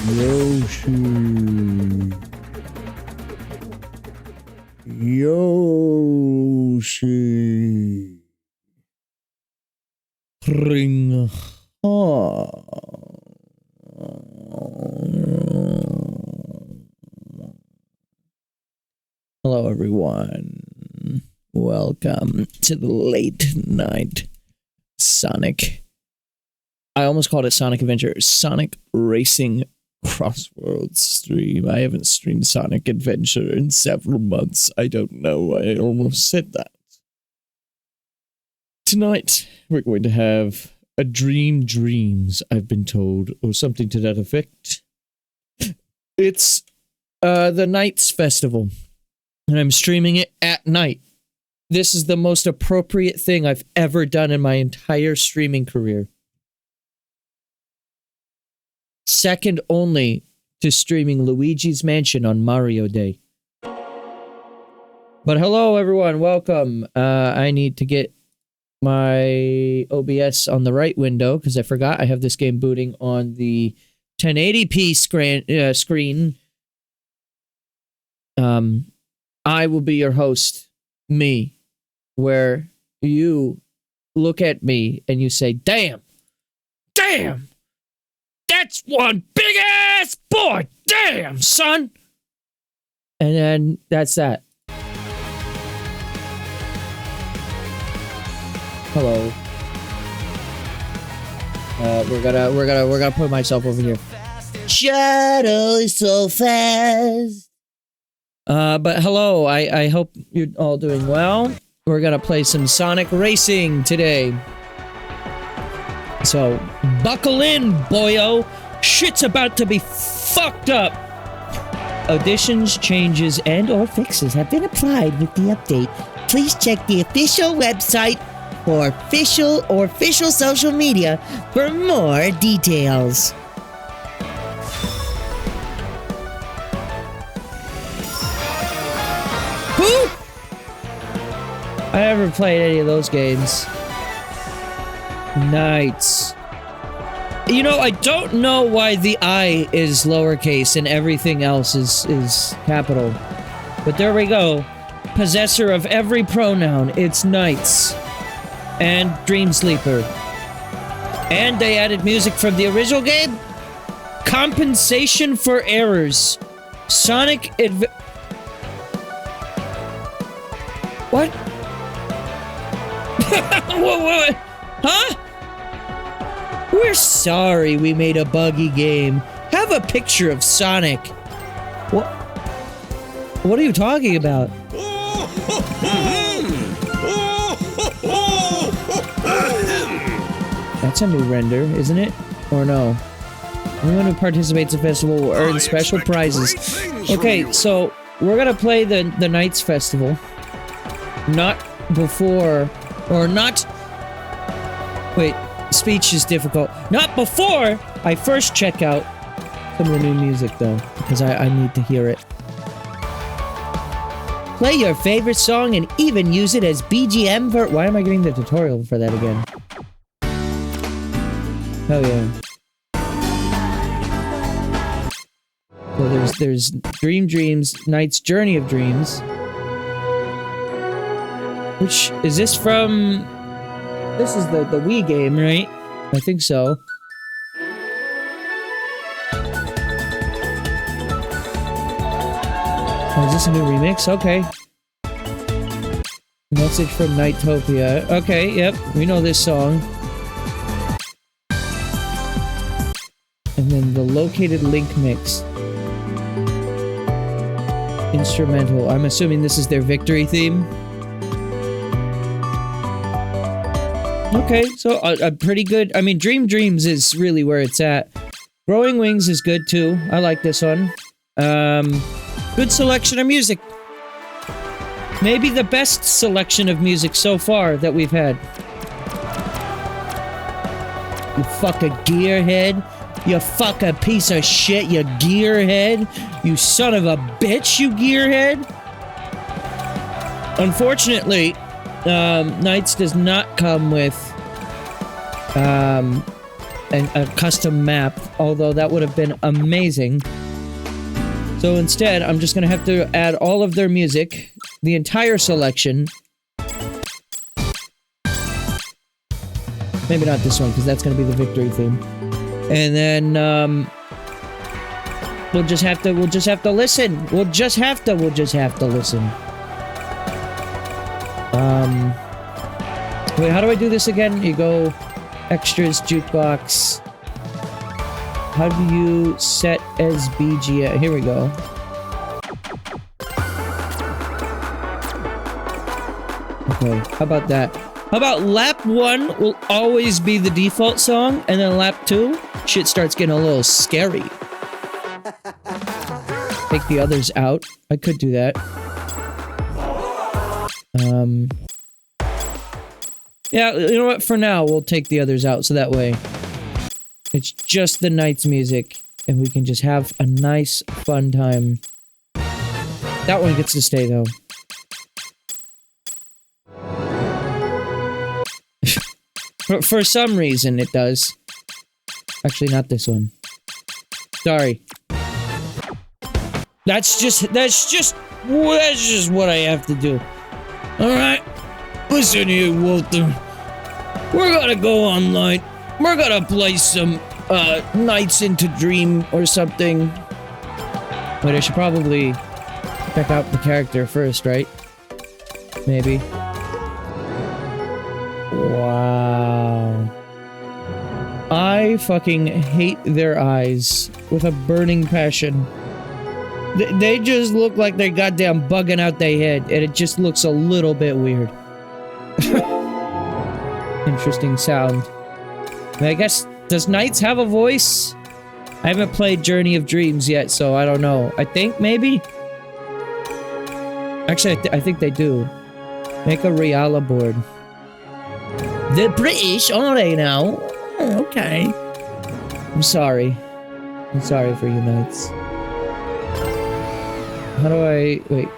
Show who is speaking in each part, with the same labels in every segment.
Speaker 1: Yoshi. Yoshi. Ring. Hello, everyone. Welcome to the late night Sonic. I almost called it Sonic Adventure. Sonic Racing CrossWorlds stream. I haven't streamed Sonic Adventure in several months. I don't know. I almost said that. Tonight, we're going to have a Dreams, I've been told, or something to that effect. It's the Nights Festival, and I'm streaming it at night. This is the most appropriate thing I've ever done in my entire streaming career. Second only to streaming Luigi's Mansion on Mario Day. But hello, everyone. Welcome. I need to get my OBS on the right window because I forgot I have this game booting on the 1080p screen. I will be your host, me, where you look at me and you say, damn, that's one big ass boy, damn, son. And then that's that. Hello. We're gonna put myself over here. Shadow is so fast. But hello, I hope you're all doing well. We're gonna play some Sonic Racing today. So, buckle in, boyo. Shit's about to be fucked up. Additions, changes, and or fixes have been applied with the update. Please check the official website for official social media for more details. Who? I never played any of those games. Nights. You know, I don't know why the I is lowercase and everything else is capital. But there we go. Possessor of every pronoun. It's Nights. And Dream Sleeper. And they added music from the original game. Compensation for errors. Sonic What? What? Huh? We're sorry we made a buggy game. Have a picture of Sonic. What are you talking about? That's a new render, isn't it? Or no? Anyone who participates in the festival will earn special prizes. Okay, so we're gonna play the Nights Festival. Not before, or not... Wait, speech is difficult. Not before I first check out some of the new music, though, because I need to hear it. Play your favorite song and even use it as BGM for... Why am I getting the tutorial for that again? Oh yeah. So there's Dreams, Night's Journey of Dreams. Which, is this from... This is the Wii game, right? I think so. Oh, is this a new remix? Okay. Message from Nightopia. Okay, yep, we know this song. And then the located link mix. Instrumental. I'm assuming this is their victory theme. Okay, so a pretty good... I mean, Dreams is really where it's at. Growing Wings is good, too. I like this one. Good selection of music. Maybe the best selection of music so far that we've had. You fucking gearhead. You fucking piece of shit, you gearhead. You son of a bitch, you gearhead. Unfortunately, Nights does not come with a custom map, although that would have been amazing. So instead, I'm just gonna have to add all of their music, the entire selection. Maybe not this one, because that's gonna be the victory theme. And then, we'll just have to listen. We'll just have to listen. Wait, how do I do this again? You go extras, jukebox. How do you set as BGM? Here we go. Okay, how about that? How about lap 1 will always be the default song, and then lap 2, shit starts getting a little scary. Take the others out. I could do that. Yeah, you know what? For now, we'll take the others out, so that way it's just the Night's music, and we can just have a nice, fun time. That one gets to stay, though. For some reason, it does. Actually, not this one. Sorry. That's just what I have to do. Alright? Listen here, Walter. We're gonna go online. We're gonna play some, Nights into Dream or something. Wait, I should probably check out the character first, right? Maybe. Wow. I fucking hate their eyes with a burning passion. They just look like they're goddamn bugging out their head, and it just looks a little bit weird. Interesting sound. I guess, does Knights have a voice? I haven't played Journey of Dreams yet, so I don't know. I think, maybe? Actually, I think they do. Make a Riala board. They're British, aren't they now? Oh, okay. I'm sorry. I'm sorry for you, Knights. How do I... wait.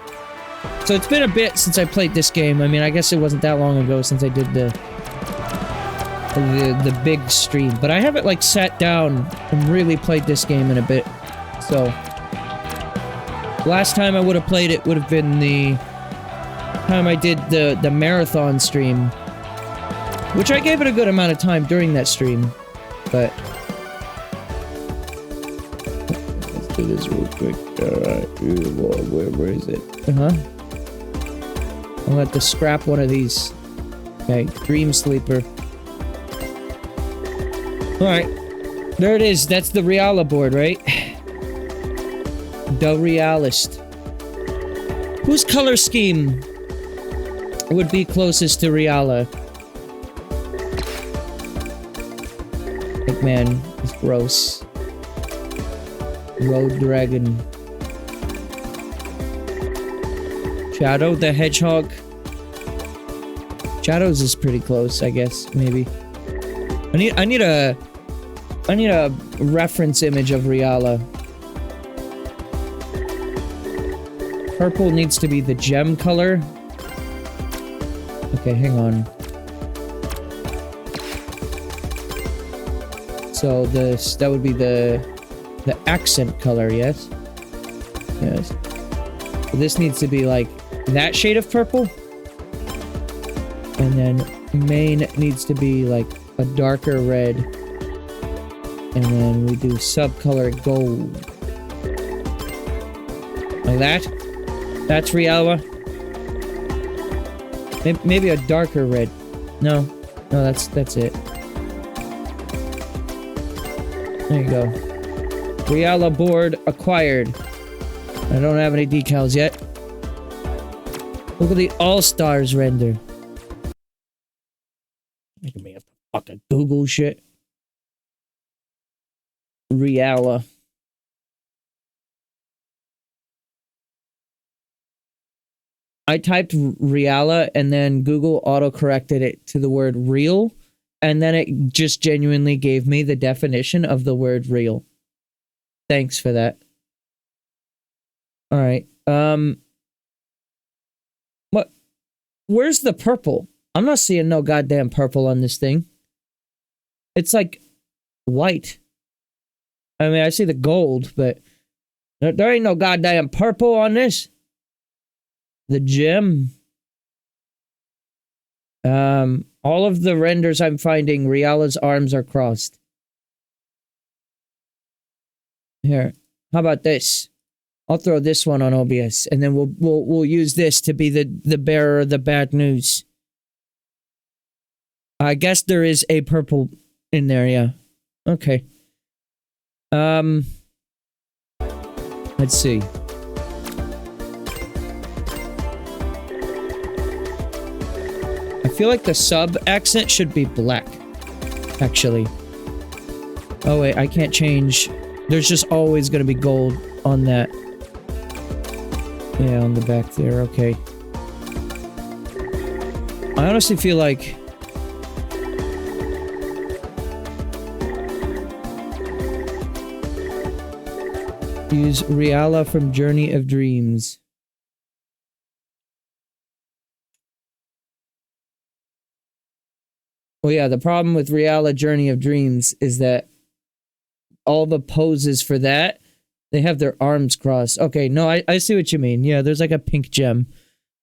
Speaker 1: So it's been a bit since I played this game. I mean, I guess it wasn't that long ago since I did the big stream. But I haven't, like, sat down and really played this game in a bit. So... last time I would have played it would have been the time I did the marathon stream. Which I gave it a good amount of time during that stream. But... let's do this real quick. Alright, where is it? I'll have to scrap one of these. Okay, Dream Sleeper. Alright. There it is. That's the Riala board, right? The Realist. Whose color scheme would be closest to Riala? Eggman is gross. Road Dragon. Shadow the Hedgehog. Shadows is pretty close, I guess, maybe. I need a reference image of Riala. Purple needs to be the gem color. Okay, hang on. So that would be the accent color, yes? Yes. So this needs to be like that shade of purple. And then main needs to be like a darker red. And then we do subcolor gold. Like that. That's Riala. Maybe a darker red. No, that's it. There you go. Riala board acquired. I don't have any decals yet. Look at the All-Stars render. Making me have to fucking Google shit. Riala. I typed Riala and then Google auto-corrected it to the word real, and then it just genuinely gave me the definition of the word real. Thanks for that. Alright, what? Where's the purple? I'm not seeing no goddamn purple on this thing. It's like white. I mean, I see the gold, but there ain't no goddamn purple on this. The gem. All of the renders I'm finding, Riala's arms are crossed. Here, how about this? I'll throw this one on OBS, and then we'll use this to be the bearer of the bad news. I guess there is a purple in there, yeah. Okay. Let's see. I feel like the sub accent should be black, actually. Oh wait, I can't change. There's just always gonna be gold on that. Yeah, on the back there, okay. I honestly feel like... use Riala from Journey of Dreams. Well, yeah, the problem with Riala Journey of Dreams is that all the poses for that, they have their arms crossed. Okay, no, I see what you mean. Yeah, there's like a pink gem.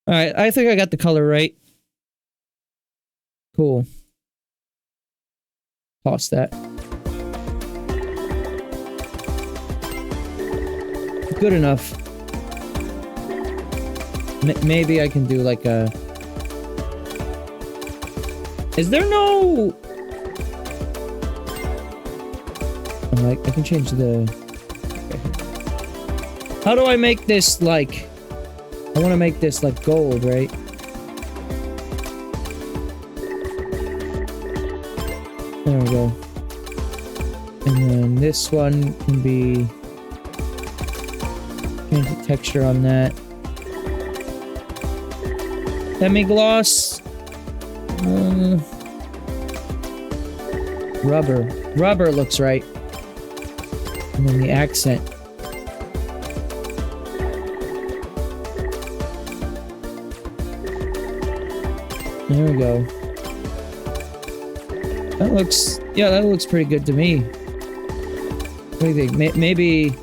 Speaker 1: Alright, I think I got the color right. Cool. Toss that. Good enough. Maybe I can do like a... Is there no... I can change the... Okay. How do I make this like... I want to make this like gold, right? There we go. And then this one can be... change the texture on that. Semi-gloss. Rubber. Rubber looks right. And then the accent. There we go. That looks... yeah, that looks pretty good to me. What do you think? Maybe...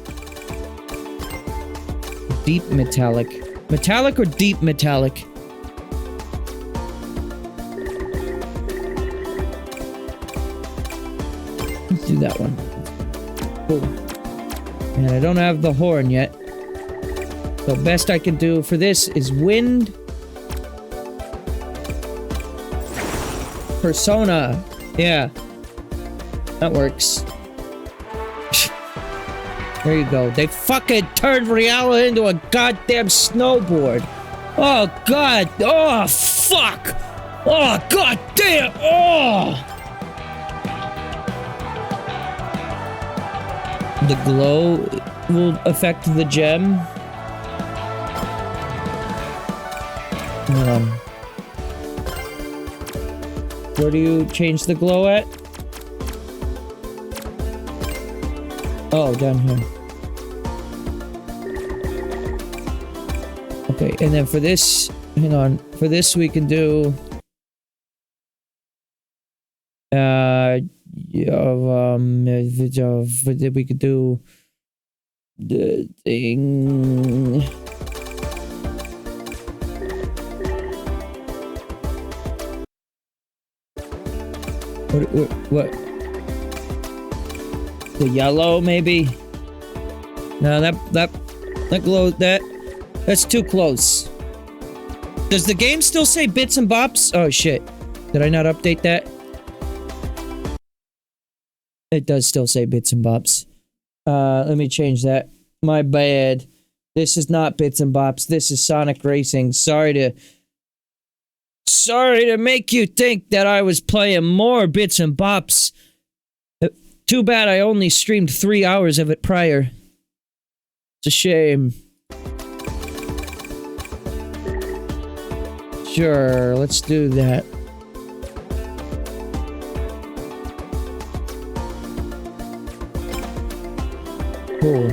Speaker 1: deep metallic. Metallic or deep metallic? Let's do that one. Cool. And I don't have the horn yet. So best I can do for this is wind. Persona. Yeah. That works. There you go. They fucking turned Riala into a goddamn snowboard. Oh, God. Oh, fuck. Oh, God damn. Oh. The glow will affect the gem. Hold on. Where do you change the glow at? Oh, down here. Okay, and then for this, hang on. For this, we can do... we could do... the thing... What? The yellow, maybe? No, that glow, that's too close. Does the game still say bits and bops? Oh, shit. Did I not update that? It does still say bits and bops. Let me change that. My bad. This is not bits and bops. This is Sonic Racing. Sorry to make you think that I was playing more bits and bops. Too bad I only streamed 3 hours of it prior. It's a shame. Sure, let's do that. Cool.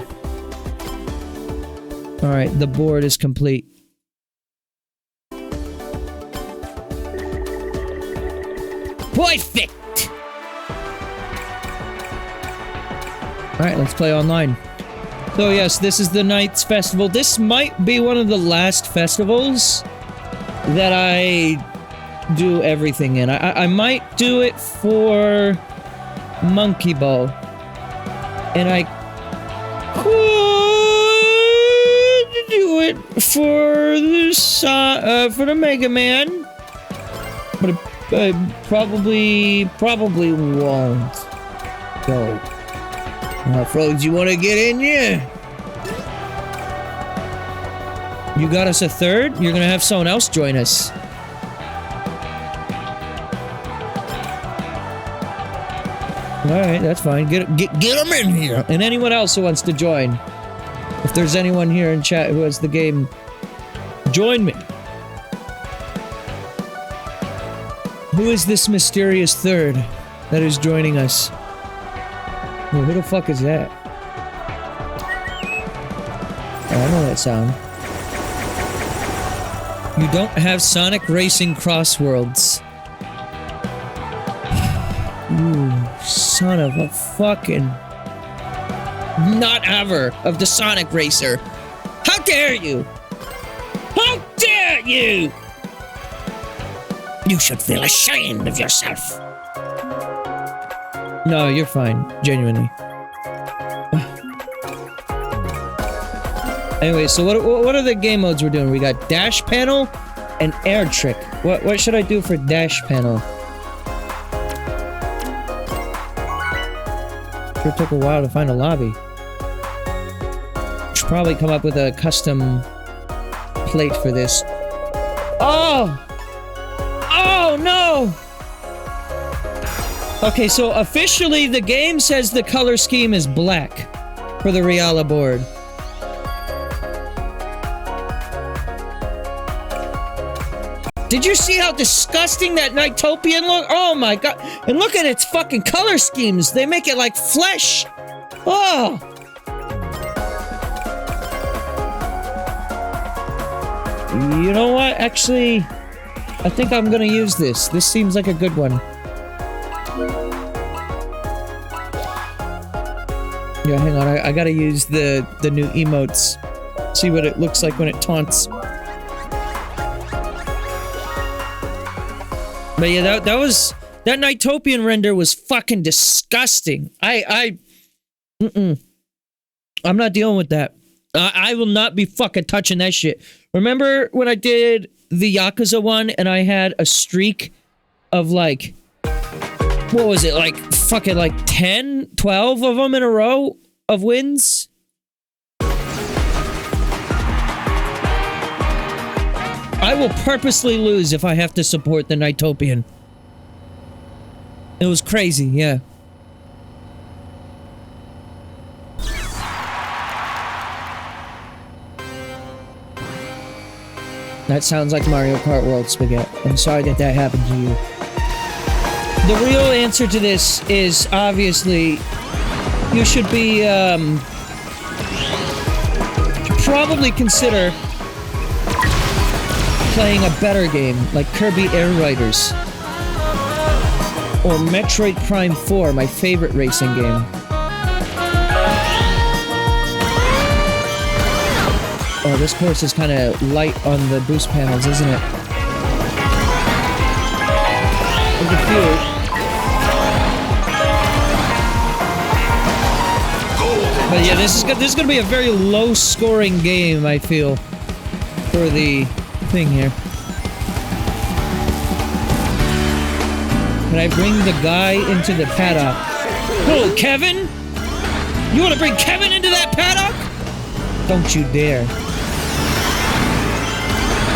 Speaker 1: Alright, the board is complete. Perfect! Alright, let's play online. So yes, this is the Knights Festival. This might be one of the last festivals that I do everything in. I might do it for Monkey Ball. And I could do it for the Mega Man. But I probably won't. So, Frogs, you want to get in? Yeah. You got us a third? You're gonna have someone else join us. Alright, that's fine. Get them in here! And anyone else who wants to join. If there's anyone here in chat who has the game, join me. Who is this mysterious third that is joining us? Who the fuck is that? Oh, I know that sound. You don't have Sonic Racing CrossWorlds. You son of a fucking... not ever of the Sonic Racer. How dare you? How dare you? You should feel ashamed of yourself. No, you're fine. Genuinely. Anyway, so what are the game modes we're doing? We got dash panel and air trick. What should I do for dash panel? Sure took a while to find a lobby. Should probably come up with a custom plate for this. Oh! Oh no! Okay, so officially the game says the color scheme is black for the Reala board. Did you see how disgusting that Nighttopian look? Oh my god. And look at its fucking color schemes. They make it like flesh. Oh. You know what? Actually, I think I'm gonna use this. This seems like a good one. Yeah, hang on. I gotta use the new emotes. See what it looks like when it taunts. But yeah, that Nighttopian render was fucking disgusting. I'm not dealing with that. I will not be fucking touching that shit. Remember when I did the Yakuza one and I had a streak of like, what was it? Like fucking like 10, 12 of them in a row of wins? I will purposely lose if I have to support the Nighttopian. It was crazy, yeah. That sounds like Mario Kart World Spaghetti. I'm sorry that happened to you. The real answer to this is obviously you should be probably consider playing a better game like Kirby Air Riders or Metroid Prime 4, my favorite racing game. Oh, this course is kind of light on the boost panels, isn't it? There's a few. But yeah, this is gonna be a very low-scoring game, I feel, for the thing here. Can I bring the guy into the paddock? Hello, Kevin? You want to bring Kevin into that paddock? Don't you dare.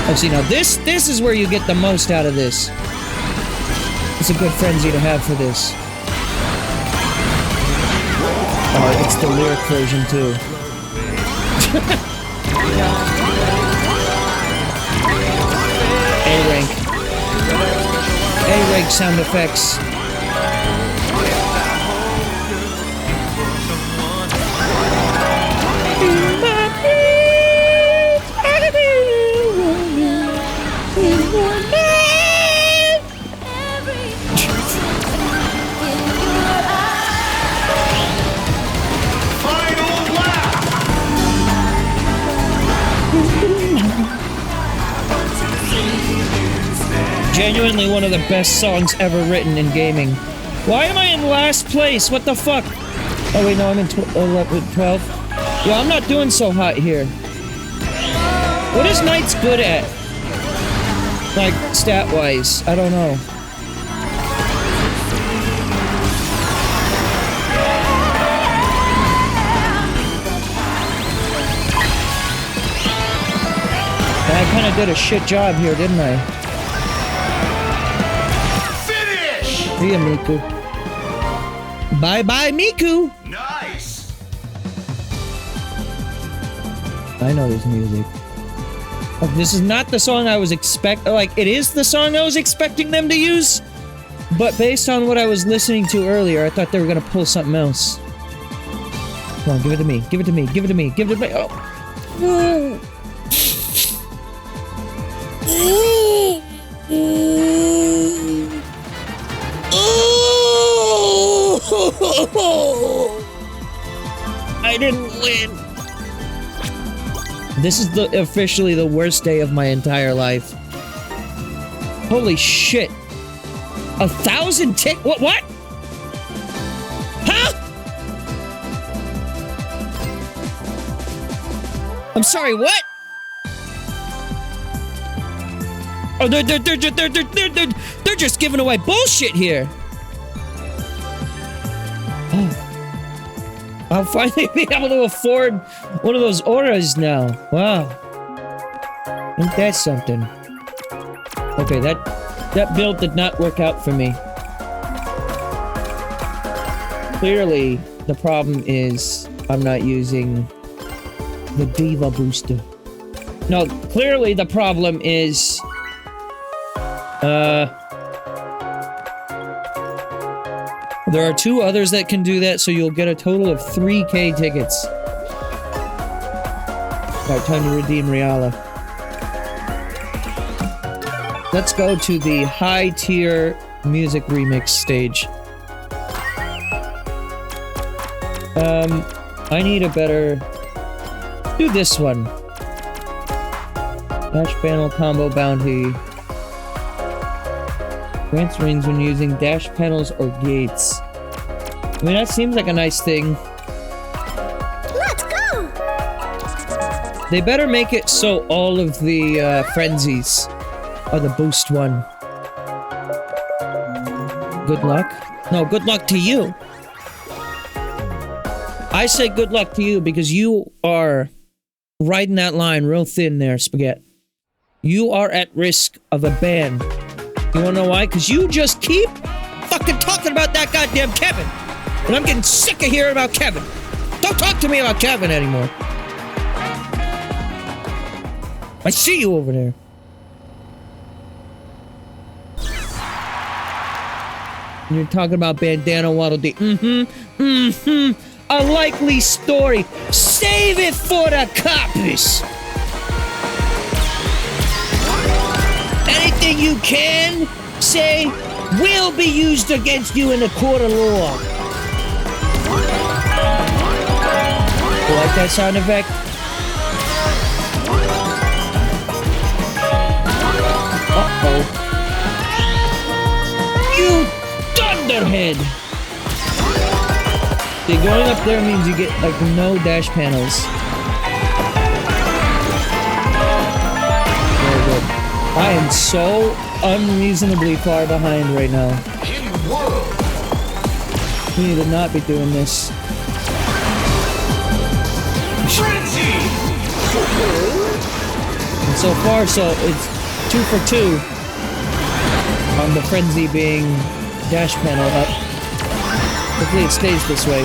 Speaker 1: Oh, see, now this is where you get the most out of this. It's a good frenzy to have for this. Oh, it's the lyric version, too. A-rank. A-rank sound effects. Genuinely one of the best songs ever written in gaming. Why am I in last place? What the fuck? Oh wait, no, I'm in 12. Yeah, I'm not doing so hot here. What is NiGHT good at? Like, stat-wise? I don't know. I kind of did a shit job here, didn't I?
Speaker 2: Finish!
Speaker 1: See ya, Miku. Bye-bye, Miku!
Speaker 2: Nice!
Speaker 1: I know this music. Oh, this is not the song I was like, it is the song I was expecting them to use, but based on what I was listening to earlier, I thought they were gonna pull something else. Come on, give it to me, give it to me, give it to me, give it to me. Oh. I didn't win. This is officially the worst day of my entire life. Holy shit. 1,000 tick? What? Huh? I'm sorry, what? Oh, they're just giving away bullshit here. Oh. I'll finally be able to afford one of those auras now. Wow. Ain't that something? Okay, that build did not work out for me. Clearly, the problem is I'm not using the Diva booster. No, clearly the problem is there are 2 others that can do that, so you'll get a total of 3K tickets. Alright, time to redeem Reala. Let's go to the high-tier music remix stage. I need a better... do this one. Dash panel combo bounty. Grants rings when using dash panels or gates. I mean, that seems like a nice thing.
Speaker 3: Let's go!
Speaker 1: They better make it so all of the frenzies are the boost one. Good luck? No, good luck to you. I say good luck to you because you are riding that line real thin there, Spaghetti. You are at risk of a ban. You wanna know why? Because you just keep fucking talking about that goddamn Kevin. And I'm getting sick of hearing about Kevin. Don't talk to me about Kevin anymore. I see you over there. And you're talking about Bandana Waddle Dee. A likely story. Save it for the coppers. Anything you can say will be used against you in the court of law. You like that sound effect? Uh-oh. You thunderhead! See, going up there means you get, like, no dash panels. Very good. I am so unreasonably far behind right now. We need to not be doing this. And so far, so it's 2 for 2 on the frenzy being dash panel up. Hopefully it stays this way.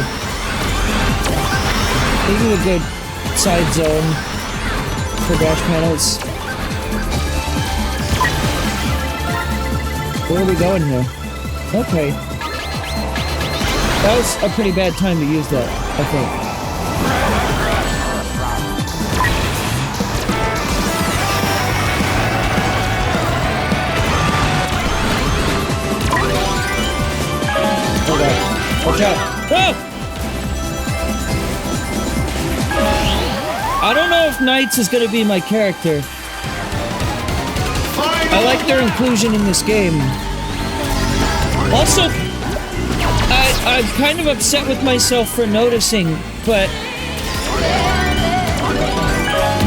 Speaker 1: This is a good side zone for dash panels. Where are we going here? Okay. That was a pretty bad time to use that, I think. Okay. Watch out. Oh! I don't know if NiGHT is gonna be my character.
Speaker 2: Fight!
Speaker 1: I like their inclusion in this game. Also, I'm kind of upset with myself for noticing, but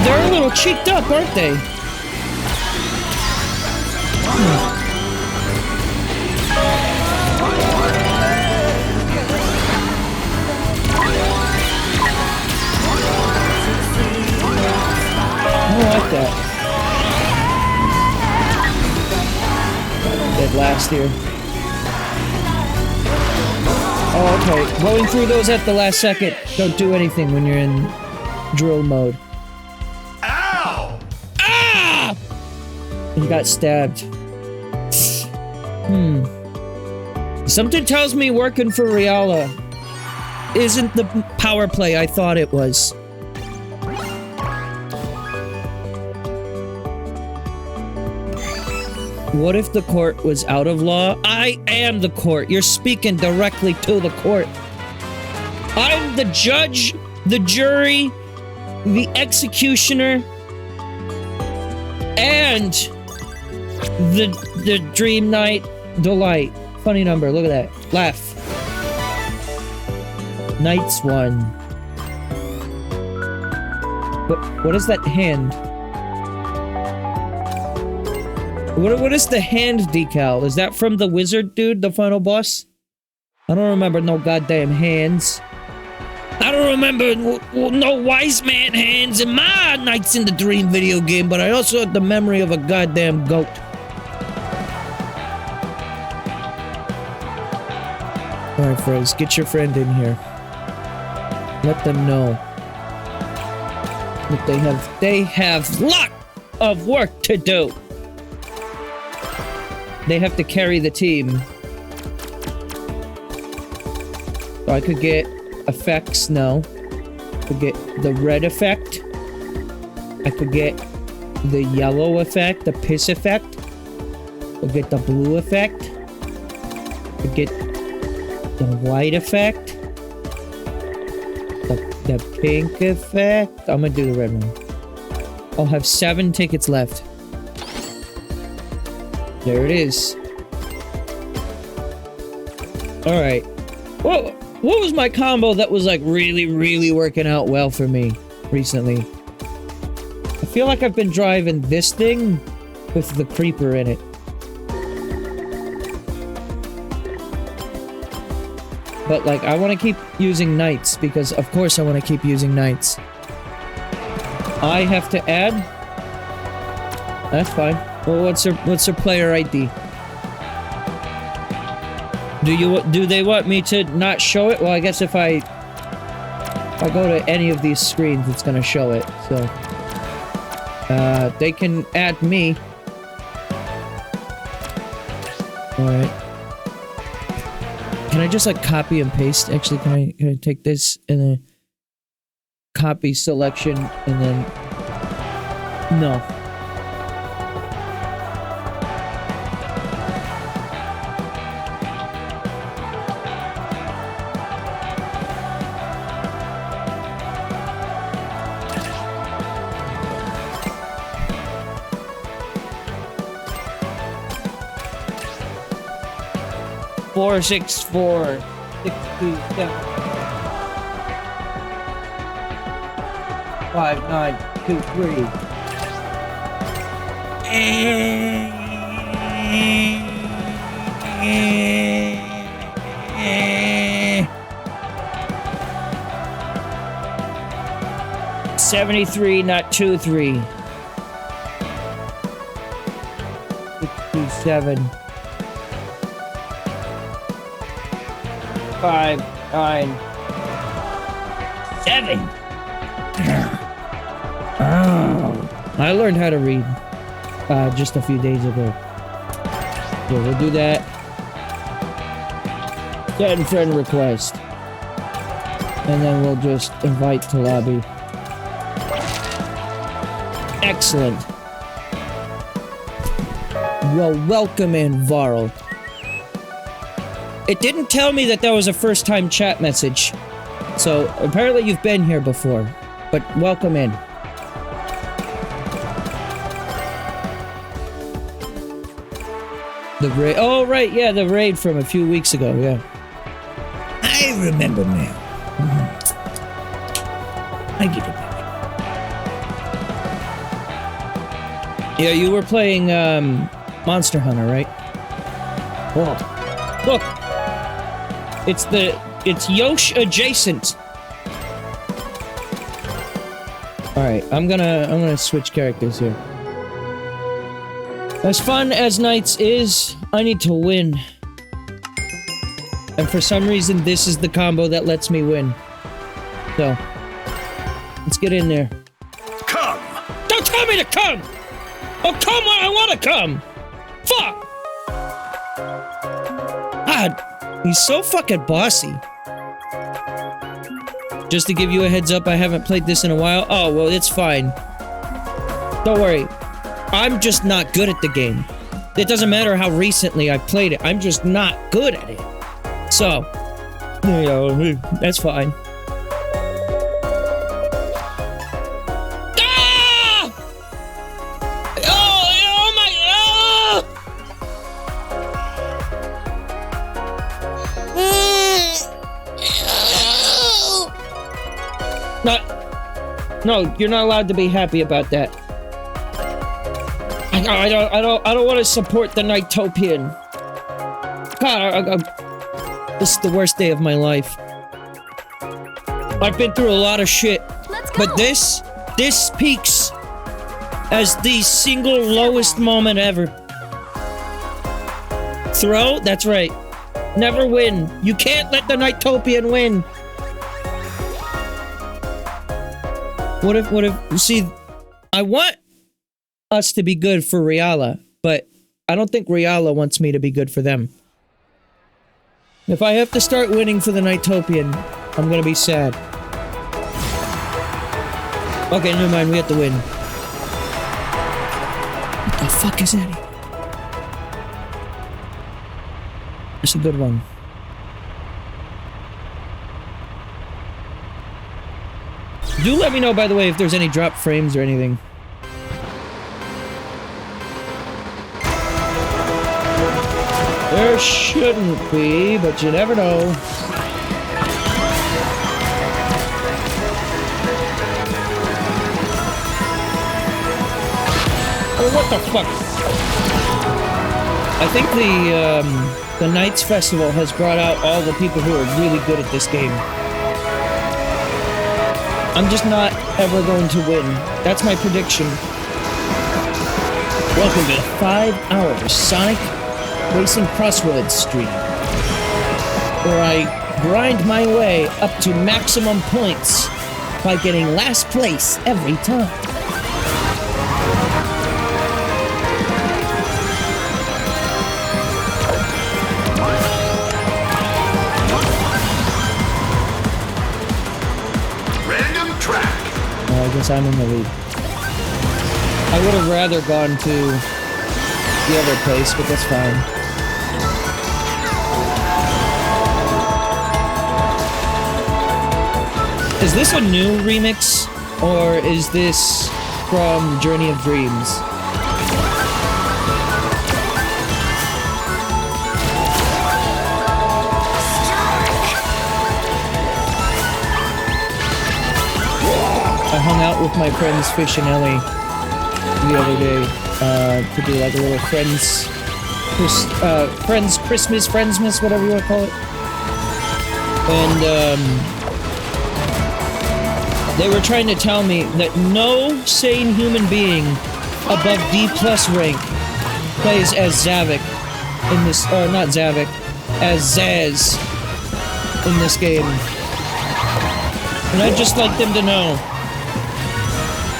Speaker 1: they're a little cheeked up, aren't they? I don't like that. Dead last year. Oh, okay. Going through those at the last second. Don't do anything when you're in drill mode.
Speaker 2: Ow!
Speaker 1: Ah! You got stabbed. Something tells me working for Riala isn't the power play I thought it was. What if the court was out of law? I am the court. You're speaking directly to the court. I'm the judge, the jury, the executioner, and the Dream Night Delight. Funny number, look at that. Laugh. Knights won. What is that hand? What is the hand decal? Is that from the wizard dude, the final boss? I don't remember no goddamn hands. I don't remember no wise man hands in my Nights in the Dream video game, but I also have the memory of a goddamn goat. Alright, Frizz, get your friend in here. Let them know that they have lot of work to do. They have to carry the team. So I could get effects, no. I could get the red effect. I could get the yellow effect, the piss effect. I could get the blue effect. I could get the white effect. The pink effect. I'm gonna do the red one. I'll have 7 tickets left. There it is. Alright. What was my combo that was like really working out well for me recently? I feel like I've been driving this thing with the creeper in it. But like, I want to keep using knights because of course I want to keep using knights. I have to add? That's fine. Well, what's her player ID? Do they want me to not show it? Well, I guess if I go to any of these screens, it's gonna show it. So they can add me. All right. Can I just like copy and paste? Actually, can I take this and then copy selection and then no. Four, 6, 4, 6, 2, 7, 5, 9, 2, 3. 73, not 2, 3. 67. 5, 9, 7. Oh. I learned how to read just a few days ago. Yeah, we'll do that. Send friend request. And then we'll just invite to lobby. Excellent. Well, welcome in, Varl. It didn't tell me that was a first-time chat message. So, apparently you've been here before. But welcome in. The raid. Oh, right. Yeah, the raid from a few weeks ago. Yeah. I remember now. I get it back. Yeah, you were playing Monster Hunter, right? Oh. Look. It's Yosh adjacent. All right, I'm gonna switch characters here. As fun as Knights is, I need to win. And for some reason, this is the combo that lets me win. So, let's get in there.
Speaker 2: Come!
Speaker 1: Don't tell me to come! Oh, come when I want to come! Fuck! God, he's so fucking bossy. Just to give you a heads up, I haven't played this in a while. Oh, well, it's fine. Don't worry. I'm just not good at the game. It doesn't matter how recently I played it. I'm just not good at it. So, you know, that's fine. Ah! Oh my... No, you're not allowed to be happy about that. I don't want to support the Nightopian. God, this is the worst day of my life. I've been through a lot of shit, but this peaks as the single lowest moment ever. Throw? That's right. Never win. You can't let the Nightopian win. What if, see, I want us to be good for Riala, but I don't think Riala wants me to be good for them. If I have to start winning for the Nightopian, I'm gonna be sad. Okay, never mind, we have to win. What the fuck is that? That's a good one. Do let me know, by the way, if there's any drop frames or anything. There shouldn't be, but you never know. Oh, what the fuck? I think the Knights Festival has brought out all the people who are really good at this game. I'm just not ever going to win. That's my prediction. Welcome to 5 hours Sonic Racing CrossWorlds stream, where I grind my way up to maximum points by getting last place every time.
Speaker 2: Random track.
Speaker 1: Well, I guess I'm in the lead. I would have rather gone to the other place, but that's fine. Is this a new remix, or is this from Journey of Dreams? I hung out with my friends Fish and Ellie the other day to do like a little friends Christmas, Friendsmas, whatever you want to call it. And they were trying to tell me that no sane human being above D+ rank plays as Zavik in this, or not Zavik, as Zaz in this game. And I'd just like them to know,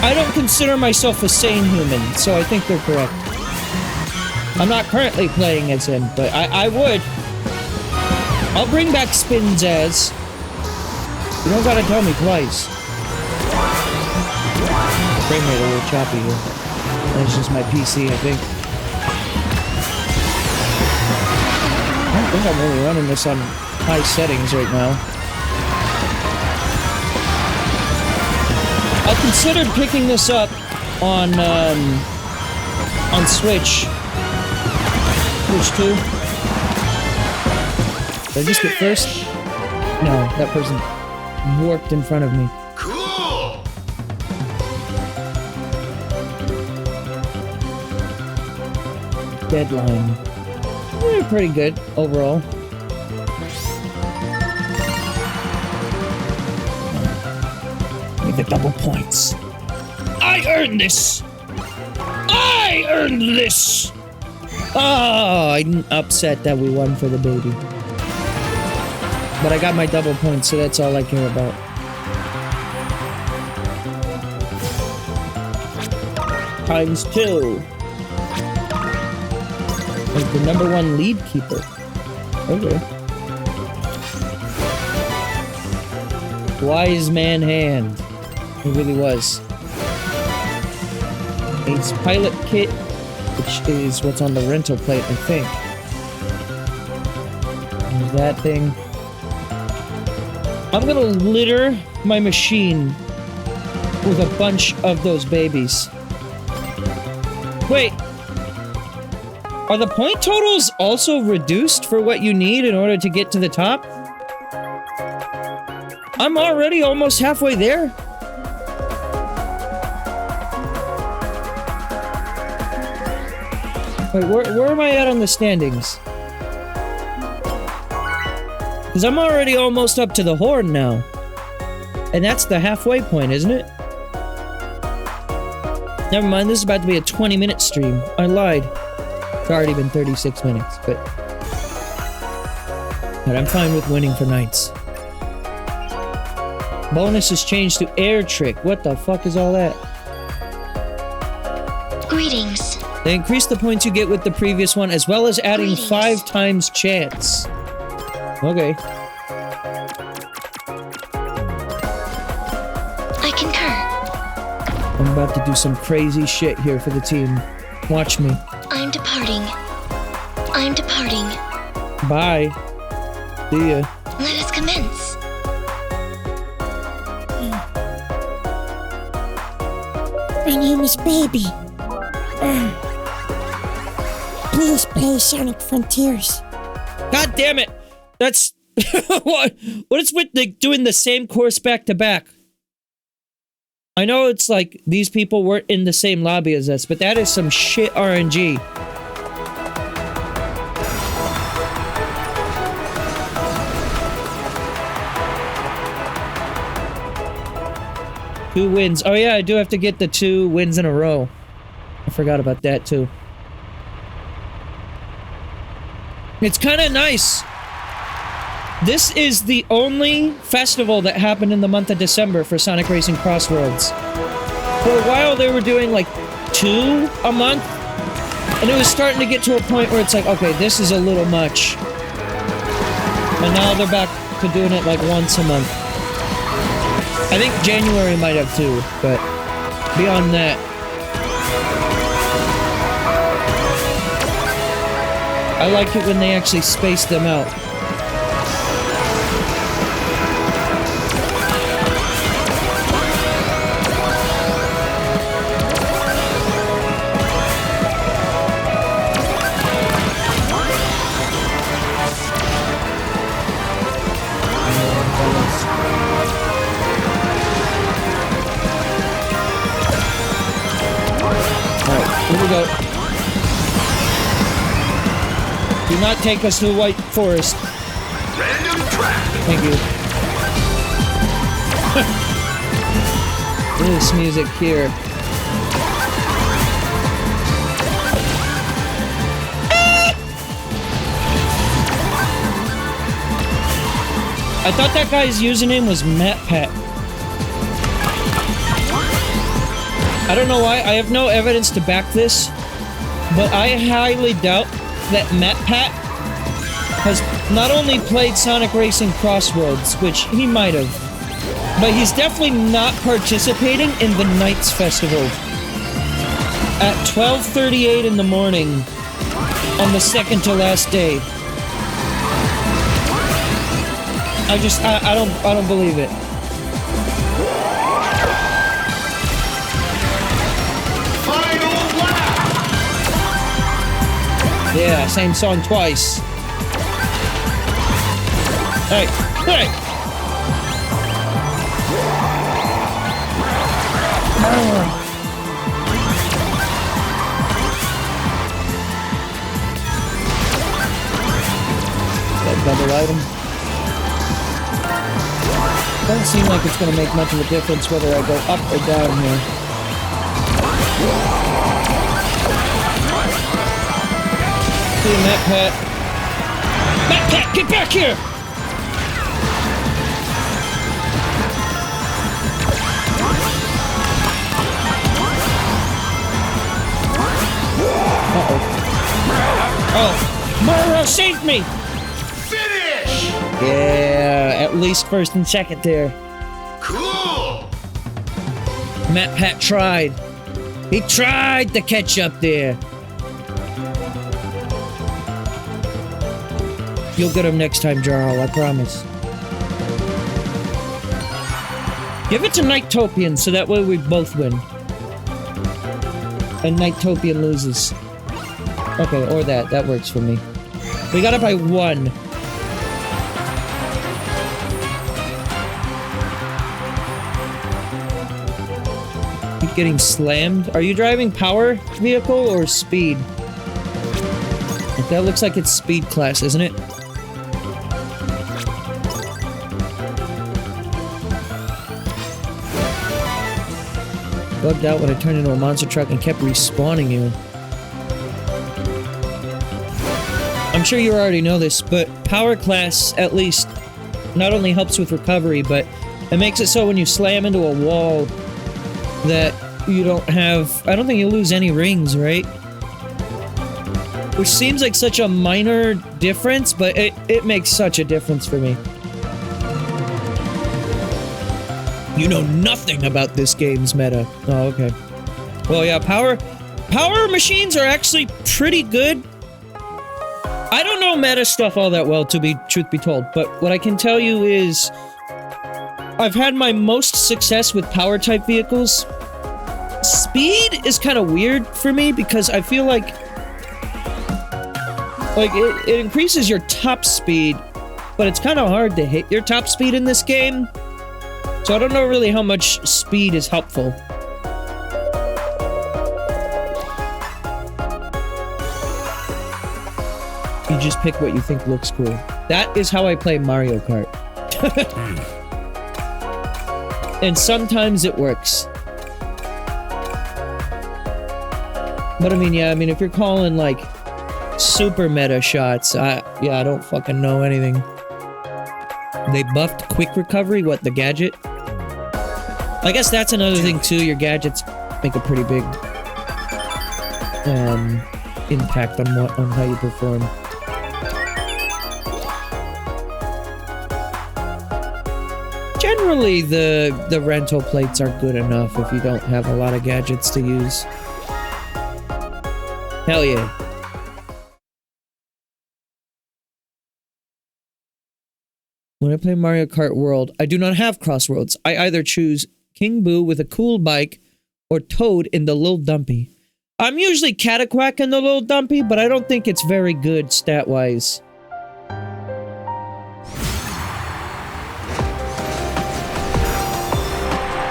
Speaker 1: I don't consider myself a sane human, so I think they're correct. I'm not currently playing as him, but I would. I'll bring back Spin Zaz. You don't gotta tell me twice. Frame rate a little choppy here. That's just my PC, I think. I don't think I'm really running this on high settings right now. I considered picking this up on Switch, Which two? Did I just get first? No, that person warped in front of me.
Speaker 2: Cool!
Speaker 1: Deadline. Pretty good overall. With the double points. I earned this! I earned this! Oh, I'm upset that we won for the baby. But I got my double points, so that's all I care about. Times 2. As the #1 lead keeper. Okay. Wise man hand. It really was. Ace pilot kit, which is what's on the rental plate, I think. There's that thing. I'm gonna litter my machine with a bunch of those babies. Wait. Are the point totals also reduced for what you need in order to get to the top? I'm already almost halfway there. Wait, where am I at on the standings? Because I'm already almost up to the horn now. And that's the halfway point, isn't it? Never mind, this is about to be a 20-minute stream. I lied. It's already been 36 minutes, but I'm fine with winning for nights. Bonus is changed to air trick. What the fuck is all that?
Speaker 3: Greetings.
Speaker 1: They increase the points you get with the previous one, as well as adding 5 times chance. Okay.
Speaker 3: I concur.
Speaker 1: I'm about to do some crazy shit here for the team. Watch me.
Speaker 3: I'm departing. I'm departing.
Speaker 1: Bye. See ya.
Speaker 3: Let us commence.
Speaker 4: My name is Baby. Please play Sonic Frontiers.
Speaker 1: God damn it! That's what is with doing the same course back to back? I know it's like these people weren't in the same lobby as us, but that is some shit RNG. Two wins. Oh yeah, I do have to get the 2 wins in a row. I forgot about that too. It's kind of nice. This is the only festival that happened in the month of December for Sonic Racing CrossWorlds. For a while they were doing like 2 a month, and it was starting to get to a point where it's like, okay, this is a little much. And now they're back to doing it like once a month. I think January might have 2, but beyond that. I like it when they actually space them out. Here we go. Do not take us to the White Forest.
Speaker 2: Random track.
Speaker 1: Thank you. This music here. I thought that guy's username was MatPat. I don't know why, I have no evidence to back this, but I highly doubt that MatPat has not only played Sonic Racing CrossWorlds, which he might have, but he's definitely not participating in the Nights Festival at 12:38 in the morning on the second to last day. I don't believe it. Yeah, same song twice. Hey, hey! That double item. Doesn't seem like it's going to make much of a difference whether I go up or down here. See you, Matt Pat. Matt Pat, get back here! Uh-oh. Oh, Mara, save me!
Speaker 2: Finish!
Speaker 1: Yeah, at least first and second there.
Speaker 2: Cool!
Speaker 1: Matt Pat tried. He tried to catch up there. You'll get him next time, Jarl, I promise. Give it to NiGHTopian so that way we both win. And NiGHTopian loses. Okay, or that. That works for me. We got it by 1. Keep getting slammed. Are you driving power vehicle or speed? That looks like it's speed class, isn't it? Bugged out when I turned into a monster truck and kept respawning you. I'm sure you already know this, but power class, at least, not only helps with recovery, but it makes it so when you slam into a wall that you don't have... I don't think you lose any rings, right? Which seems like such a minor difference, but it makes such a difference for me. You know nothing about this game's meta. Oh, okay. Well, yeah, power machines are actually pretty good. I don't know meta stuff all that well, truth be told, but what I can tell you is I've had my most success with power-type vehicles. Speed is kind of weird for me because I feel like it increases your top speed, but it's kind of hard to hit your top speed in this game. So I don't know really how much speed is helpful. You just pick what you think looks cool. That is how I play Mario Kart. And sometimes it works. But I mean, yeah, if you're calling like super meta shots, I don't fucking know anything. They buffed quick recovery, what, the gadget? I guess that's another thing too, your gadgets make a pretty big impact on how you perform. Generally, the rental plates are good enough if you don't have a lot of gadgets to use. Hell yeah. When I play Mario Kart World, I do not have CrossWorlds. I either choose King Boo with a cool bike or Toad in the Lil Dumpy. I'm usually Cataquack in the Lil Dumpy, but I don't think it's very good stat-wise.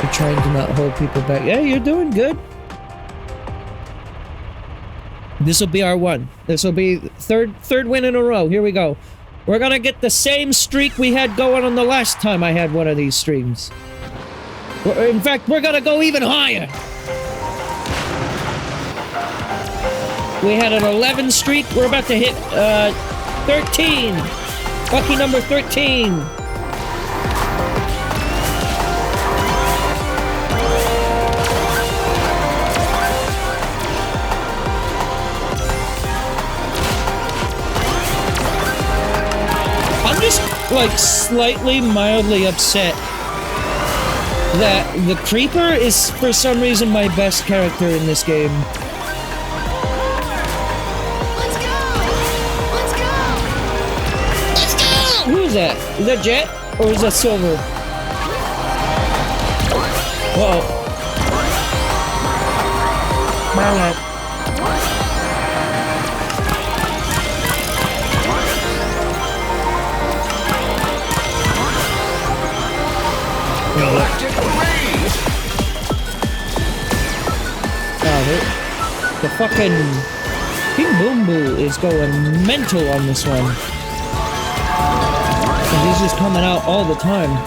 Speaker 1: You're trying to not hold people back. Yeah, you're doing good. This will be our one. This will be third win in a row. Here we go. We're gonna get the same streak we had going on the last time I had one of these streams. In fact, we're gonna go even higher. We had an 11 streak. We're about to hit 13. Lucky number 13. I'm just like slightly mildly upset that the Creeper is for some reason my best character in this game.
Speaker 3: Let's go! Let's go! Let's go!
Speaker 1: Who is that? Is that Jet? Or is that Silver? Uh-oh. The fucking King Boom Boo is going mental on this one. And he's just coming out all the time.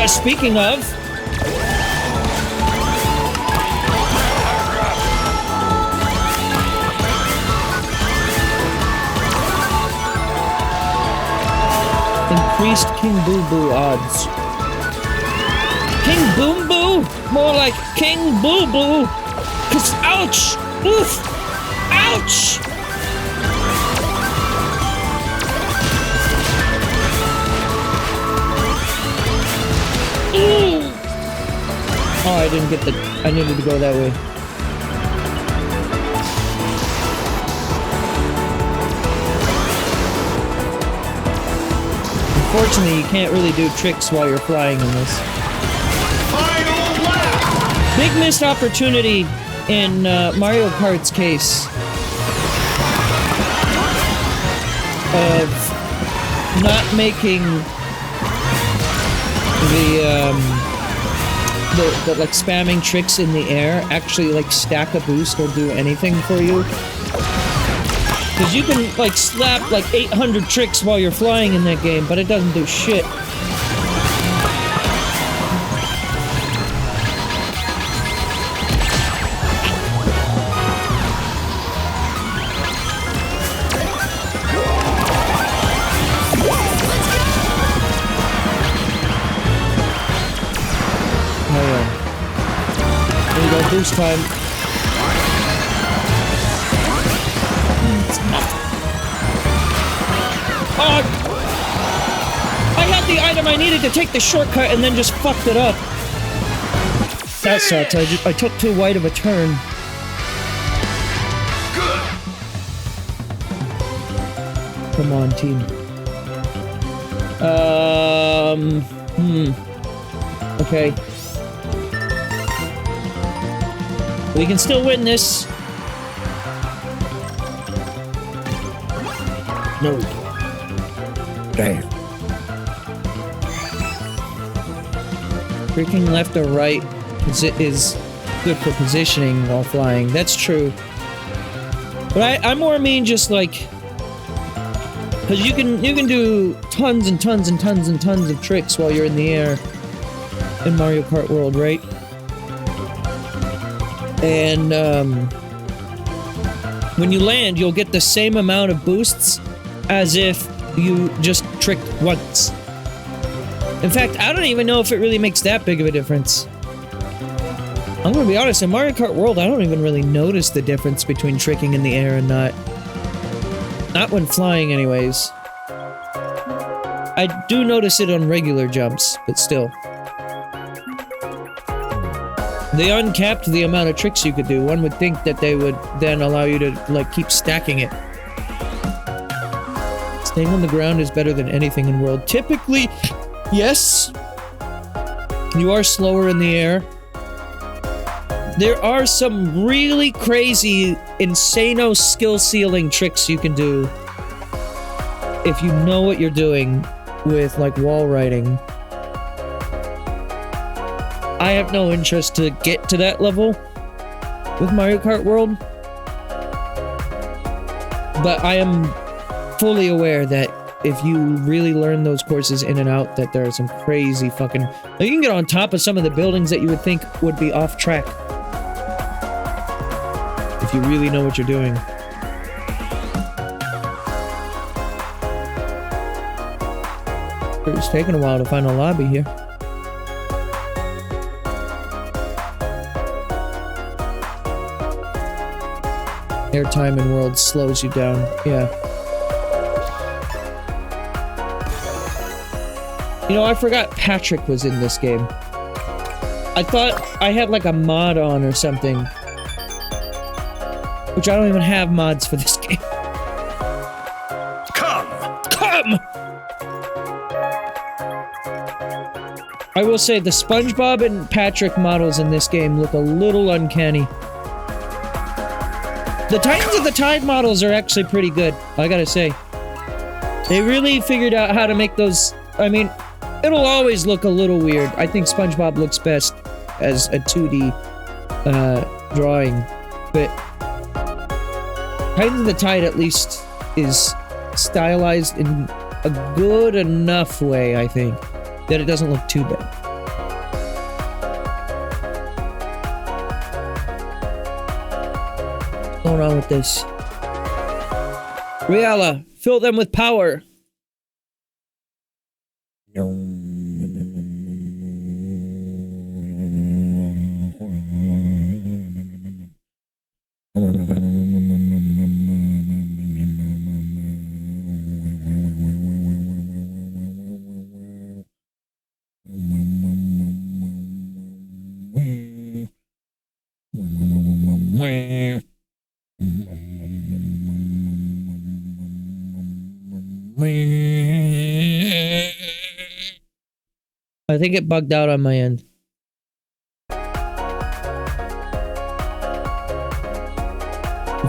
Speaker 1: Speaking of... increased King Boo Boo odds. King Boom Boo? More like King Boo Boo. 'Cause ouch! Oof! Ouch! Ooh. Oh, I didn't get the... I needed to go that way. Unfortunately, you can't really do tricks while you're flying in this.
Speaker 2: Final lap!
Speaker 1: Big missed opportunity in Mario Kart's case of not making the like spamming tricks in the air actually like stack a boost or do anything for you. Because you can, like, slap, like, 800 tricks while you're flying in that game, but it doesn't do shit. Oh, yeah. There you go, boost time. Oh! I had the item I needed to take the shortcut and then just fucked it up. That sucks. I took too wide of a turn. Come on, team. Okay. We can still win this. No. Damn. Freaking left or right is good for positioning while flying. That's true. But I more mean just like... Because you can do tons and tons and tons and tons of tricks while you're in the air in Mario Kart World, right? And when you land, you'll get the same amount of boosts as if you just tricked once. In fact, I don't even know if it really makes that big of a difference. I'm gonna be honest, in Mario Kart World, I don't even really notice the difference between tricking in the air and not. Not when flying, anyways. I do notice it on regular jumps, but still. They uncapped the amount of tricks you could do. One would think that they would then allow you to, like, keep stacking it. Staying on the ground is better than anything in World. Typically, yes. You are slower in the air. There are some really crazy, insano skill-sealing tricks you can do if you know what you're doing with, like, wall riding. I have no interest to get to that level with Mario Kart World. But I am fully aware that if you really learn those courses in and out, that there are some crazy fucking... You can get on top of some of the buildings that you would think would be off track. If you really know what you're doing. It's taking a while to find a lobby here. Airtime in World slows you down. Yeah. You know, I forgot Patrick was in this game. I thought I had like a mod on or something. Which I don't even have mods for this game.
Speaker 2: Come!
Speaker 1: I will say the SpongeBob and Patrick models in this game look a little uncanny. The Titans of the Tide models are actually pretty good, I gotta say. They really figured out how to make those... I mean, it'll always look a little weird. I think SpongeBob looks best as a 2D drawing. But Titans of the Tide at least is stylized in a good enough way, I think, that it doesn't look too bad. What's going on with this? Riala, fill them with power. I think it bugged out on my end.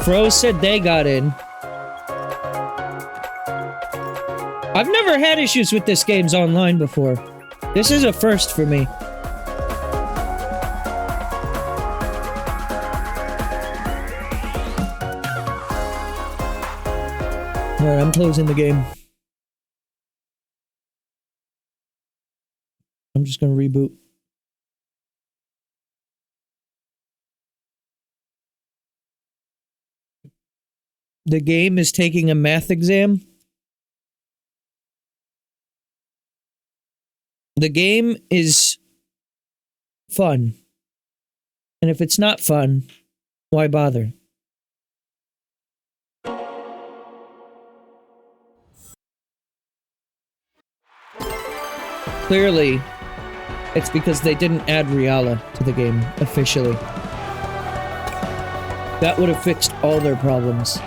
Speaker 1: Froze said they got in. I've never had issues with this game's online before. This is a first for me. Alright, I'm closing the game. I'm just gonna reboot. The game is taking a math exam. The game is fun. And if it's not fun, why bother? Clearly, it's because they didn't add Riala to the game officially. That would have fixed all their problems.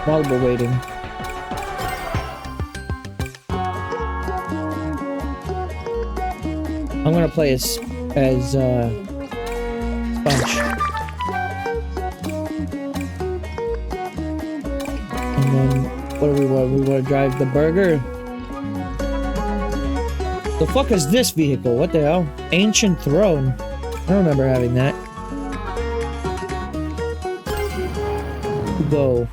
Speaker 1: While we're waiting. I'm gonna play as Sponge. And then, what do we want? We want to drive the burger? The fuck is this vehicle? What the hell? Ancient Throne. I don't remember having that. Go.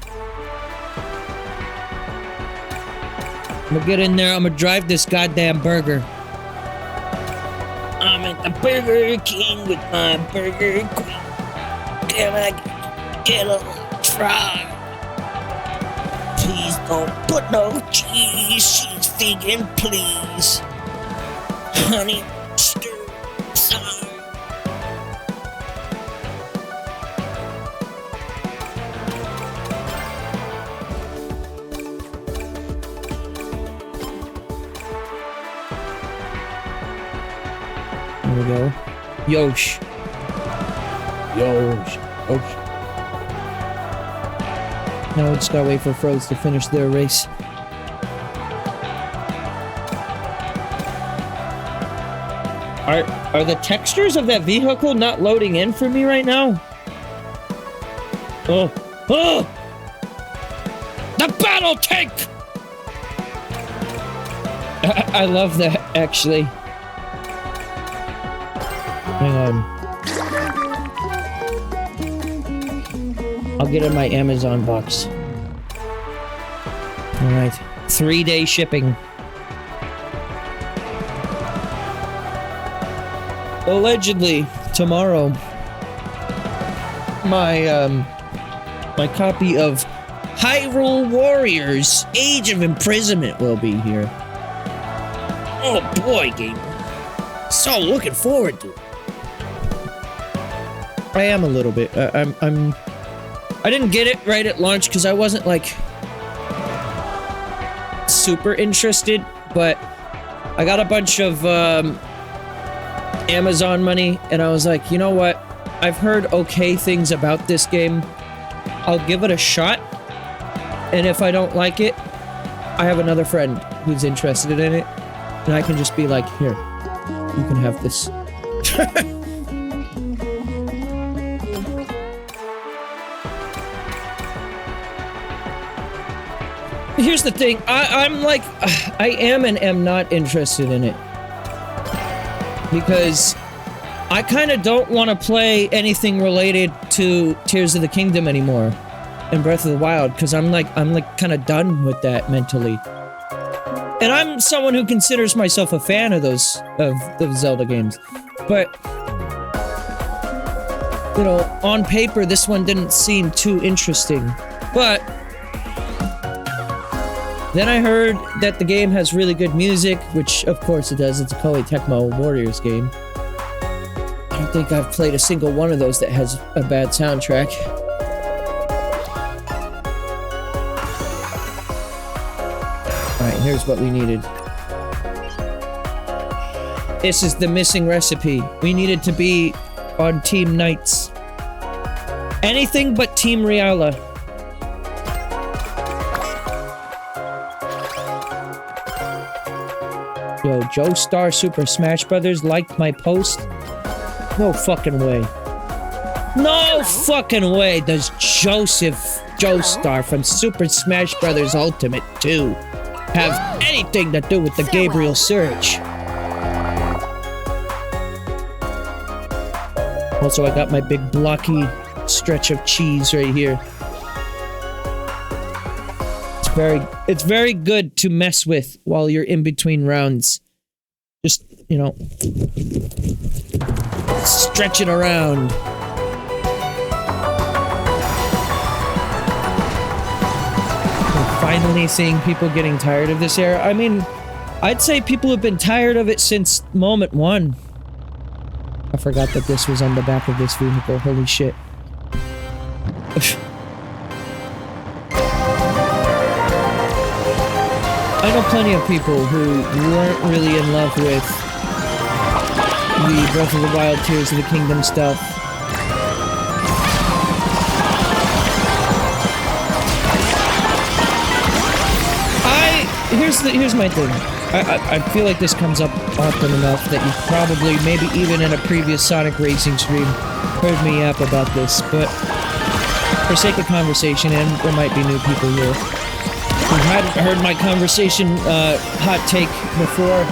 Speaker 1: I'm gonna get in there. I'm gonna drive this goddamn burger. I'm at the Burger King with my Burger Queen. Can I get a try? Please don't put no cheese. She's vegan, please. Honey, stir, sour. There we go. Yosh. Yosh. Yosh. Now we just gotta wait for Froze to finish their race. Are the textures of that vehicle not loading in for me right now? Oh. Oh! The battle tank! I love that, actually. Hang on. I'll get in my Amazon box. Alright. 3-day shipping. Allegedly, tomorrow, my copy of Hyrule Warriors Age of Imprisonment will be here. Oh boy, Gabe. So looking forward to it. I am a little bit. I didn't get it right at launch because I wasn't like super interested, but I got a bunch of Amazon money, and I was like, you know what? I've heard okay things about this game. I'll give it a shot, and if I don't like it, I have another friend who's interested in it, and I can just be like, here, You can have this. Here's the thing. I'm like, I am and am not interested in it. Because I kind of don't want to play anything related to Tears of the Kingdom anymore. And Breath of the Wild, because I'm like kind of done with that mentally. And I'm someone who considers myself a fan of those Zelda games. But you know, on paper this one didn't seem too interesting. But then I heard that the game has really good music, which of course it does. It's a Koei Tecmo Warriors game. I don't think I've played a single one of those that has a bad soundtrack. Alright, here's what we needed. This is the missing recipe. We needed to be on Team Knights. Anything but Team Riala. Yo, Joestar Super Smash Brothers liked my post? No fucking way. No fucking way does Joestar from Super Smash Brothers Ultimate 2 have anything to do with the Gabriel search. Also, I got my big blocky stretch of cheese right here. It's very good to mess with while you're in between rounds. Just, you know, stretch it around. We're finally seeing people getting tired of this era. I mean, I'd say people have been tired of it since moment one. I forgot that this was on the back of this vehicle. Holy shit. I know plenty of people who weren't really in love with the Breath of the Wild, Tears of the Kingdom stuff. Here's my thing. I feel like this comes up often enough that you probably, maybe even in a previous Sonic Racing stream, heard me yap about this, but for sake of conversation, and there might be new people here who hadn't heard my conversation hot take before.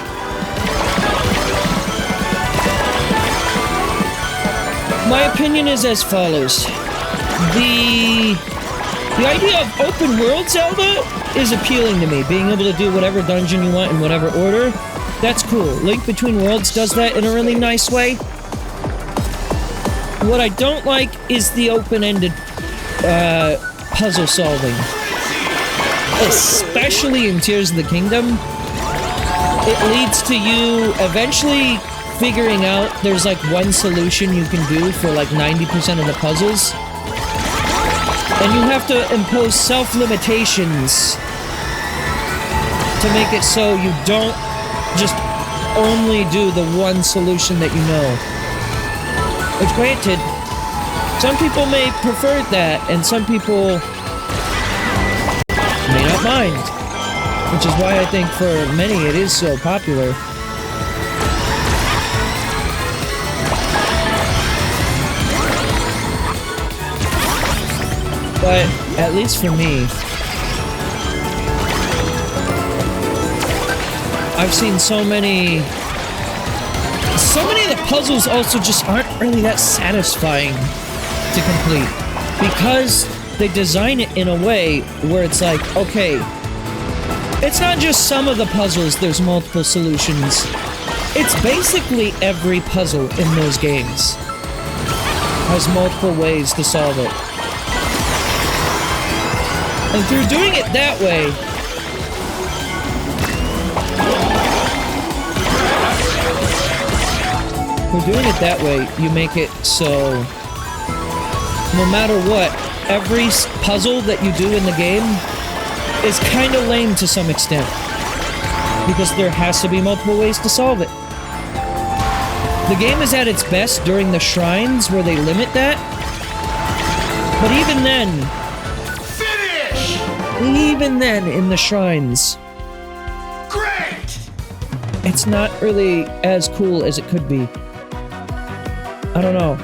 Speaker 1: My opinion is as follows. The idea of open world Zelda is appealing to me. Being able to do whatever dungeon you want in whatever order, that's cool. Link Between Worlds does that in a really nice way. What I don't like is the open-ended puzzle solving. Especially in Tears of the Kingdom. It leads to you eventually figuring out there's like one solution you can do for like 90% of the puzzles. And you have to impose self-limitations to make it so you don't just only do the one solution that you know. Which, granted, some people may prefer that, and some people may not mind. Which is why I think for many it is so popular. But, at least for me, I've seen so many of the puzzles also just aren't really that satisfying to complete. Because they design it in a way where it's like, okay, it's not just some of the puzzles, there's multiple solutions. It's basically every puzzle in those games has multiple ways to solve it. And through doing it that way, you make it so no matter what, every puzzle that you do in the game is kind of lame to some extent. Because there has to be multiple ways to solve it. The game is at its best during the shrines where they limit that. But even then, in the shrines,
Speaker 2: Great!
Speaker 1: it's not really as cool as it could be. I don't know.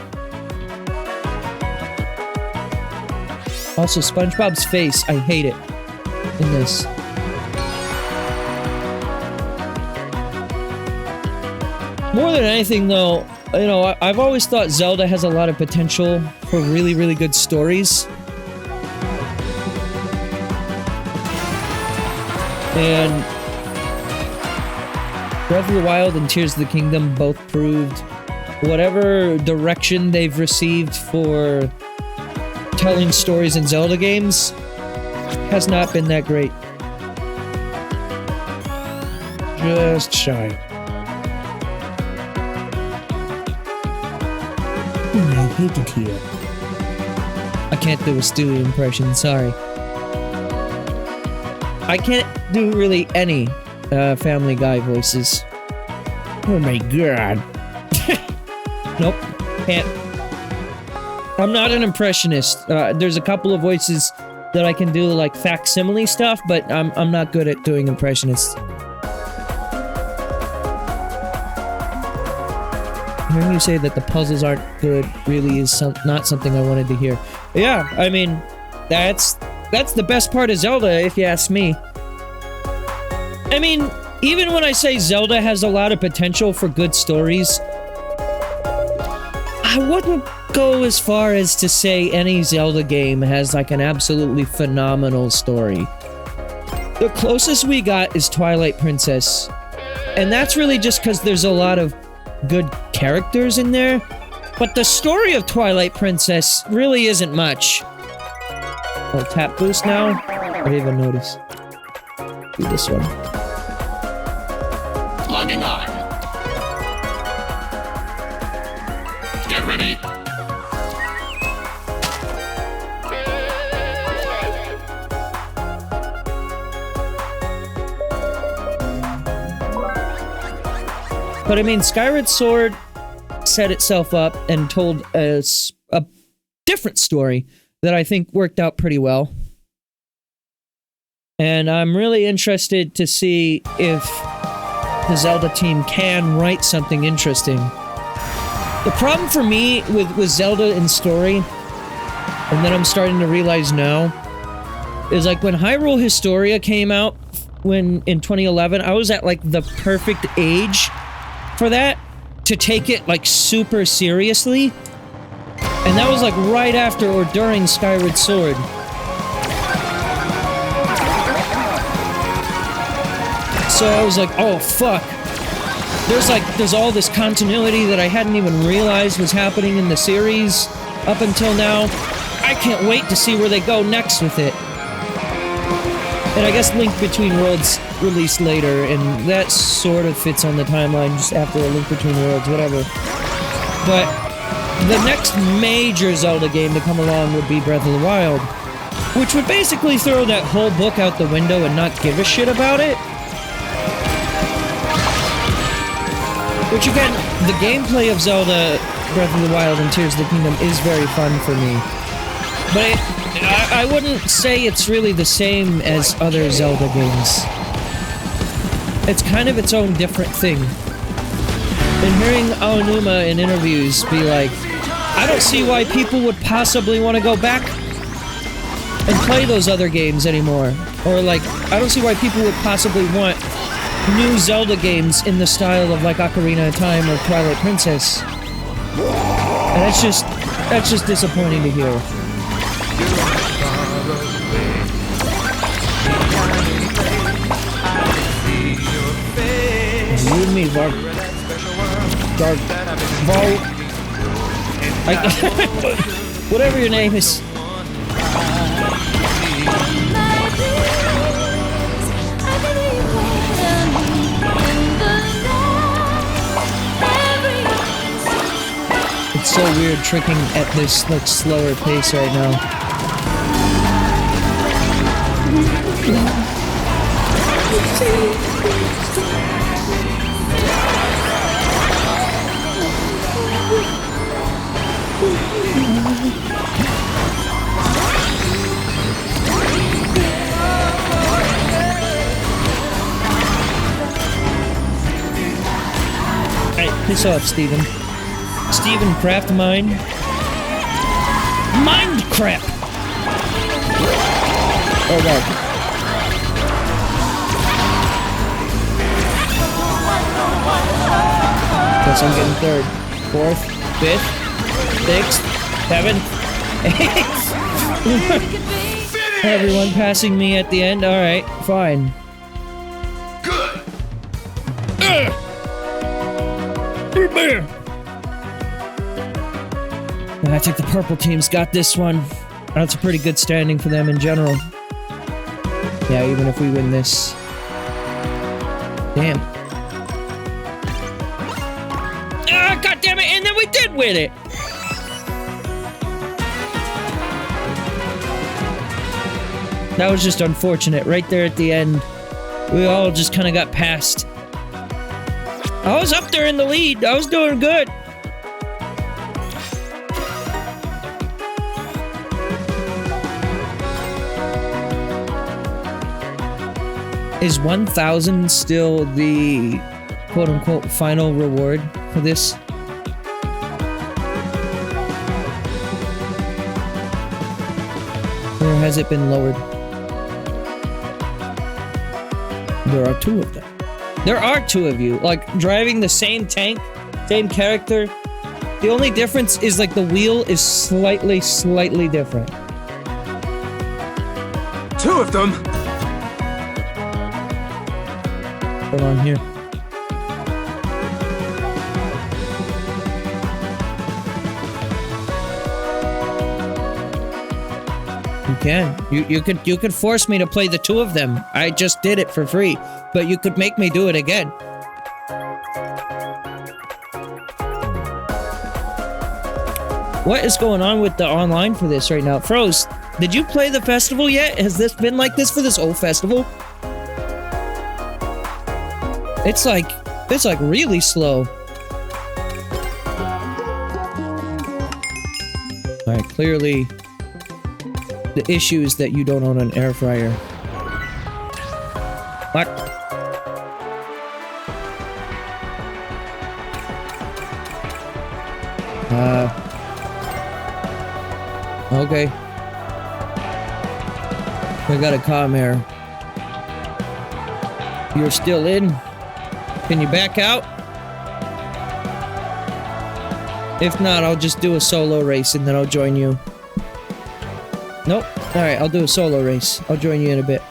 Speaker 1: Also, SpongeBob's face, I hate it in this. More than anything, though, you know, I've always thought Zelda has a lot of potential for really, really good stories. And Breath of the Wild and Tears of the Kingdom both proved whatever direction they've received for telling stories in Zelda games has not been that great. Just shy. I hate it here. I can't do a Stewie impression, sorry. I can't do really any Family Guy voices. Oh my god. Nope, can't. I'm not an impressionist. There's a couple of voices that I can do, like facsimile stuff, but I'm not good at doing impressionists. Hearing you say that the puzzles aren't good really is not something I wanted to hear. Yeah, I mean, that's the best part of Zelda, if you ask me. I mean, even when I say Zelda has a lot of potential for good stories, I wouldn't go as far as to say any Zelda game has like an absolutely phenomenal story. The closest we got is Twilight Princess, and that's really just because there's a lot of good characters in there, but the story of Twilight Princess really isn't much. Oh, tap boost now? I didn't even notice. Do this one.
Speaker 2: Logging on. Get ready.
Speaker 1: But I mean, Skyward Sword set itself up and told a different story that I think worked out pretty well. And I'm really interested to see if the Zelda team can write something interesting. The problem for me with Zelda in story, and then I'm starting to realize now, is like when Hyrule Historia came out in 2011, I was at like the perfect age for that, to take it like super seriously. And that was like right after or during Skyward Sword. So I was like, oh fuck. There's all this continuity that I hadn't even realized was happening in the series up until now. I can't wait to see where they go next with it. And I guess Link Between Worlds released later, and that sort of fits on the timeline just after a Link Between Worlds, whatever. But the next major Zelda game to come along would be Breath of the Wild, which would basically throw that whole book out the window and not give a shit about it. Which again, the gameplay of Zelda Breath of the Wild and Tears of the Kingdom is very fun for me. But I wouldn't say it's really the same as other Zelda games. It's kind of its own different thing. And hearing Aonuma in interviews be like, I don't see why people would possibly want to go back and play those other games anymore. Or like, I don't see why people would possibly want new Zelda games in the style of like Ocarina of Time or Twilight Princess. And that's just disappointing to hear. You and me, Dark Vol. Whatever your name is. It's so weird tricking at this like slower pace right now. Piss off, Steven. Steven Craft Mine. Mind crap! Oh god. Guess I'm getting third. Fourth. Fifth. Sixth. Seventh. Eighth. Everyone passing me at the end? Alright, fine.
Speaker 2: Good.
Speaker 1: I think the purple team's got this one. That's a pretty good standing for them in general. Yeah, even if we win this. Damn. Ah, god damn it, and then we did win it! That was just unfortunate. Right there at the end, we all just kind of got passed. I was up there in the lead. I was doing good. Is 1,000 still the quote-unquote final reward for this? Or has it been lowered? There are two of them. There are two of you, like, driving the same tank, same character. The only difference is, like, the wheel is slightly different.
Speaker 5: Two of them?
Speaker 1: Hold on here. You can. You could force me to play the two of them. I just did it for free, but you could make me do it again. What is going on with the online for this right now? Froze, did you play the festival yet? Has this been like this for this whole festival? It's like really slow. Alright, clearly the issue is that you don't own an air fryer. What? Okay. I got a comm error. You're still in? Can you back out? If not, I'll just do a solo race and then I'll join you. Nope. Alright, I'll do a solo race. I'll join you in a bit.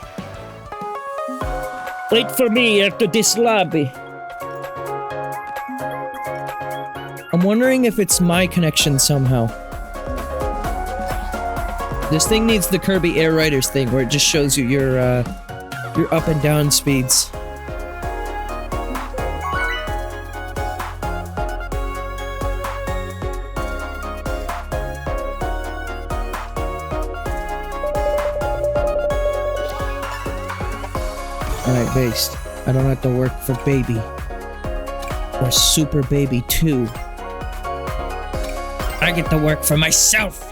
Speaker 1: Wait for me after this lobby. I'm wondering if it's my connection somehow. This thing needs the Kirby Air Riders thing where it just shows you your up and down speeds. Alright, based. I don't have to work for Baby. Or Super Baby 2. I get to work for myself!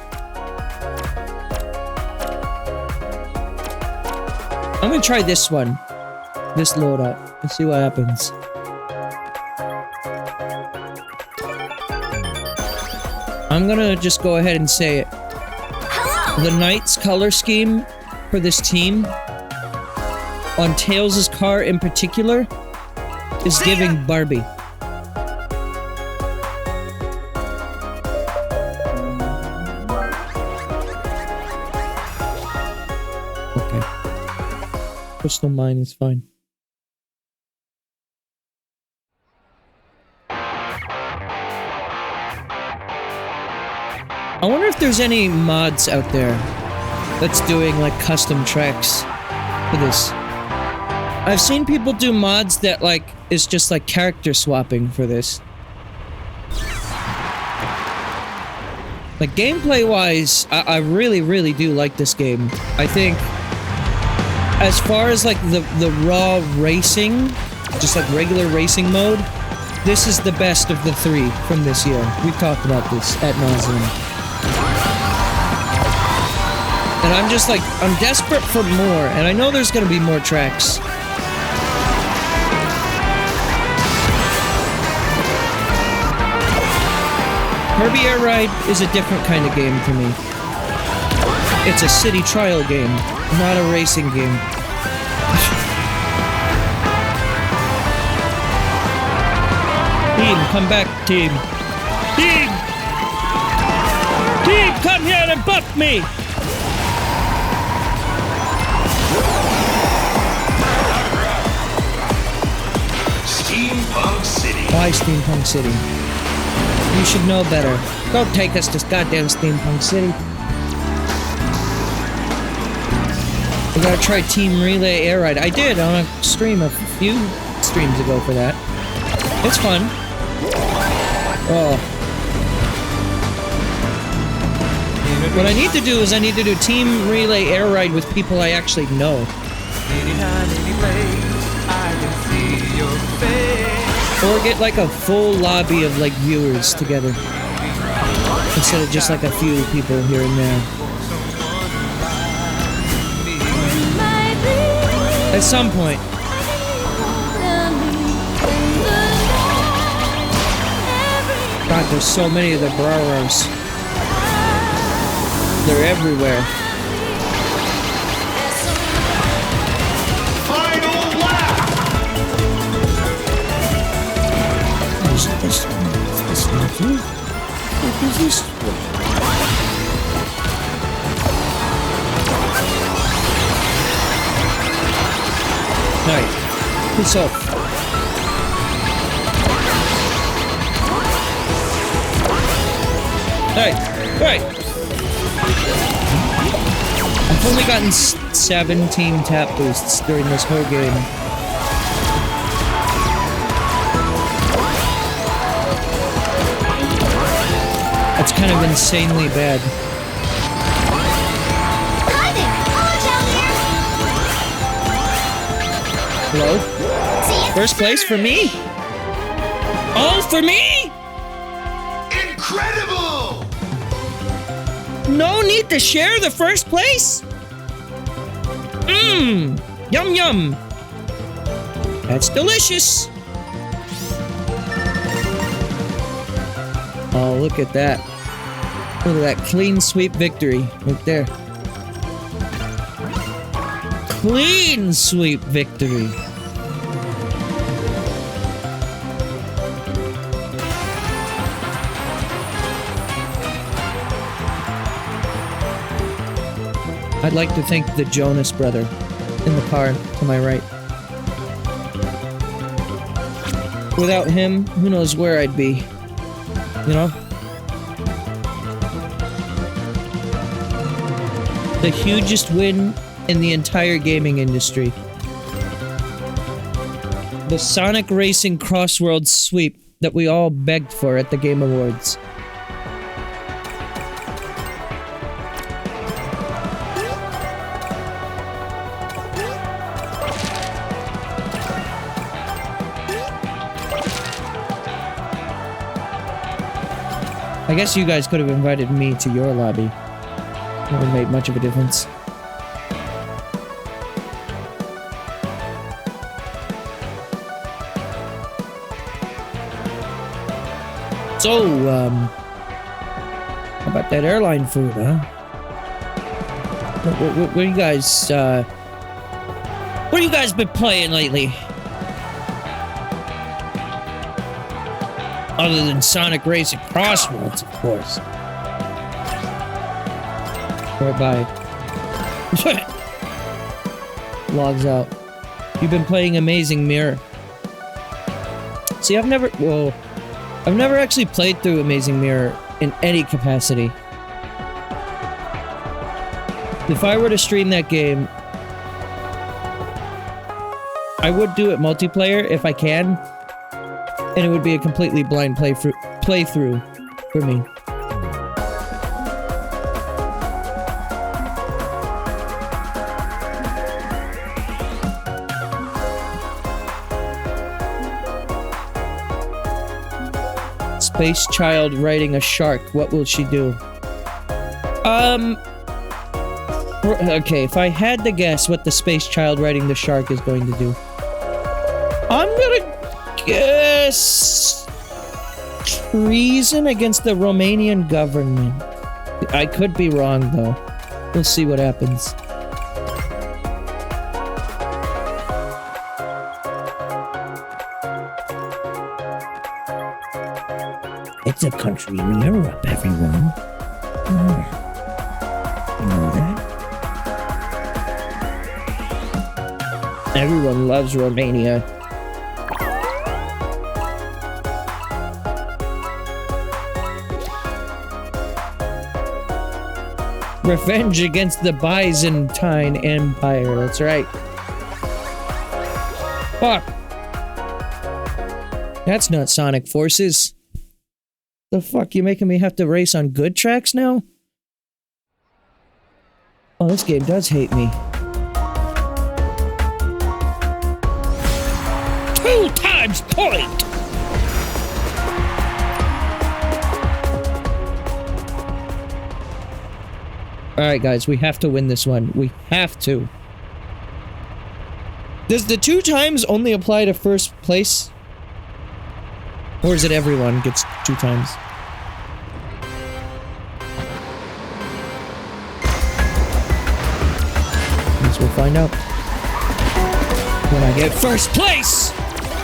Speaker 1: I'm gonna try this one. This loadout. Let's see what happens. I'm gonna just go ahead and say it.
Speaker 3: Hello.
Speaker 1: The Knight's color scheme for this team, on Tails' car in particular, is giving Barbie. Okay. Crystal Mine is fine. I wonder if there's any mods out there that's doing like custom tracks for this. I've seen people do mods that like is just like character swapping for this. Like gameplay wise, I really do like this game. I think as far as like the raw racing, just like regular racing mode, this is the best of the three from this year. We've talked about this ad nauseum. And I'm just like, I'm desperate for more, and I know there's gonna be more tracks. Kirby Air Ride is a different kind of game for me. It's a city trial game, not a racing game. Team, come back, team. Team! Team, come here and buff me!
Speaker 2: Steampunk City.
Speaker 1: Why Steampunk City? You should know better. Don't take us to goddamn Steampunk City. We gotta try Team Relay Air Ride. I did on a stream a few streams ago for that. It's fun. Oh. What I need to do is I need to do Team Relay Air Ride with people I actually know. Or get like a full lobby of like viewers together. Instead of just like a few people here and there. At some point. God, there's so many of the Braros. They're everywhere.
Speaker 2: Final lap.
Speaker 1: Alright. Peace off. Alright. I've only gotten 17 tap boosts during this whole game. That's kind of insanely bad.
Speaker 3: Hi there. Orange out here.
Speaker 1: Hello?
Speaker 3: See you.
Speaker 1: First place for me? All for me?
Speaker 2: Incredible.
Speaker 1: No need to share the first place? Mmm. Yum yum. That's delicious. Oh, look at that. Look at that clean sweep victory right there. Clean sweep victory. I'd like to thank the Jonas brother in the car to my right. Without him, who knows where I'd be. You know? The hugest win in the entire gaming industry. The Sonic Racing CrossWorlds sweep that we all begged for at the Game Awards. I guess you guys could have invited me to your lobby. It would have made much of a difference. So, how about that airline food, huh? What you guys, what have you guys been playing lately? Other than Sonic Racing CrossWorlds, of course. Right by. Logs out. You've been playing Amazing Mirror. See, I've never actually played through Amazing Mirror in any capacity. If I were to stream that game, I would do it multiplayer if I can. And it would be a completely blind playthrough for me. Space child riding a shark. What will she do? Okay, if I had to guess what the space child riding the shark is going to do, I'm gonna guess treason against the Romanian government. I could be wrong, though. We'll see what happens.
Speaker 5: It's a country in Europe, everyone. You know that?
Speaker 1: Everyone loves Romania. Revenge against the Byzantine Empire. That's right. Fuck. That's not Sonic Forces. The fuck? You making me have to race on good tracks now? Oh, this game does hate me. 2 times point! Alright guys, we have to win this one. We have to. Does the 2 times only apply to first place? Or is it everyone gets 2 times? Guess we'll find out. When I get first place!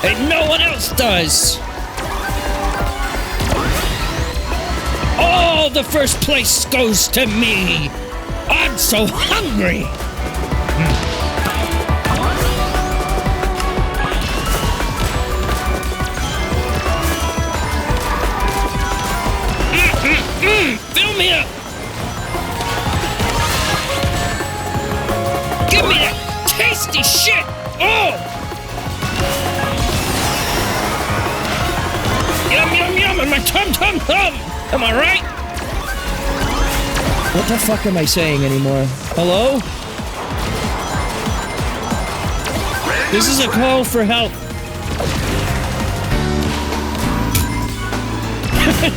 Speaker 1: And no one else does! All the first place goes to me! I'm so hungry! Fill me up! Give me that tasty shit! Oh! Yum, yum, yum, and my tum-tum-tum! Am I right? What the fuck am I saying anymore? Hello? This is a call for help.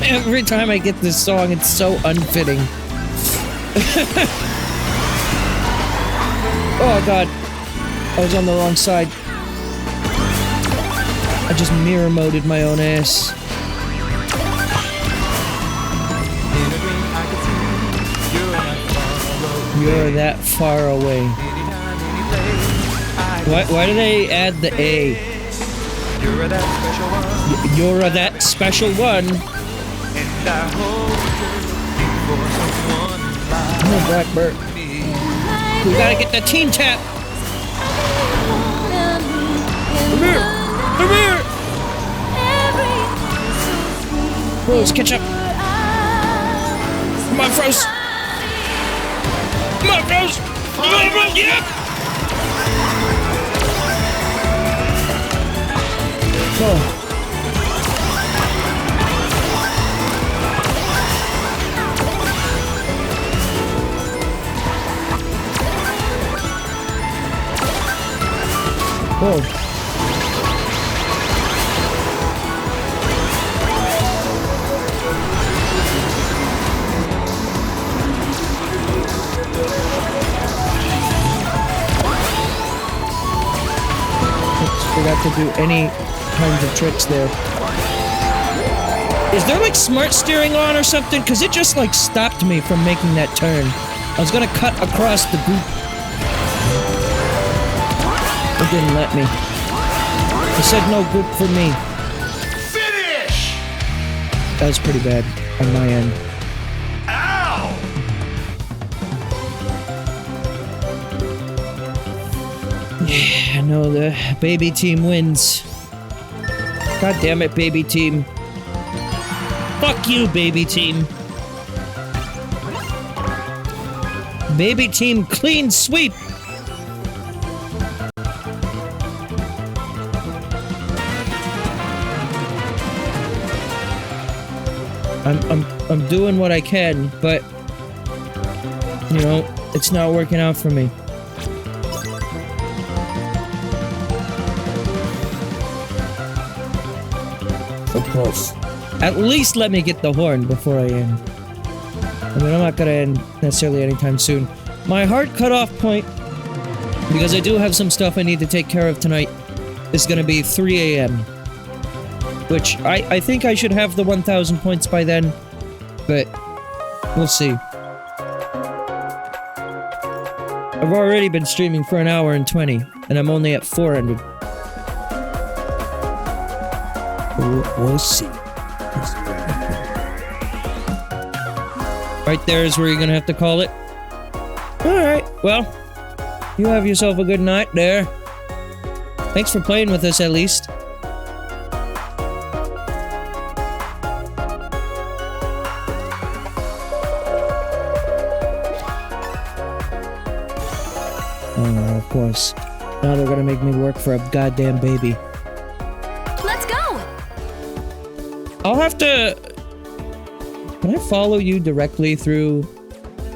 Speaker 1: Every time I get this song, it's so unfitting. Oh god. I was on the wrong side. I just mirror moded my own ass. You're that far away. Why do they add the A? You're that special one. You're that special one. Oh, Blackbird. We gotta get the team tap. Come here. Come here. Rose, catch up. Come on, Froze. Come on, Froze. Come on, Froze. Yeah. Go. Whoa. Oops, forgot to do any kinds of tricks there. Is there like smart steering on or something? Because it just like stopped me from making that turn. I was gonna cut across the group. It didn't let me. It said no good for me.
Speaker 2: Finish!
Speaker 1: That was pretty bad on my end.
Speaker 2: Ow!
Speaker 1: Yeah, no, the baby team wins. God damn it, baby team. Fuck you, baby team. Baby team clean sweep. I'm doing what I can, but you know, it's not working out for me.
Speaker 5: Of course.
Speaker 1: At least let me get the horn before I end. I mean, I'm not gonna end necessarily anytime soon. My hard cutoff point, because I do have some stuff I need to take care of tonight, is gonna be 3 a.m. which I think I should have the 1,000 points by then, but we'll see. I've already been streaming for an hour and 20, and I'm only at 400.
Speaker 5: We'll see.
Speaker 1: Right there is where you're gonna have to call it. Alright, well, you have yourself a good night there. Thanks for playing with us, at least. Oh, of course. Now they're gonna make me work for a goddamn baby.
Speaker 3: Let's go!
Speaker 1: I'll have to... Can I follow you directly through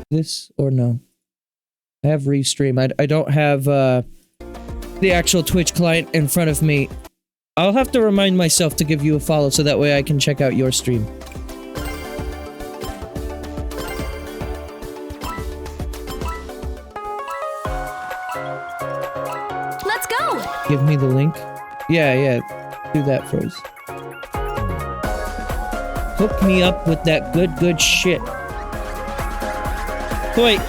Speaker 1: this, or no? I have Restream. I don't have, the actual Twitch client in front of me. I'll have to remind myself to give you a follow so that way I can check out your stream.
Speaker 3: Let's go!
Speaker 1: Give me the link. Yeah, do that first. Hook me up with that good shit. Wait,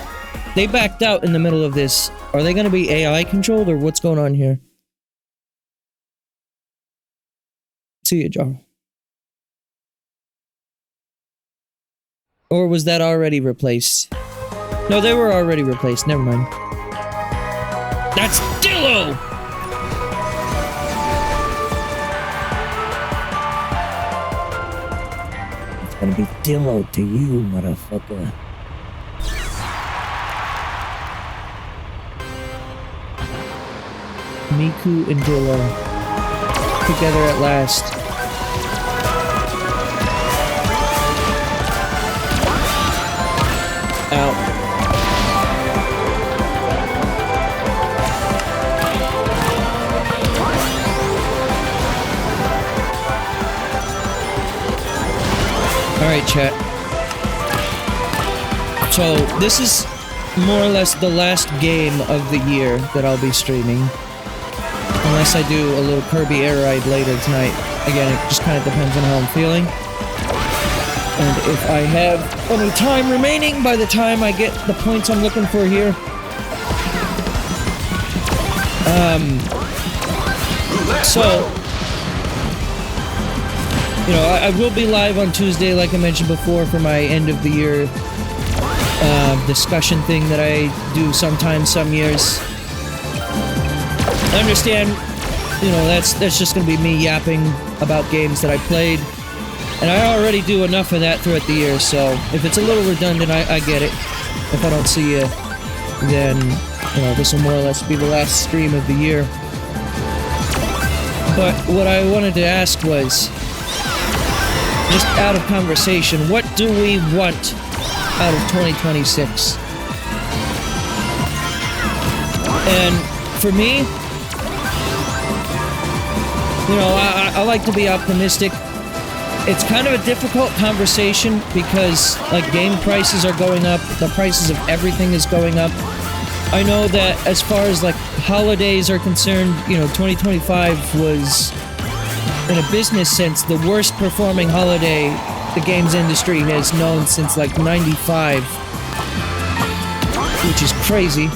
Speaker 1: they backed out in the middle of this. Are they gonna be AI controlled, or what's going on here? See ya, Jar. Or was that already replaced? No, they were already replaced. Never mind. That's Dillo!
Speaker 5: It's gonna be Dillo to you, motherfucker.
Speaker 1: Miku and Dillo. Together at last. Out. Alright, chat. So, this is more or less the last game of the year that I'll be streaming. Unless I do a little Kirby Air Ride later tonight. Again, it just kind of depends on how I'm feeling. And if I have any time remaining by the time I get the points I'm looking for here. So, you know, I will be live on Tuesday, like I mentioned before, for my end of the year discussion thing that I do sometimes, some years. I understand, you know, that's just gonna be me yapping about games that I played. And I already do enough of that throughout the year, so if it's a little redundant, I get it. If I don't see you, then, you know, this will more or less be the last stream of the year. But what I wanted to ask was, just out of conversation, what do we want out of 2026? And for me, you know, I like to be optimistic. It's kind of a difficult conversation because, like, game prices are going up, the prices of everything is going up. I know that as far as, like, holidays are concerned, you know, 2025 was, in a business sense, the worst performing holiday the games industry has known since, like, 95. Which is crazy.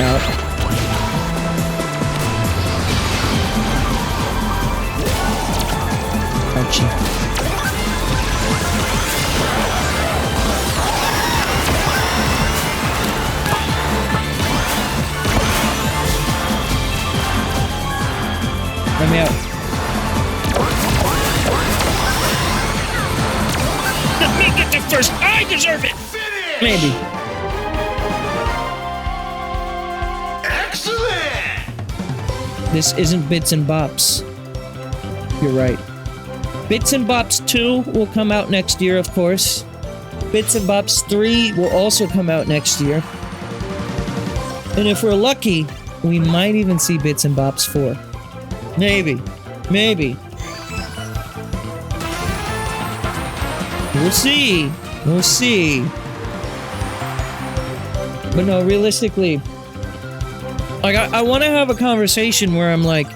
Speaker 1: Out. Ouchie. Let me out. Let me get there first. I deserve it.
Speaker 2: Finish!
Speaker 1: Maybe.
Speaker 2: Excellent!
Speaker 1: This isn't Bits and Bops. You're right. Bits and Bops 2 will come out next year, of course. Bits and Bops 3 will also come out next year. And if we're lucky, we might even see Bits and Bops 4. Maybe. Maybe. We'll see. We'll see. But no, realistically, Like, I want to have a conversation where I'm like,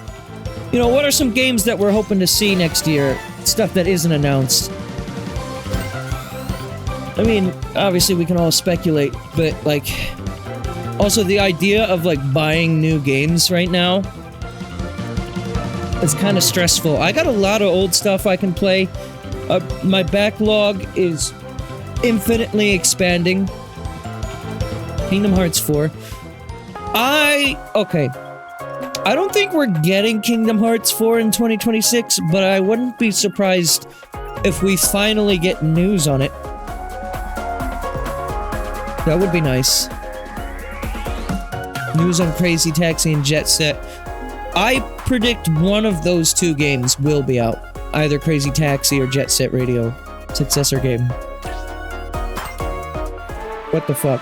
Speaker 1: you know, what are some games that we're hoping to see next year? Stuff that isn't announced. I mean, obviously we can all speculate, but, like, also the idea of, like, buying new games right now is kind of stressful. I got a lot of old stuff I can play. My backlog is infinitely expanding. Kingdom Hearts 4. Okay. I don't think we're getting Kingdom Hearts 4 in 2026, but I wouldn't be surprised if we finally get news on it. That would be nice. News on Crazy Taxi and Jet Set. I predict one of those two games will be out. Either Crazy Taxi or Jet Set Radio. Successor game. What the fuck?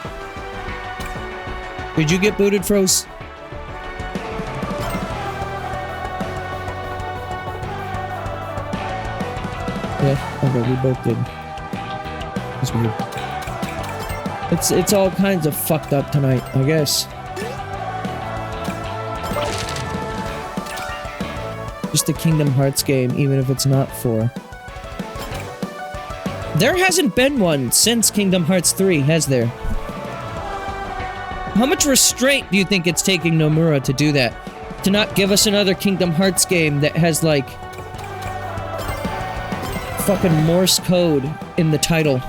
Speaker 1: Did you get booted, Froze? Yeah, okay, we both did. That's weird. It's all kinds of fucked up tonight, I guess. Just a Kingdom Hearts game, even if it's not 4. There hasn't been one since Kingdom Hearts 3, has there? How much restraint do you think it's taking Nomura to do that? To not give us another Kingdom Hearts game that has, like, fucking Morse code in the title.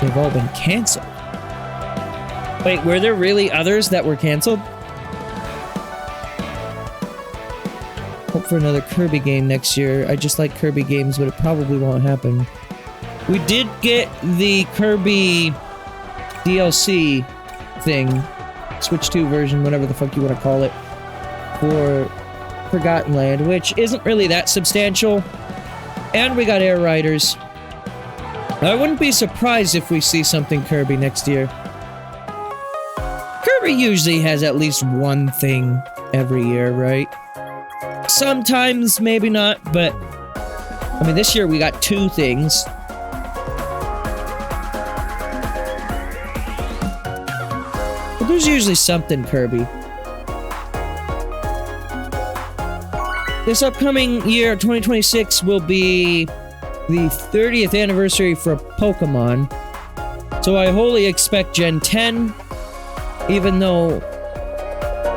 Speaker 1: They've all been canceled. Wait, were there really others that were canceled? Hope for another Kirby game next year. I just like Kirby games, but it probably won't happen. We did get the Kirby DLC thing, Switch 2 version, whatever the fuck you want to call it, for Forgotten Land, which isn't really that substantial. And we got Air Riders. I wouldn't be surprised if we see something Kirby next year. Kirby usually has at least one thing every year, right? Sometimes, maybe not, but I mean, this year we got 2 things. But there's usually something Kirby. This upcoming year, 2026, will be the 30th anniversary for Pokemon. So I wholly expect Gen 10, even though,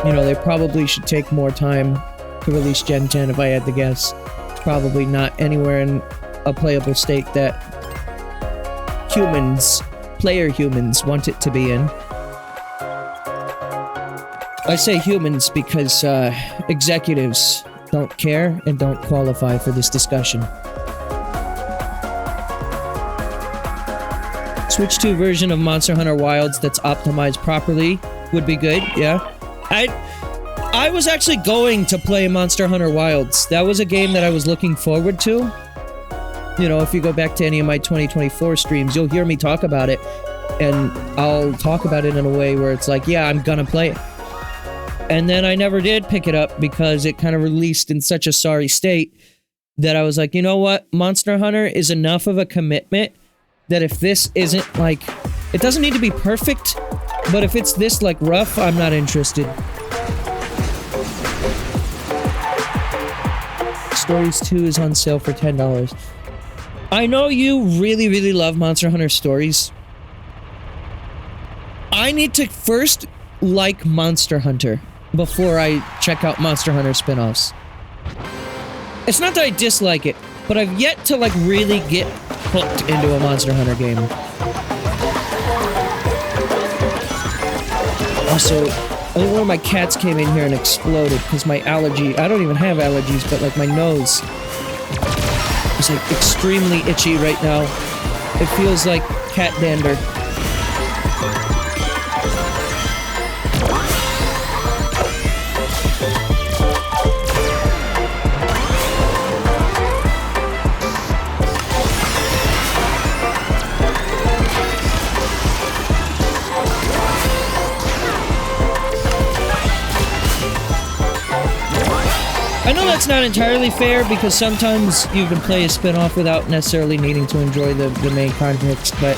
Speaker 1: you know, they probably should take more time to release Gen 10 if I had to guess. It's probably not anywhere in a playable state that player humans, want it to be in. I say humans because executives don't care and don't qualify for this discussion. Switch 2 version of Monster Hunter Wilds that's optimized properly would be good, yeah. I was actually going to play Monster Hunter Wilds. That was a game that I was looking forward to. You know, if you go back to any of my 2024 streams, you'll hear me talk about it, and I'll talk about it in a way where it's like, yeah, I'm gonna play it. And then I never did pick it up because it kind of released in such a sorry state that I was like, you know what? Monster Hunter is enough of a commitment that if this isn't, like, it doesn't need to be perfect, but if it's this, like, rough, I'm not interested. Stories 2 is on sale for $10. I know you really, really love Monster Hunter Stories. I need to first like Monster Hunter before I check out Monster Hunter spin-offs. It's not that I dislike it, but I've yet to, like, really get hooked into a Monster Hunter game. Also, I think one of my cats came in here and exploded because my allergy... I don't even have allergies, but, like, my nose is, like, extremely itchy right now. It feels like cat dander. I know that's not entirely fair because sometimes you can play a spin-off without necessarily needing to enjoy the main context, but...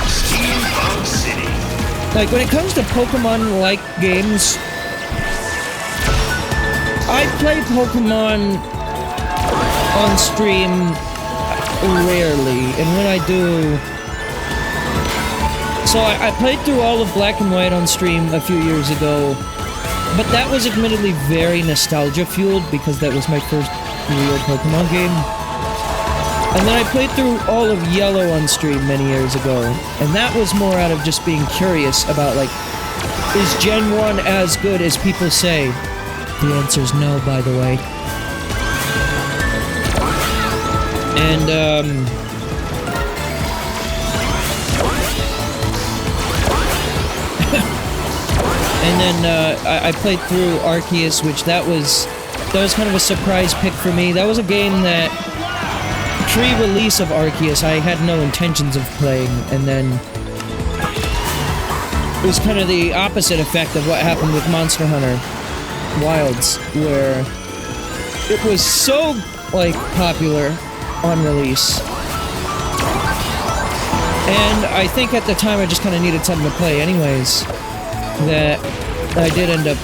Speaker 2: Steampunk City.
Speaker 1: Like, when it comes to Pokemon-like games, I play Pokemon on stream rarely, and when I do... So I played through all of Black and White on stream a few years ago, but that was admittedly very nostalgia-fueled because that was my first real Pokemon game. And then I played through all of Yellow on stream many years ago, and that was more out of just being curious about, like, is Gen 1 as good as people say? The answer's no, by the way. And, and then, I played through Arceus, which that was kind of a surprise pick for me. That was a game that, pre-release of Arceus, I had no intentions of playing, and then it was kind of the opposite effect of what happened with Monster Hunter Wilds, where it was so, like, popular on release. And I think at the time I just kind of needed something to play anyways, that I did end up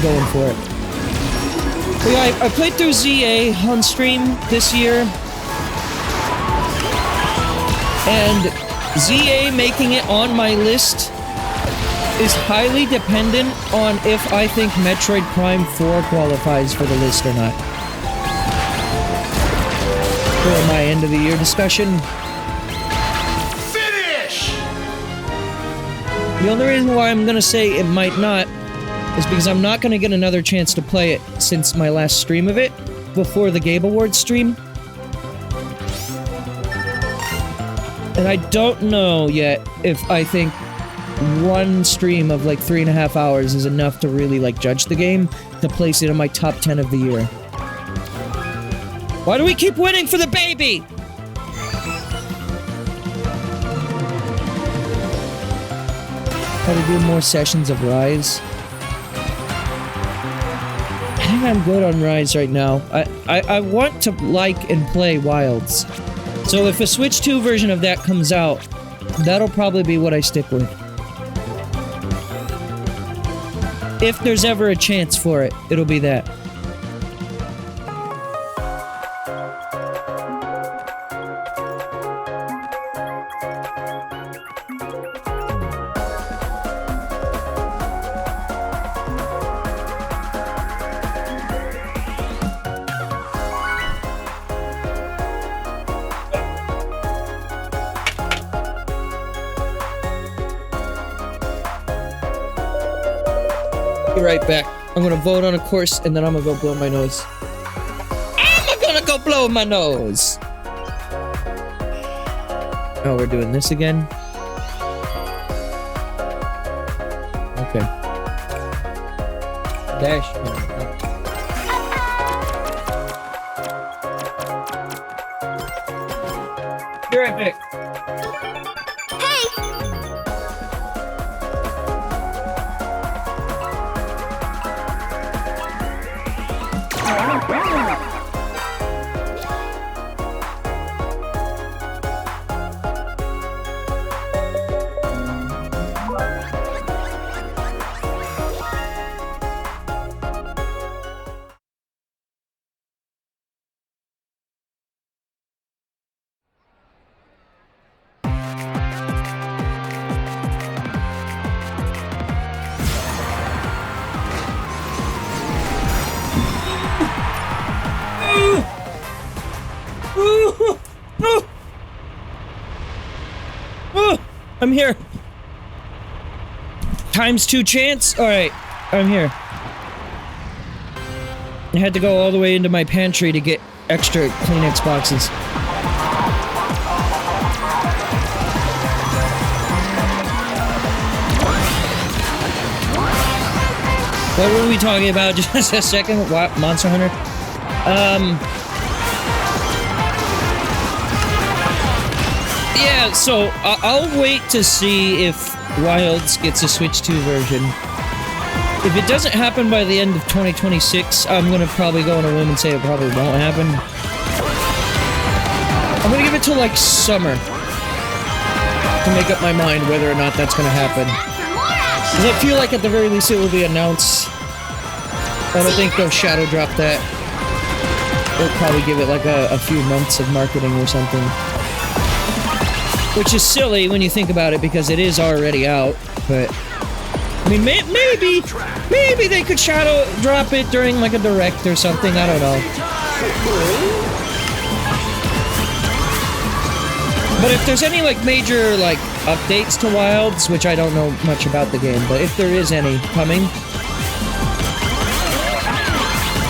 Speaker 1: going for it. But yeah, I played through ZA on stream this year, and ZA making it on my list is highly dependent on if I think Metroid Prime 4 qualifies for the list or not. For my end of the year discussion.
Speaker 2: Finish!
Speaker 1: The only reason why I'm gonna say it might not is because I'm not gonna get another chance to play it since my last stream of it, before the Gabe Awards stream. And I don't know yet if I think one stream of like 3.5 hours is enough to really like judge the game to place it in my top 10 of the year. Why do we keep winning for the baby? Try to do more sessions of Rise. I think I'm good on Rise right now. I want to like and play Wilds. So if a Switch 2 version of that comes out, that'll probably be what I stick with. If there's ever a chance for it, it'll be that. Be right back. I'm gonna vote on a course and then I'm gonna go blow my nose. I'm gonna go blow my nose! Oh, we're doing this again? Okay. Dash. Be right back. I'm here. ×2 chance? Alright, I'm here. I had to go all the way into my pantry to get extra Kleenex boxes. What were we talking about just a second? What? Monster Hunter? Yeah, so I'll wait to see if Wilds gets a Switch 2 version. If it doesn't happen by the end of 2026, I'm gonna probably go on a limb and say it probably won't happen. I'm gonna give it till like summer. to make up my mind whether or not that's gonna happen. Because I feel like at the very least it will be announced. I don't think they'll shadow drop that. They'll probably give it like a few months of marketing or something. Which is silly when you think about it because it is already out, but... I mean, maybe they could shadow drop it during like a direct or something, I don't know. But if there's any like major like updates to Wilds, which I don't know much about the game, but if there is any coming,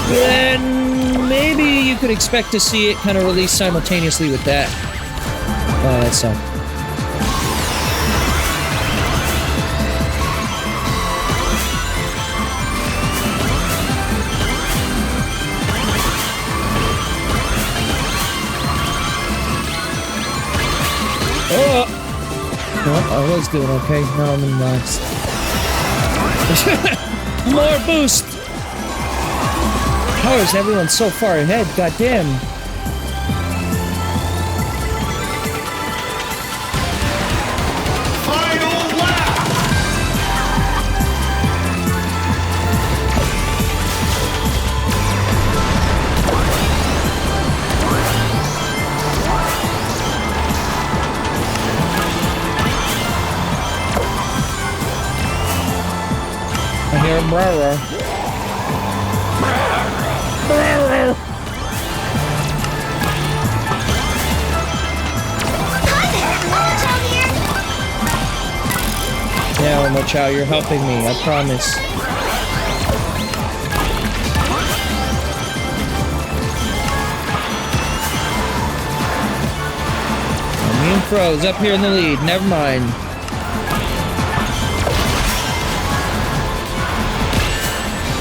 Speaker 1: then maybe you could expect to see it kind of released simultaneously with that. Oh, that sucked. Oh! Well, I was doing okay. Now I'm in last. More boost! How is everyone so far ahead? Goddamn.
Speaker 2: Final lap!
Speaker 1: I hear him roar. Yeah, Omo Chow, you're helping me, I promise. Me and Fro's up here in the lead, never mind.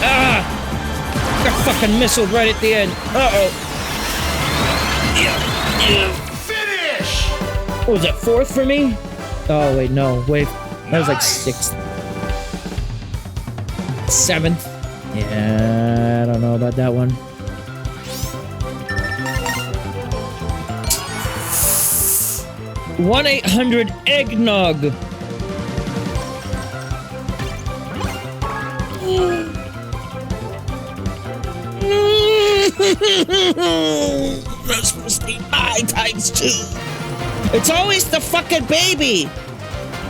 Speaker 1: Ah! Got fucking missiled right at the end. Uh-oh.
Speaker 2: Finish!
Speaker 1: What was that, 4th for me? Oh, wait, no. Wait. That was like 6th. 7th. Yeah, I don't know about that one. $1-800-EGGNOG. That's supposed to be my times 2. It's always the fucking baby.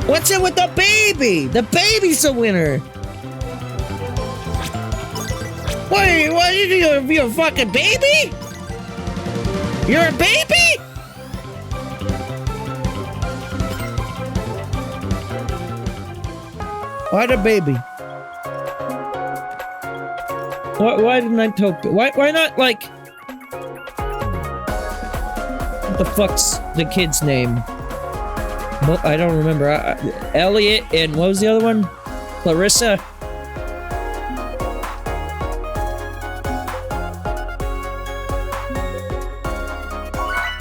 Speaker 1: What's it with the baby? The baby's the winner. What are you a fucking baby? You're a baby? Why the baby? Why didn't I talk? Why not like? What the fuck's the kid's name? Well, I don't remember. Elliot and what was the other one? Clarissa.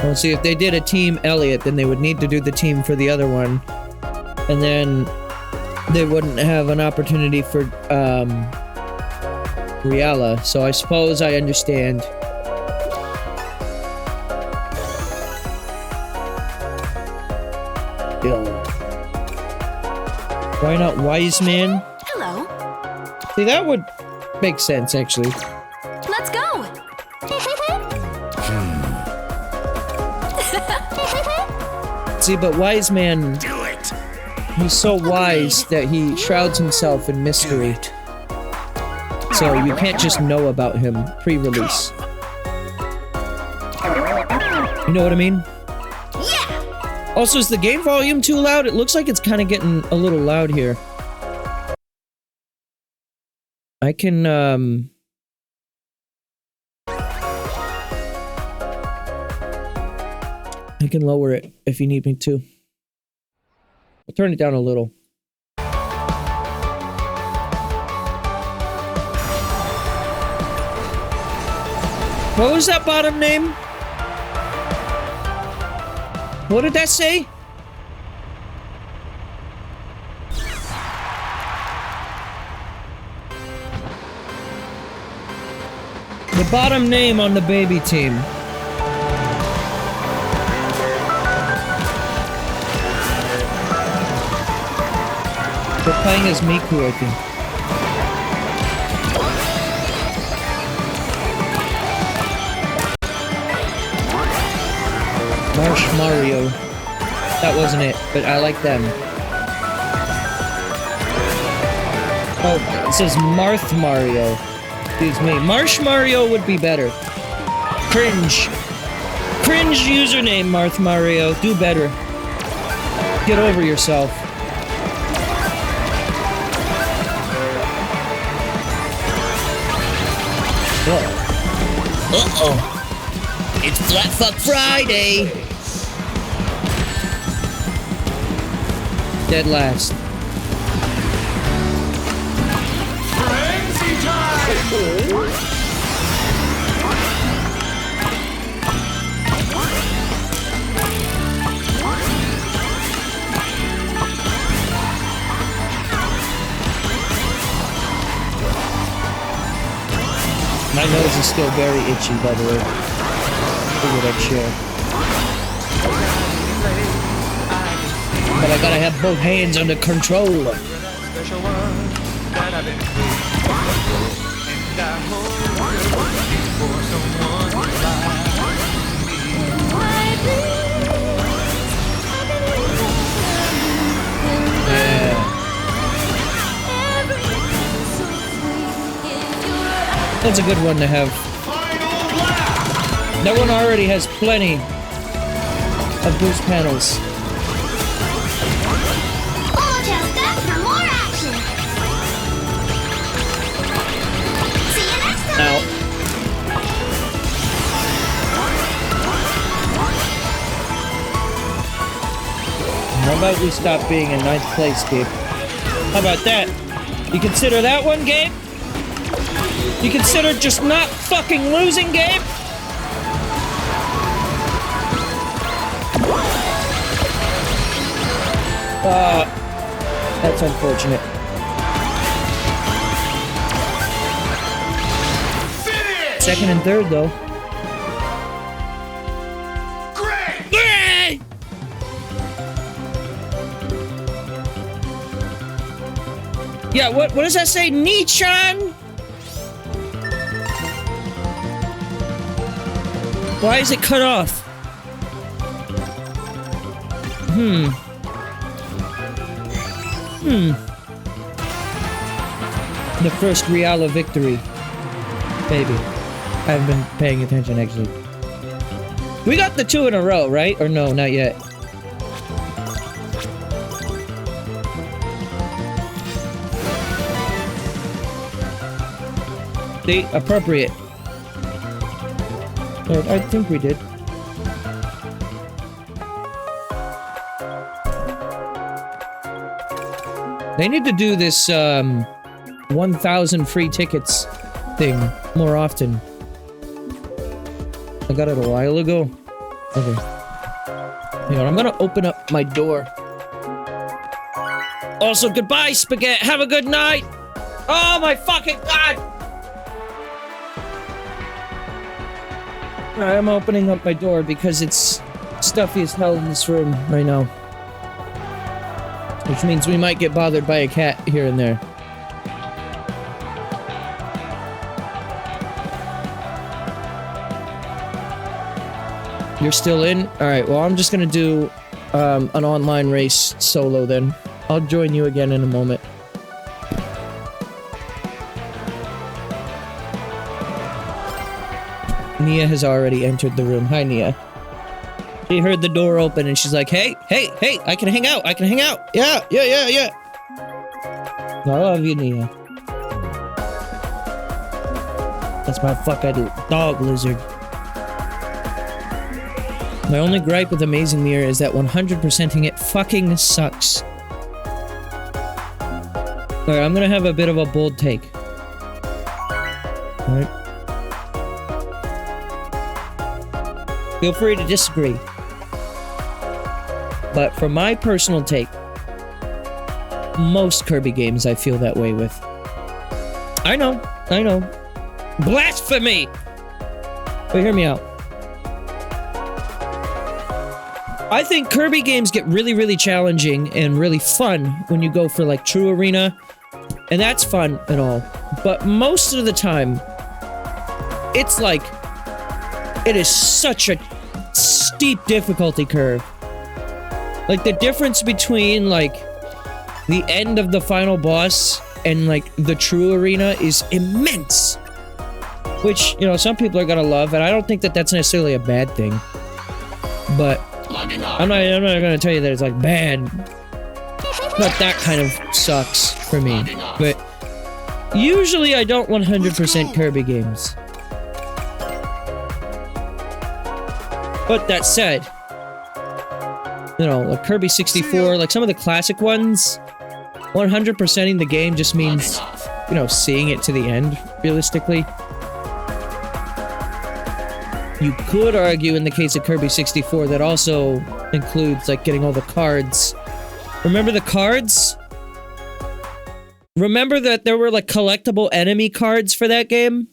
Speaker 1: Well, see, if they did a team Elliot, then they would need to do the team for the other one, and then they wouldn't have an opportunity for Riala. So I suppose I understand. Why not Wise Man?
Speaker 3: Hello.
Speaker 1: See, that would make sense, actually.
Speaker 3: Let's go.
Speaker 1: See, but Wise Man,
Speaker 2: Do it!
Speaker 1: he's so wise that he shrouds himself in mystery. So you can't just know about him pre-release. You know what I mean?
Speaker 3: Yeah.
Speaker 1: Also, is the game volume too loud? It looks like it's kind of getting a little loud here. I can, I can lower it if you need me to. I'll turn it down a little. What was that bottom name? What did that say? The bottom name on the baby team. They're playing as Miku, I think. Marsh Mario. That wasn't it, but I like them. Oh, it says Marth Mario. Excuse me. Marsh Mario would be better. Cringe. Cringe username, Marth Mario. Do better. Get over yourself. Uh-oh. It's Flat Fuck Friday. Dead last.
Speaker 2: Frenzy time!
Speaker 1: My nose is still very itchy, by the way. Figured I'd share. But I gotta have both hands under control.
Speaker 6: Special one that I've been through. And I hope you're looking for someone like me.
Speaker 1: Yeah. That's a good one to have.
Speaker 2: Final lap!
Speaker 1: That one already has plenty of boost panels.
Speaker 3: All just that for more action. See you next time.
Speaker 1: Now, how about we stop being in ninth place, Gabe? How about that? You consider that one, Gabe? You consider just not fucking losing, Gabe? That's unfortunate.
Speaker 2: Finish!
Speaker 1: Second and third, though.
Speaker 2: Great!
Speaker 1: Yay! Yeah, what does that say? NiGHT? Why is it cut off? The first Reala victory. Baby. I haven't been paying attention, actually. We got the 2 in a row, right? Or no, not yet. See? Appropriate. I think we did. They need to do this, 1,000 free tickets thing more often. I got it a while ago. Okay. Hang on, I'm gonna open up my door. Also, goodbye, Spaghetti! Have a good night! Oh my fucking god! I'm opening up my door because it's stuffy as hell in this room right now. Which means we might get bothered by a cat here and there. You're still in? Alright, well I'm just gonna do an online race solo then. I'll join you again in a moment. Nia has already entered the room. Hi, Nia. She heard the door open and she's like, hey, hey, hey, I can hang out, I can hang out. Yeah. I love you, Nia. That's my fucking dog lizard. My only gripe with Amazing Mirror is that 100%ing it fucking sucks. Alright, I'm gonna have a bit of a bold take. Alright. Feel free to disagree. But for my personal take, most Kirby games I feel that way with. I know. Blasphemy! But hear me out. I think Kirby games get really, really challenging and really fun when you go for, like, True Arena. And that's fun and all. But most of the time, it's like, it is such a steep difficulty curve. Like, the difference between, like, the end of the final boss and, like, the True Arena is immense. Which, you know, some people are gonna love, and I don't think that that's necessarily a bad thing. But I'm not gonna tell you that it's, like, bad. But that kind of sucks for me. But usually I don't 100% Kirby games. But that said, you know, like Kirby 64, like some of the classic ones, 100%ing the game just means, you know, seeing it to the end, realistically. You could argue in the case of Kirby 64 that also includes, like, getting all the cards. Remember the cards? Remember that there were, like, collectible enemy cards for that game?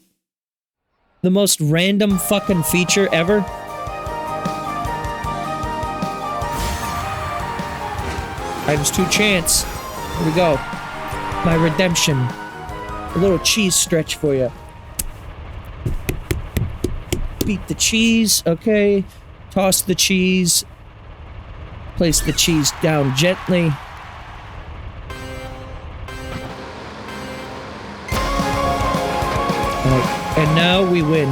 Speaker 1: The most random fucking feature ever? Times 2 chance. Here we go. My redemption. A little cheese stretch for you. Beat the cheese, okay. Toss the cheese. Place the cheese down gently. Alright, and now we win.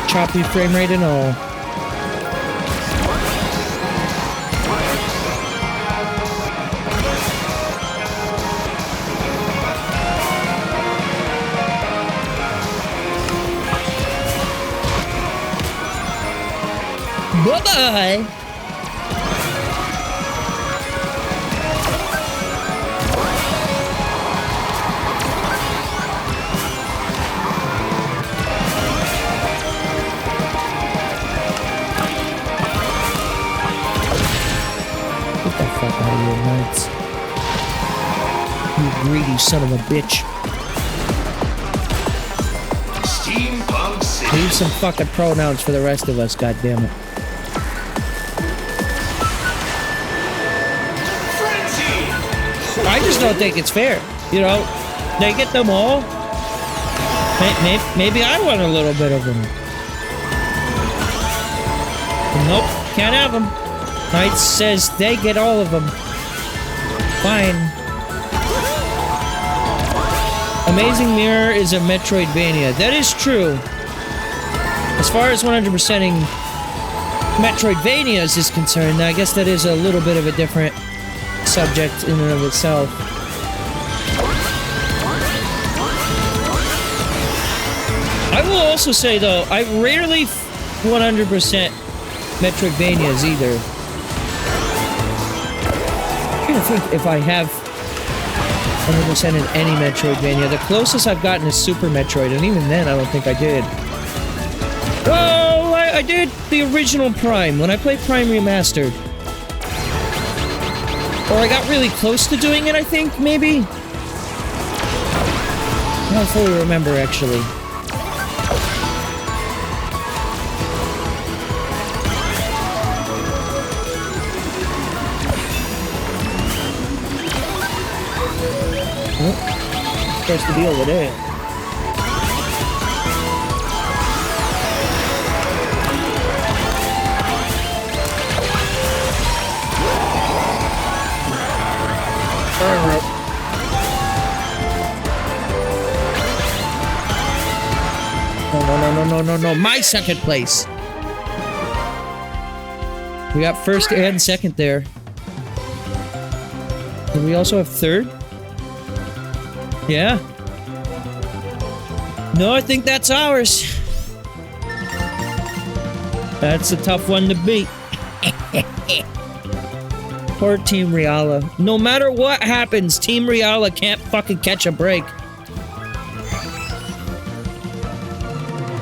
Speaker 1: Choppy frame rate and all. Bye-bye! Get the fuck out of here, Knights. You greedy son of a bitch.
Speaker 2: Steampunk City.
Speaker 1: Leave some fucking pronouns for the rest of us, goddammit. I just don't think it's fair. You know, they get them all. Maybe I want a little bit of them. Nope, can't have them. Knights says they get all of them. Fine. Amazing Mirror is a Metroidvania. That is true. As far as 100%ing Metroidvanias is concerned, I guess that is a little bit of a different subject in and of itself. I will also say, though, I rarely 100% Metroidvanias either. I'm trying to think if I have 100% in any Metroidvania. The closest I've gotten is Super Metroid, and even then, I don't think I did. Oh, I did the original Prime, when I played Prime Remastered. Or I got really close to doing it, I think, maybe? I don't fully remember, actually. Oh, supposed to be over there. Alright. No, my second place. We got first and second there. Do we also have third? Yeah. No, I think that's ours. That's a tough one to beat. Poor Team Riala. No matter what happens, Team Riala can't fucking catch a break.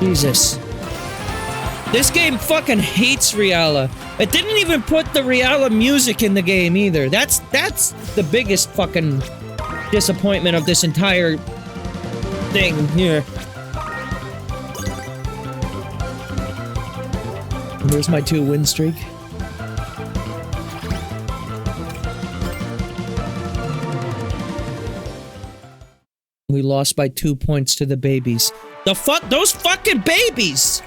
Speaker 1: Jesus. This game fucking hates Riala. It didn't even put the Riala music in the game either. That's the biggest fucking disappointment of this entire thing here. There's my 2-win streak. We lost by 2 points to the babies. The fuck? Those fucking babies!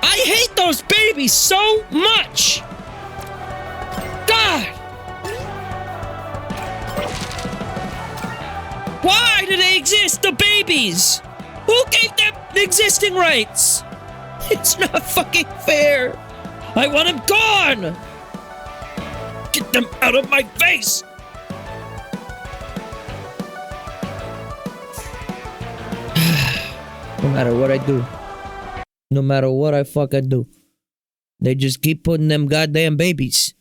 Speaker 1: I hate those babies so much! God! Why do they exist, the babies? Who gave them existing rights? It's not fucking fair! I want them gone! Get them out of my face! No matter what I do. No matter what I fucking do. They just keep putting them goddamn babies.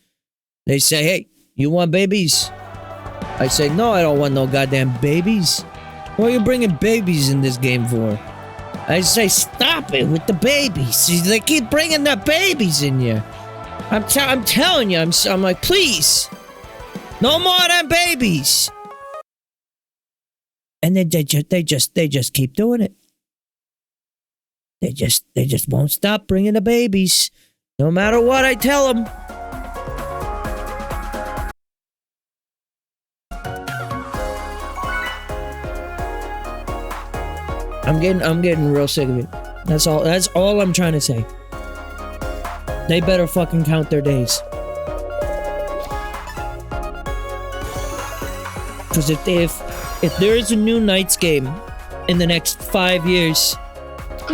Speaker 1: They say, hey, you want babies? I say, no, I don't want no goddamn babies. What are you bringing babies in this game for? I say, stop it with the babies. They keep bringing the babies in here. I'm telling you, I'm like, please. No more of them babies. And they just keep doing it. They just won't stop bringing the babies, no matter what I tell them. I'm getting real sick of it. That's all I'm trying to say. They better fucking count their days. Because if there is a new NiGHT game in the next 5 years,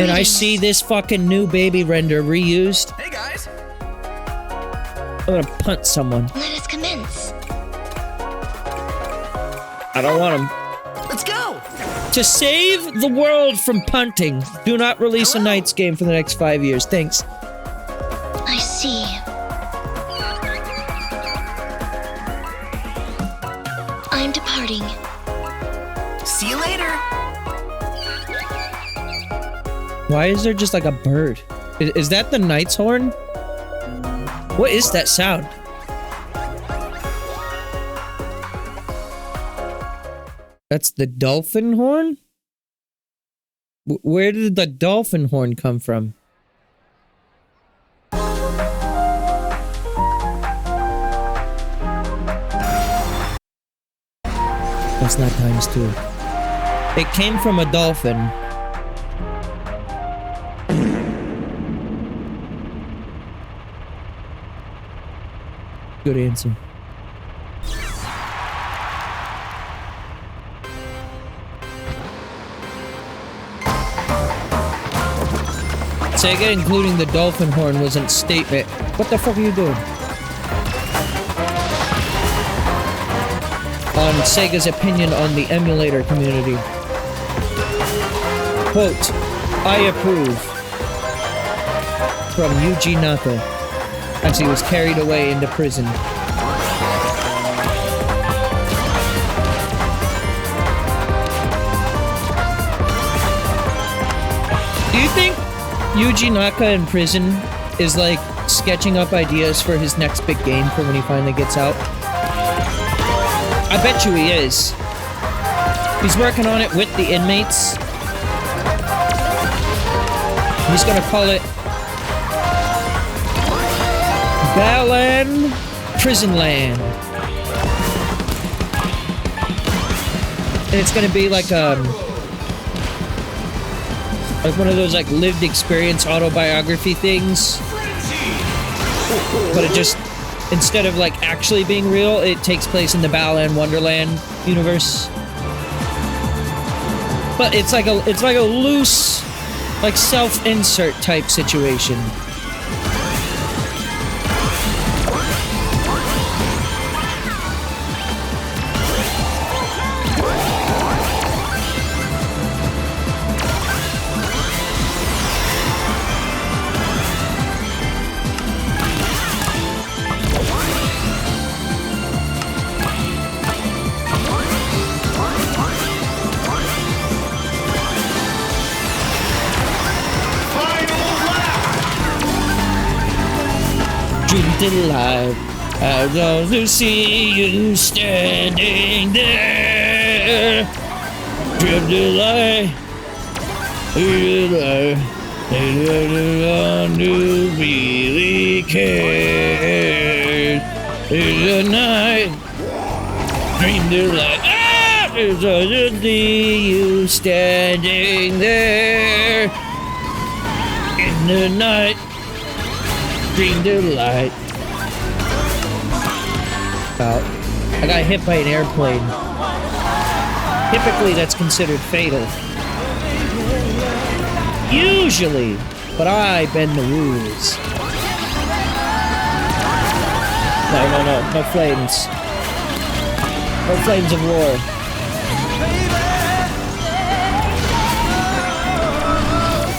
Speaker 1: and I see this fucking new baby render reused,
Speaker 6: Hey guys!
Speaker 1: I'm gonna punt someone.
Speaker 3: Let us commence.
Speaker 1: I don't want them.
Speaker 6: Let's go!
Speaker 1: To save the world from punting, do not release a NiGHT game for the next 5 years. Thanks.
Speaker 3: I see. I'm departing.
Speaker 6: See you later!
Speaker 1: Why is there just like a bird? Is that the NiGHT's horn? What is that sound? That's the dolphin horn? Where did the dolphin horn come from? That's not ×2. It came from a dolphin. Good answer. Sega including the dolphin horn was a statement. What the fuck are you doing? On Sega's opinion on the emulator community. Quote, I approve. From Yuji Naka, as he was carried away into prison. Do you think Yuji Naka in prison is like sketching up ideas for his next big game for when he finally gets out? I bet you he is. He's working on it with the inmates. He's gonna call it Balan Prison Land. And it's gonna be like one of those like lived experience autobiography things. But it just, instead of like actually being real, it takes place in the Balan Wonderland universe. But it's like a loose, like self-insert type situation. Alive. I love to see you standing there. Dreamt alive. Anyone who really cares. It's a night. Dream delight. Ah! There's only you standing there. In the night. Dream delight. Out. I got hit by an airplane. Typically, that's considered fatal. Usually, but I bend the rules. No flames. No flames of war.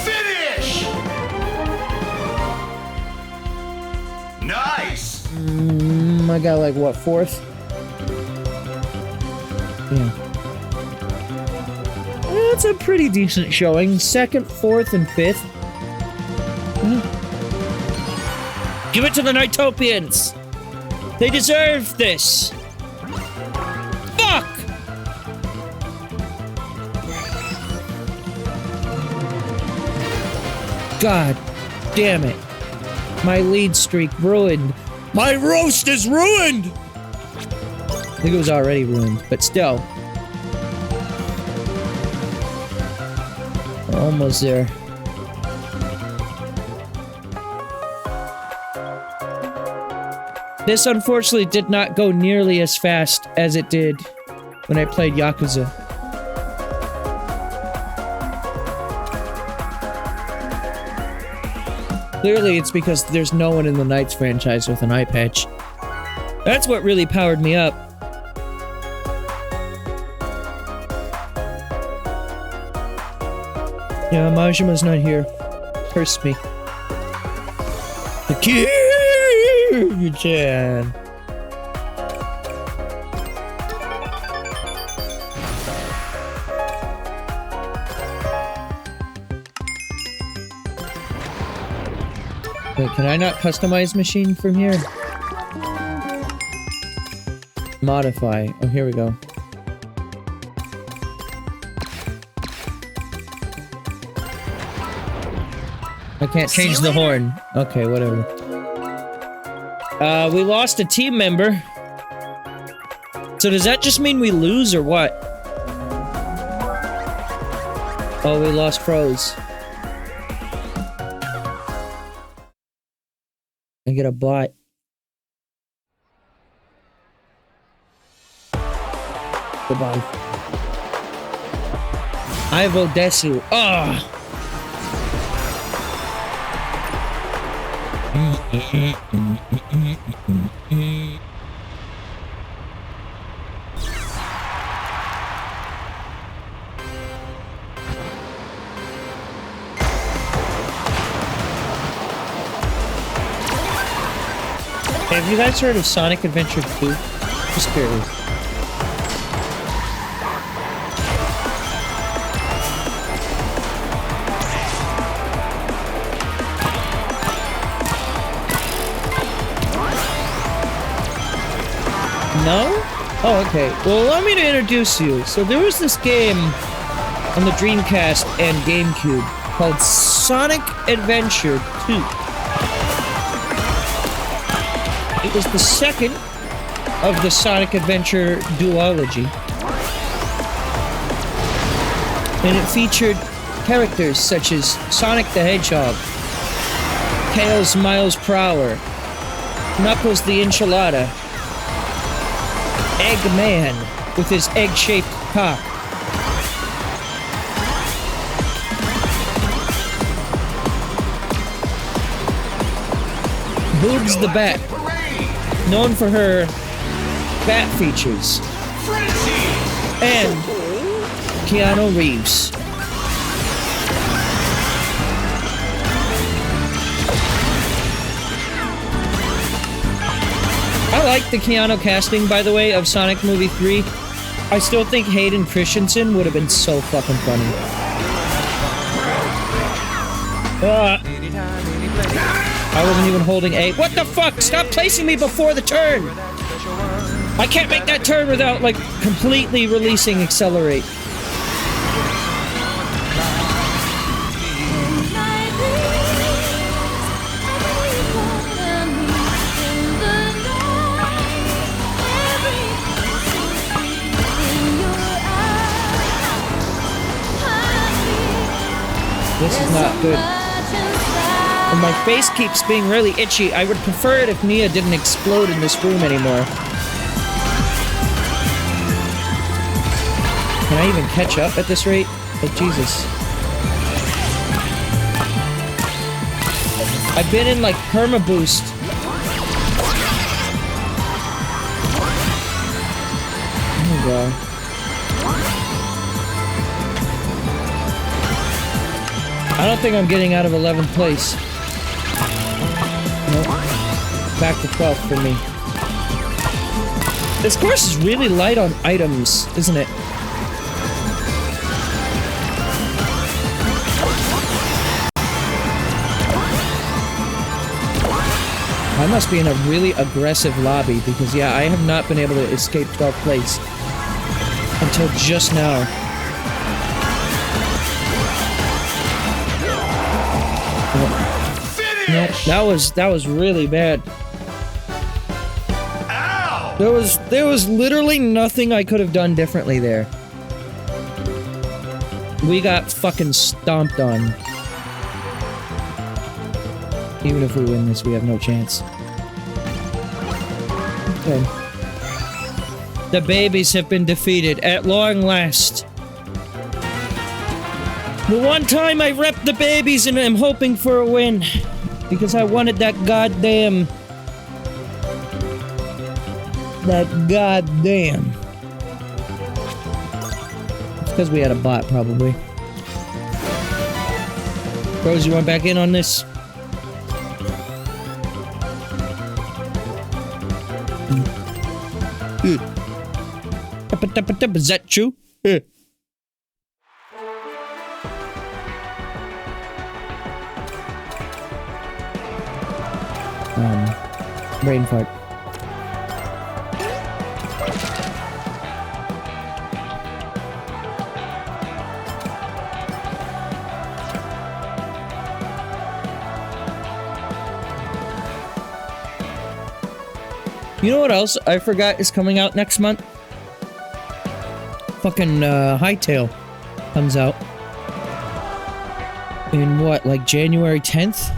Speaker 2: Finish! Nice!
Speaker 1: I got like, what, 4th? Yeah. That's a pretty decent showing. 2nd, 4th, and 5th. Give it to the Nighttopians! They deserve this! Fuck! God damn it. My lead streak ruined. My roast is ruined! I think it was already ruined, but still. We're almost there. This unfortunately did not go nearly as fast as it did when I played Yakuza. Clearly it's because there's no one in the Knights franchise with an eye patch. That's what really powered me up. Yeah, Majima's not here. Curse me. Kiryu-chan. Wait, can I not customize machine from here? Modify. Oh, here we go. I can't change the horn. Okay, whatever. We lost a team member. So does that just mean we lose or what? Oh, we lost pros. I get a bot. Goodbye. I have Odesu. Ah! Hey, have you guys heard of Sonic Adventure 2? Just curious. No? Oh, okay. Well, allow me to introduce you. So there was this game on the Dreamcast and GameCube called Sonic Adventure 2. It was the second of the Sonic Adventure duology. And it featured characters such as Sonic the Hedgehog, Tails Miles Per Hour, Knuckles the Enchilada, Eggman with his egg-shaped cock. Boobs the Bat, known for her bat features, and Keanu Reeves. I like the Keanu casting, by the way, of Sonic Movie 3. I still think Hayden Christensen would have been so fucking funny. I wasn't even holding A. What the fuck? Stop placing me before the turn! I can't make that turn without, like, completely releasing Accelerate. This is not good. And my face keeps being really itchy. I would prefer it if Nia didn't explode in this room anymore. Can I even catch up at this rate? Like, Jesus. I've been in, like, perma boost. Oh, God. I don't think I'm getting out of 11th place. Nope. Back to 12th for me. This course is really light on items, isn't it? I must be in a really aggressive lobby because, yeah, I have not been able to escape 12th place until just now. Nope, that was really bad.
Speaker 2: Ow!
Speaker 1: There was literally nothing I could have done differently there. We got fucking stomped on. Even if we win this, we have no chance. Okay. The babies have been defeated at long last. The one time I repped the babies and I'm hoping for a win. Because I wanted that goddamn... It's because we had a bot, probably. Rose, you want back in on this? Is that true? Brain fart. You know what else I forgot is coming out next month? Fucking Hightail comes out in what, like January 10th?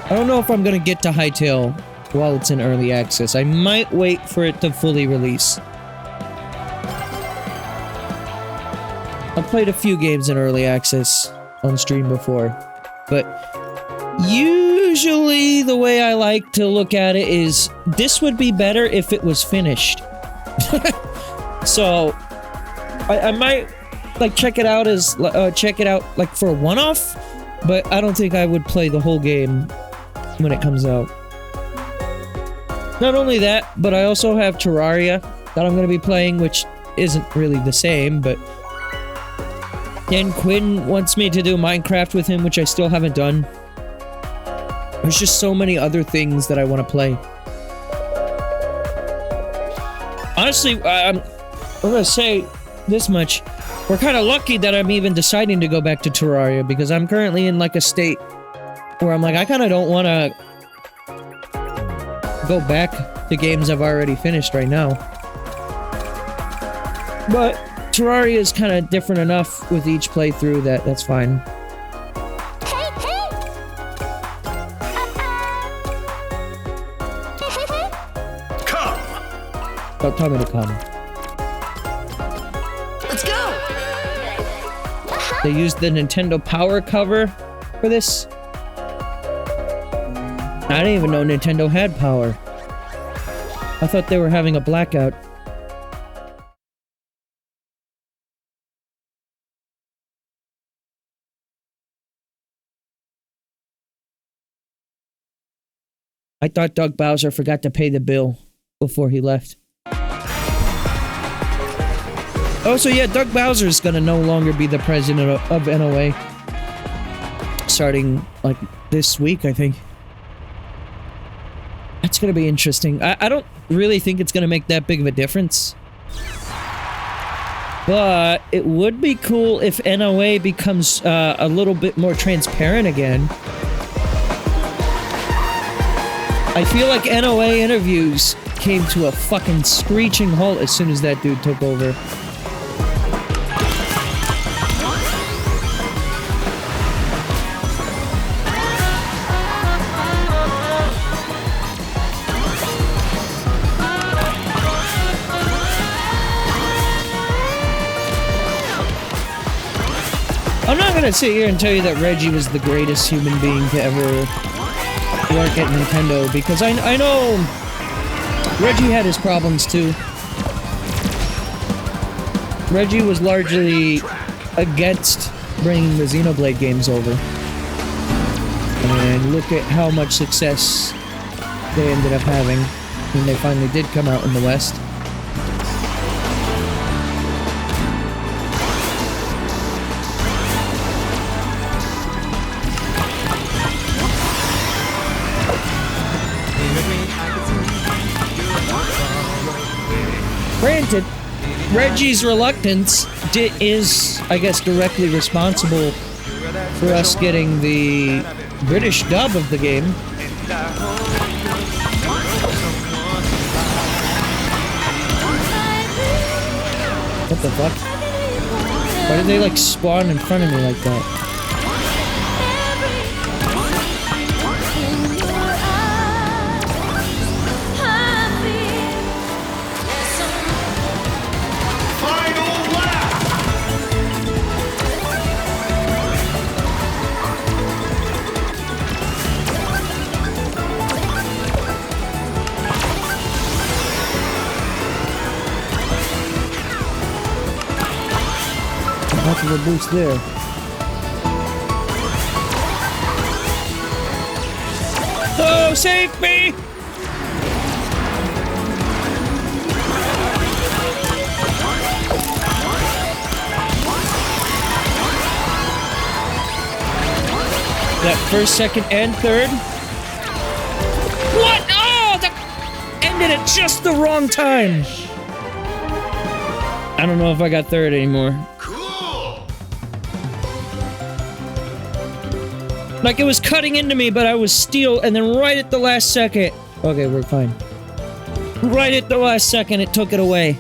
Speaker 1: I don't know if I'm gonna get to Hightail while it's in early access. I might wait for it to fully release. I've played a few games in early access on stream before, but usually the way I like to look at it is this would be better if it was finished. So I might like check it out like for a one-off, but I don't think I would play the whole game when it comes out. Not only that, but I also have Terraria that I'm going to be playing, which isn't really the same, but then Quinn wants me to do Minecraft with him, which I still haven't done. There's just so many other things that I want to play. Honestly, I'm gonna say this much. We're kind of lucky that I'm even deciding to go back to Terraria, because I'm currently in like a state where I'm like, I kind of don't want to go back to games I've already finished right now. But Terraria is kind of different enough with each playthrough that that's fine.
Speaker 2: Come!
Speaker 1: Don't tell me to come.
Speaker 2: Let's go!
Speaker 1: They used the Nintendo Power cover for this. I didn't even know Nintendo had power. I thought they were having a blackout. I thought Doug Bowser forgot to pay the bill before he left. Oh, so yeah, Doug Bowser is gonna no longer be the president of NOA. Starting, like, this week, I think. That's gonna be interesting. I don't really think it's gonna make that big of a difference. But it would be cool if NOA becomes a little bit more transparent again. I feel like NOA interviews came to a fucking screeching halt as soon as that dude took over. I'm not gonna sit here and tell you that Reggie was the greatest human being to ever work at Nintendo, because I know Reggie had his problems too. Reggie was largely against bringing the Xenoblade games over. And look at how much success they ended up having when they finally did come out in the West. Granted, Reggie's reluctance is, I guess, directly responsible for us getting the British dub of the game. What the fuck? Why did they, like, spawn in front of me like that? Much of a boost there. Oh, save me! That first, second, and third. What? Oh, that ended at just the wrong time. I don't know if I got third anymore. Like, it was cutting into me, but I was steel, and then right at the last second... Okay, we're fine. Right at the last second, it took it away.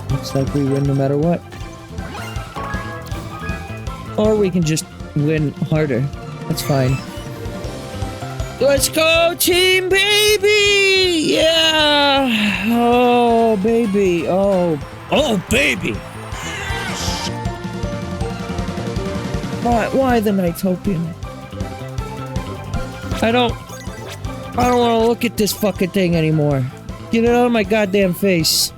Speaker 1: Looks like we win no matter what. Or we can just win harder. That's fine. Let's go, team, baby! Yeah! Oh, baby. Oh, baby! Why the Nighttopian? I don't want to look at this fucking thing anymore. Get it out of my goddamn face.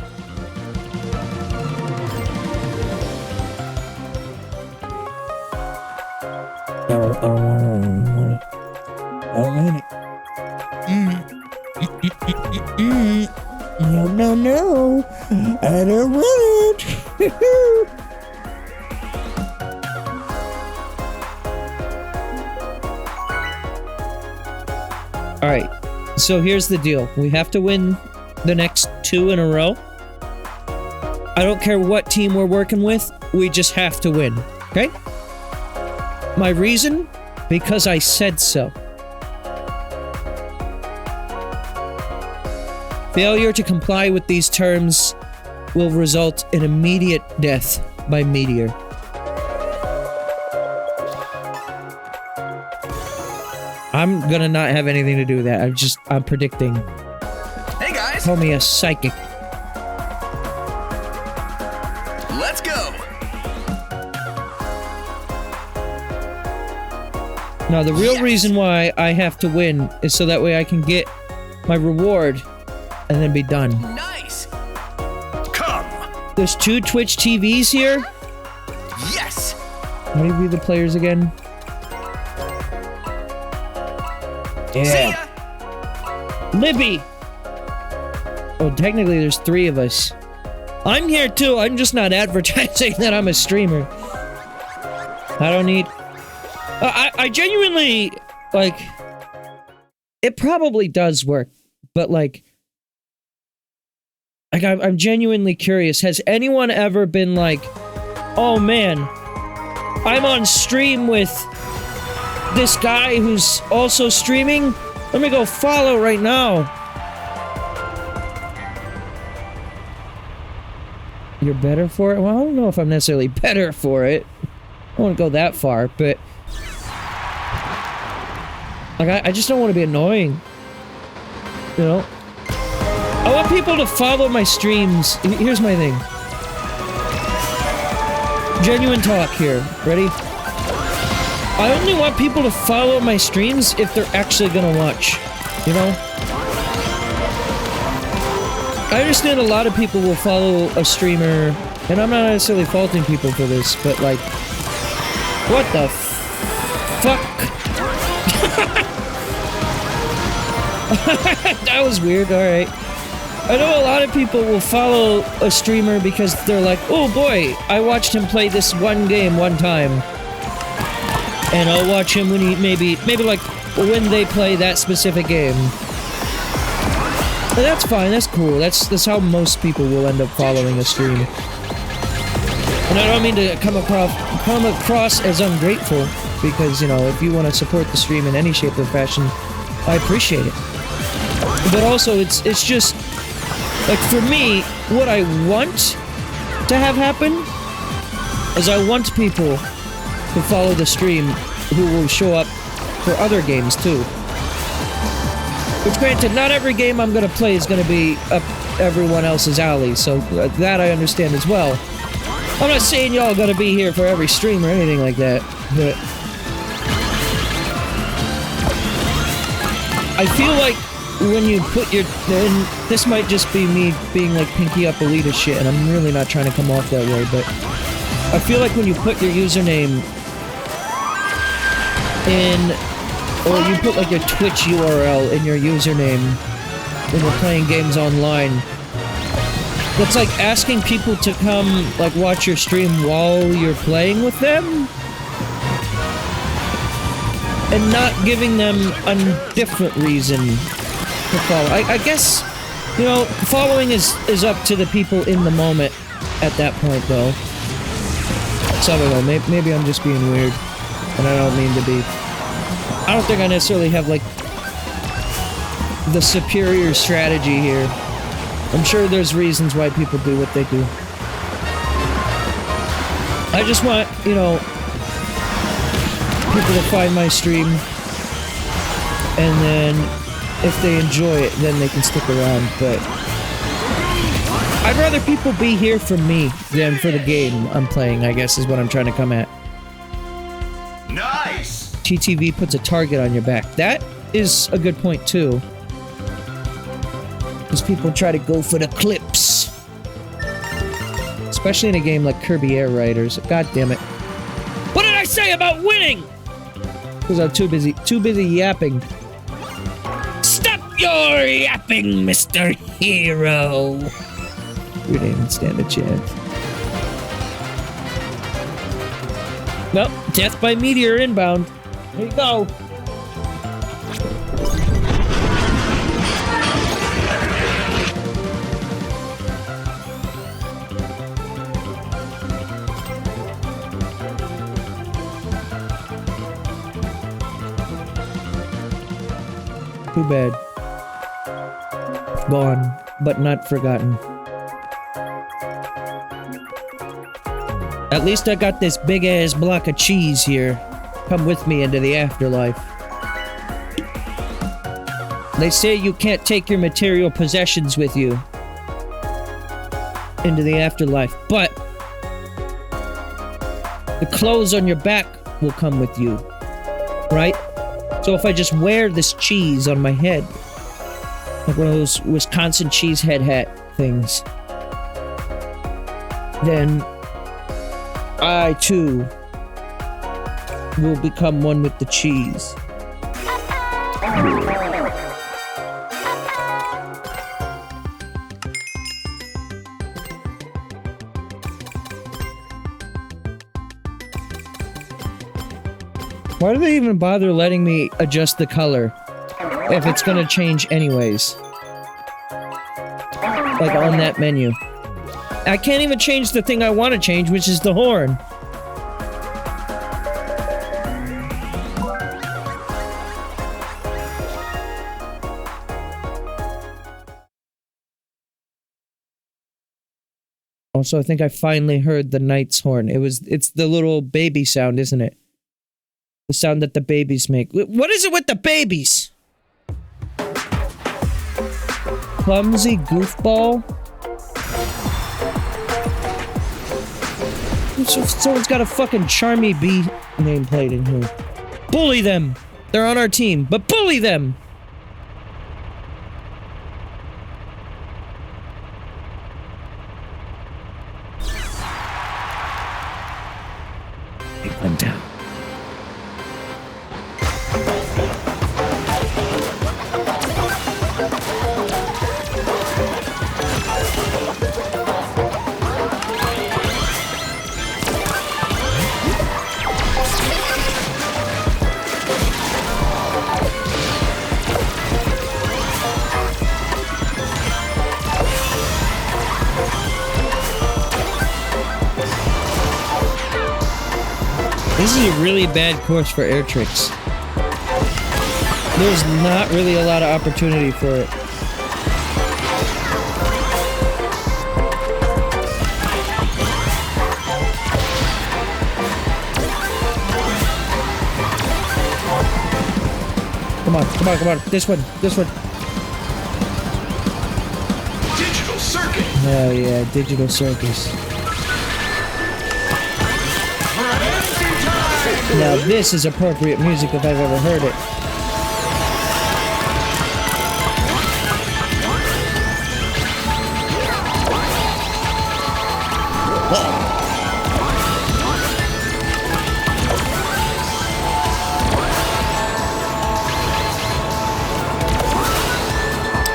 Speaker 4: No. I don't want it.
Speaker 1: Alright, so here's the deal. We have to win the next 2 in a row. I don't care what team we're working with, we just have to win, okay? My reason? Because I said so. Failure to comply with these terms will result in immediate death by meteor. I'm gonna not have anything to do with that. I'm predicting.
Speaker 6: Hey guys!
Speaker 1: Call me a psychic.
Speaker 6: Let's go!
Speaker 1: Now, the real reason why I have to win is so that way I can get my reward and then be done.
Speaker 6: Nice!
Speaker 2: Come!
Speaker 1: There's 2 Twitch TVs here.
Speaker 6: Yes!
Speaker 1: How do you view the players again?
Speaker 6: See
Speaker 1: Yeah.
Speaker 6: ya!
Speaker 1: Libby! Oh, technically there's 3 of us. I'm here too, I'm just not advertising that I'm a streamer. I don't need... I genuinely, like... It probably does work, but like... I'm genuinely curious. Has anyone ever been like, oh man, I'm on stream with this guy who's also streaming. Let me go follow right now. You're better for it? Well, I don't know if I'm necessarily better for it. I don't want to go that far, but... Like, I just don't want to be annoying. You know? I want people to follow my streams. Here's my thing. Genuine talk here. Ready? I only want people to follow my streams if they're actually gonna watch. You know? I understand a lot of people will follow a streamer, and I'm not necessarily faulting people for this, but like... What the fuck? That was weird, alright. I know a lot of people will follow a streamer because they're like, oh boy, I watched him play this one game one time. And I'll watch him when he maybe like when they play that specific game. But that's fine, that's cool. That's how most people will end up following a stream. And I don't mean to come across as ungrateful, because, you know, if you want to support the stream in any shape or fashion, I appreciate it. But also, it's just, like, for me, what I want to have happen is I want people to follow the stream who will show up for other games, too. Which, granted, not every game I'm gonna play is gonna be up everyone else's alley, so that I understand as well. I'm not saying y'all gotta be here for every stream or anything like that, but... I feel like when you put your... And this might just be me being like pinky up elitist shit, and I'm really not trying to come off that way, but... I feel like when you put your username in... Or you put like your Twitch URL in your username when you're playing games online, that's like asking people to come, like, watch your stream while you're playing with them? And not giving them a different reason to follow. I guess, you know, following is up to the people in the moment at that point, though. So I don't know, maybe I'm just being weird, and I don't mean to be. I don't think I necessarily have, like, the superior strategy here. I'm sure there's reasons why people do what they do. I just want, you know, people to find my stream, and then if they enjoy it, then they can stick around, but I'd rather people be here for me than for the game I'm playing, I guess is what I'm trying to come at.
Speaker 2: Nice!
Speaker 1: TTV puts a target on your back. That is a good point, too. Because people try to go for the clips. Especially in a game like Kirby Air Riders. God damn it. What did I say about winning? Because I'm too busy yapping. Stop your yapping, Mr. Hero! You didn't even stand a chance. Nope, death by meteor inbound. Here you go. Too bad. Gone, but not forgotten. At least I got this big-ass block of cheese here. Come with me into the afterlife. They say you can't take your material possessions with you into the afterlife, but the clothes on your back will come with you, right? So if I just wear this cheese on my head, like one of those Wisconsin cheesehead hat things, then I, too, will become one with the cheese. Why do they even bother letting me adjust the color if it's gonna change anyways? Like on that menu. I can't even change the thing I want to change, which is the horn. Also, I think I finally heard the knight's horn. It's the little baby sound, isn't it? The sound that the babies make. What is it with the babies? Clumsy goofball? Someone's got a fucking Charmy Bee nameplate in here. Bully them! They're on our team, but bully them!
Speaker 5: It went down.
Speaker 1: This is a really bad course for air tricks. There's not really a lot of opportunity for it. Come on, come on, come on. This one, this one.
Speaker 2: Digital circuit.
Speaker 1: Oh yeah, digital circus. Now this is appropriate music if I've ever heard it.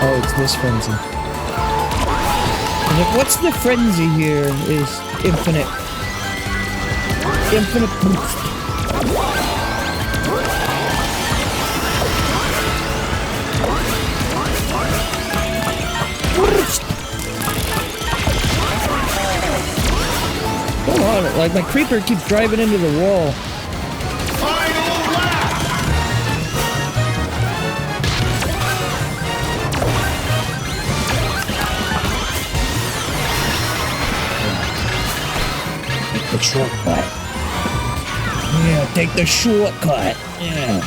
Speaker 1: Oh, it's this frenzy. And what's the frenzy here is infinite. Infinite boost. Come on, like my creeper keeps driving into the wall.
Speaker 2: Final lap.
Speaker 5: The shortcut. Yeah, take the shortcut. Yeah.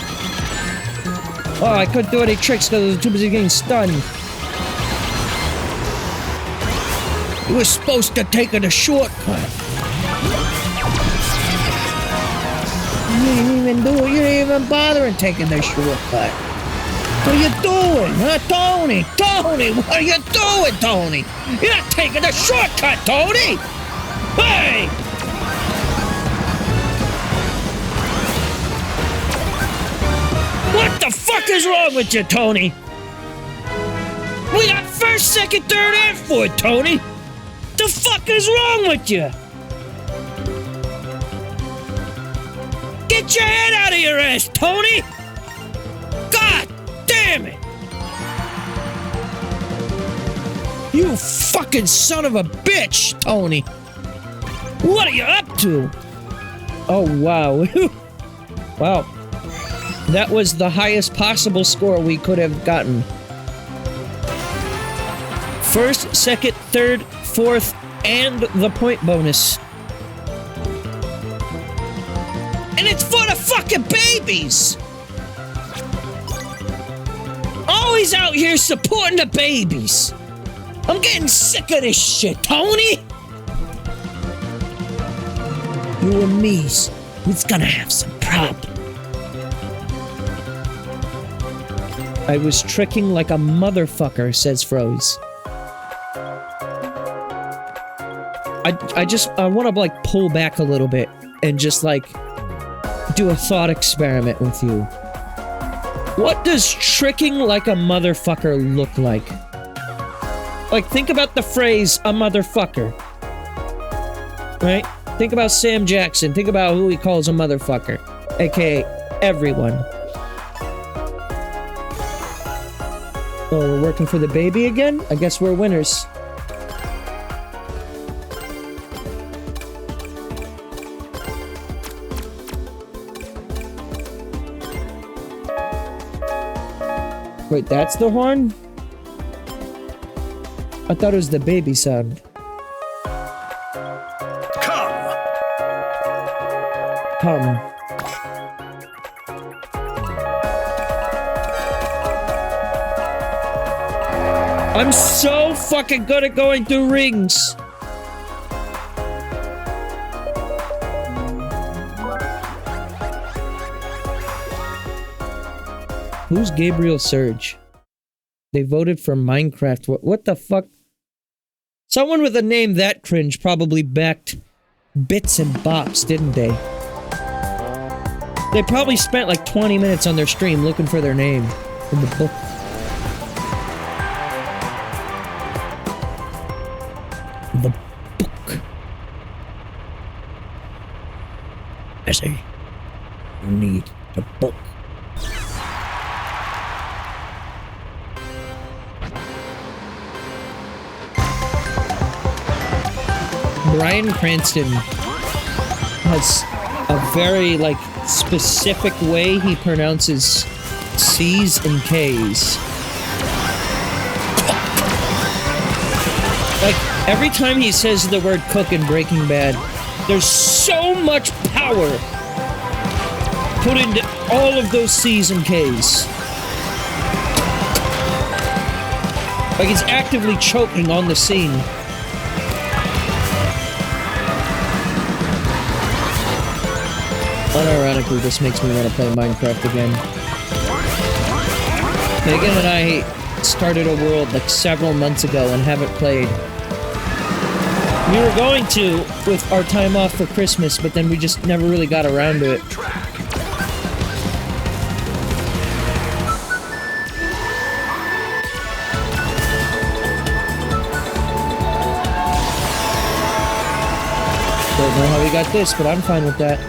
Speaker 1: Oh, I couldn't do any tricks because I was too busy getting stunned.
Speaker 5: You were supposed to take the shortcut. You didn't even do it. You didn't even bother in taking the shortcut. What are you doing, huh, Tony? Tony, what are you doing, Tony? You're not taking the shortcut, Tony! Hey! What the fuck is wrong with you, Tony? We got first, second, third, and fourth, Tony! The fuck is wrong with you? Get your head out of your ass, Tony! God damn it! You fucking son of a bitch, Tony! What are you up to?
Speaker 1: Oh, wow. Wow. That was the highest possible score we could have gotten. First, second, third, fourth, and the point bonus. And it's for the fucking babies! Always out here supporting the babies. I'm getting sick of this shit, Tony! You and me's, we's gonna have some problems. I was tricking like a motherfucker, says Froze. I want to like pull back a little bit and just like do a thought experiment with you. What does tricking like a motherfucker look like? Like, think about the phrase, a motherfucker. Right? Think about Sam Jackson. Think about who he calls a motherfucker. AKA everyone. Oh, we're working for the baby again? I guess we're winners. Wait, that's the horn? I thought it was the baby sound. come. I'm so fucking good at going through rings. Who's Gabriel Surge? They voted for Minecraft. What the fuck? Someone with a name that cringe probably backed Bits and Bops, didn't they? They probably spent like 20 minutes on their stream looking for their name in the book. The book. I say, you need the book. Bryan Cranston has a very, like, specific way he pronounces C's and K's. Like, every time he says the word cook in Breaking Bad, there's so much power put into all of those C's and K's. Like, he's actively choking on the scene. Unironically, this makes me want to play Minecraft again. Megan and I started a world like several months ago and haven't played. We were going to with our time off for Christmas, but then we just never really got around to it. Don't know how we got this, but I'm fine with that.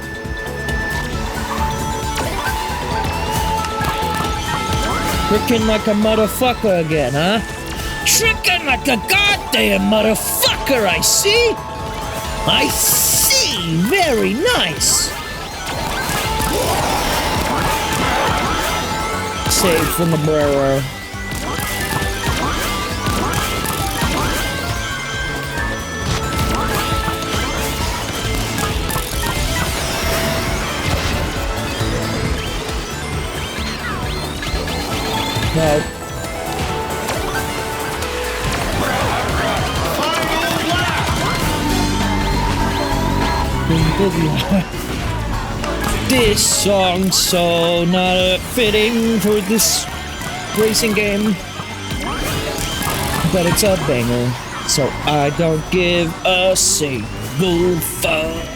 Speaker 1: Tricking like a motherfucker again, huh? Tricking like a goddamn motherfucker, I see! I see! Very nice! Save from the brewer. No. This song's so not fitting for this racing game, but it's a banger, so I don't give a single fuck.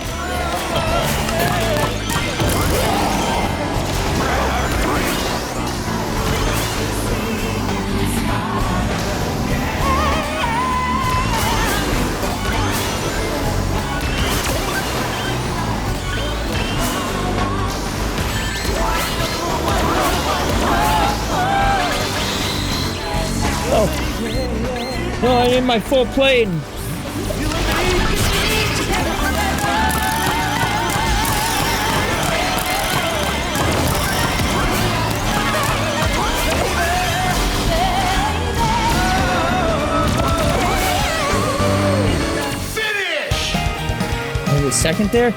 Speaker 1: No, I need my full plane.
Speaker 2: Finish!
Speaker 1: Was it second there?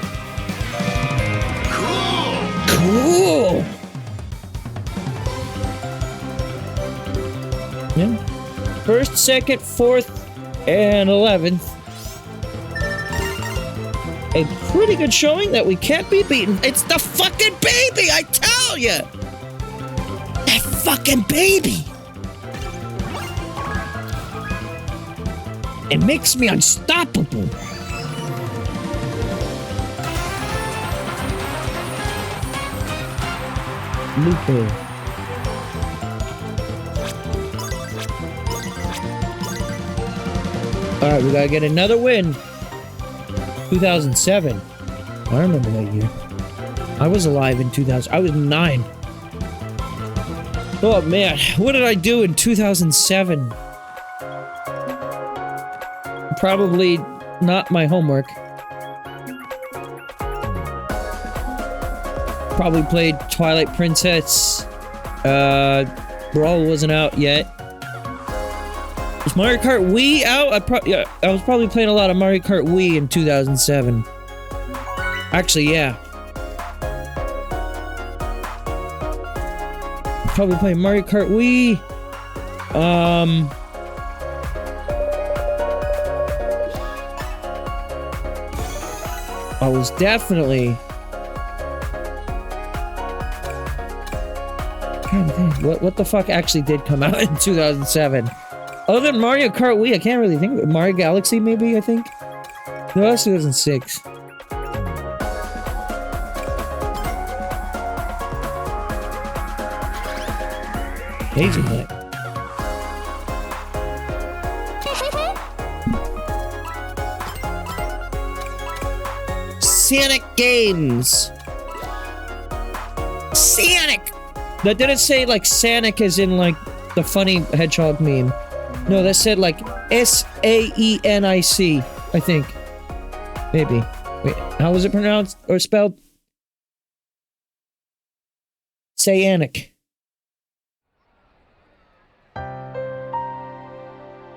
Speaker 2: Cool!
Speaker 1: Cool! Yeah. First, second, fourth, and 11th. A pretty good showing that we can't be beaten. It's the fucking baby, I tell ya! That fucking baby! It makes me unstoppable. Looper. Alright, we gotta get another win. 2007. I remember that year. I was alive in 2000. I was 9. Oh man, what did I do in 2007? Probably not my homework. Probably played Twilight Princess. Brawl wasn't out yet. Was Mario Kart Wii out? I was probably playing a lot of Mario Kart Wii in 2007. Actually, yeah. Probably playing Mario Kart Wii. I was definitely trying to think what the fuck actually did come out in 2007. Other than Mario Kart Wii, I can't really think. Mario Galaxy, maybe, I think. No, that's 2006. Hazelnut. Sonic Games. Sonic. That didn't say like Sonic as in like the funny hedgehog meme. No, that said like S-A-E-N-I-C, I think. Maybe. Wait, how was it pronounced or spelled? Sonic.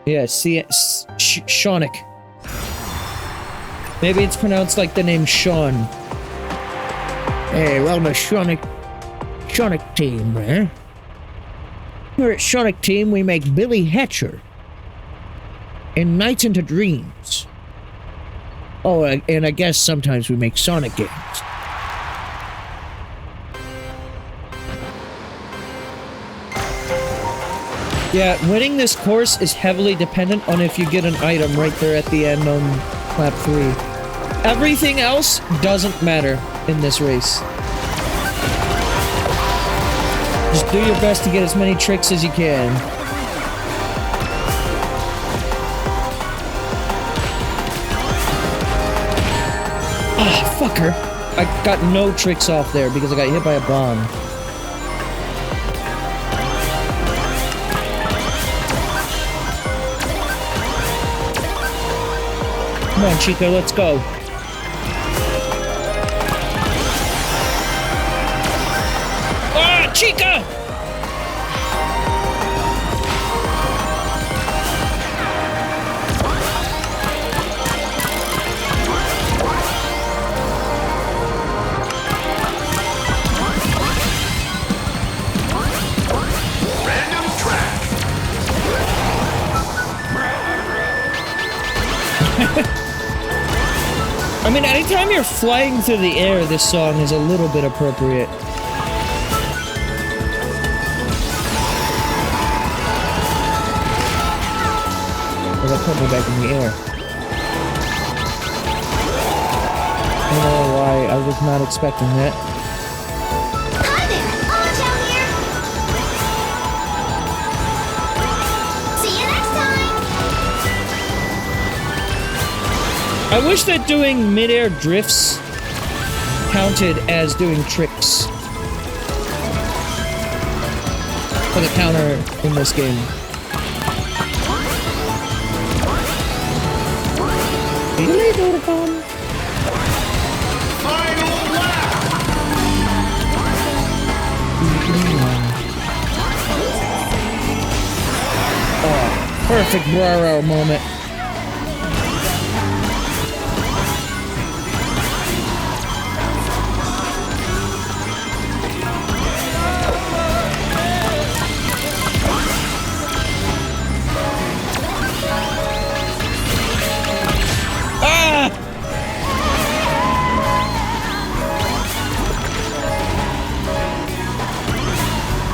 Speaker 1: Yeah, Sonic. Maybe it's pronounced like the name Sean.
Speaker 5: Hey, welcome to Sonic Team, eh? Here at Sonic Team, we make Billy Hatcher and Nights into Dreams. Oh, and I guess sometimes we make Sonic games.
Speaker 1: Yeah, winning this course is heavily dependent on if you get an item right there at the end on lap 3. Everything else doesn't matter in this race. Just do your best to get as many tricks as you can. Ah, fucker. I got no tricks off there because I got hit by a bomb. Come on, Chica, let's go. Ah, Chica!
Speaker 2: Random track.
Speaker 1: I mean, anytime you're flying through the air, this song is a little bit appropriate. Well, that put me back in the air. I don't know why, I was not expecting that.
Speaker 3: Hi there, Orange out here. See you next time.
Speaker 1: I wish that doing mid-air drifts counted as doing tricks for the counter in this game.
Speaker 2: Final lap.
Speaker 1: Oh, perfect Braro moment.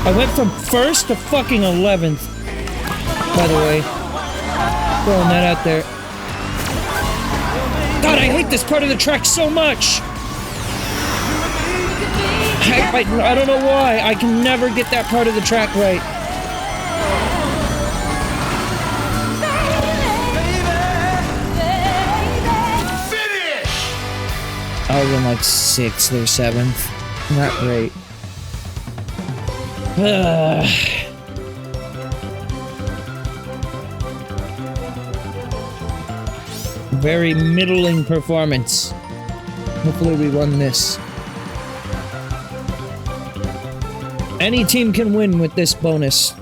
Speaker 1: I went from 1st to fucking 11th, by the way. Throwing that out there. God, I hate this part of the track so much! I don't know why. I can never get that part of the track right.
Speaker 2: Finish.
Speaker 1: I was in like 6th or 7th. Not great. Very middling performance. Hopefully we won this. Any team can win with this bonus.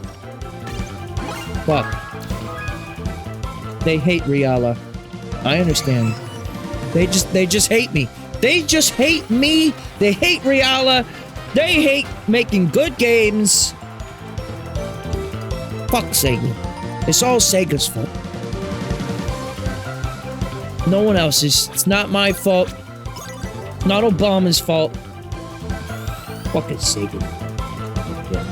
Speaker 1: Fuck. They hate Riala. I understand. They just hate me. They just hate me. They hate Riala. They hate making good games.
Speaker 5: Fuck Sega. It's all Sega's fault. No one else's. It's not my fault. Not Obama's fault. Fucking Sega. Yeah.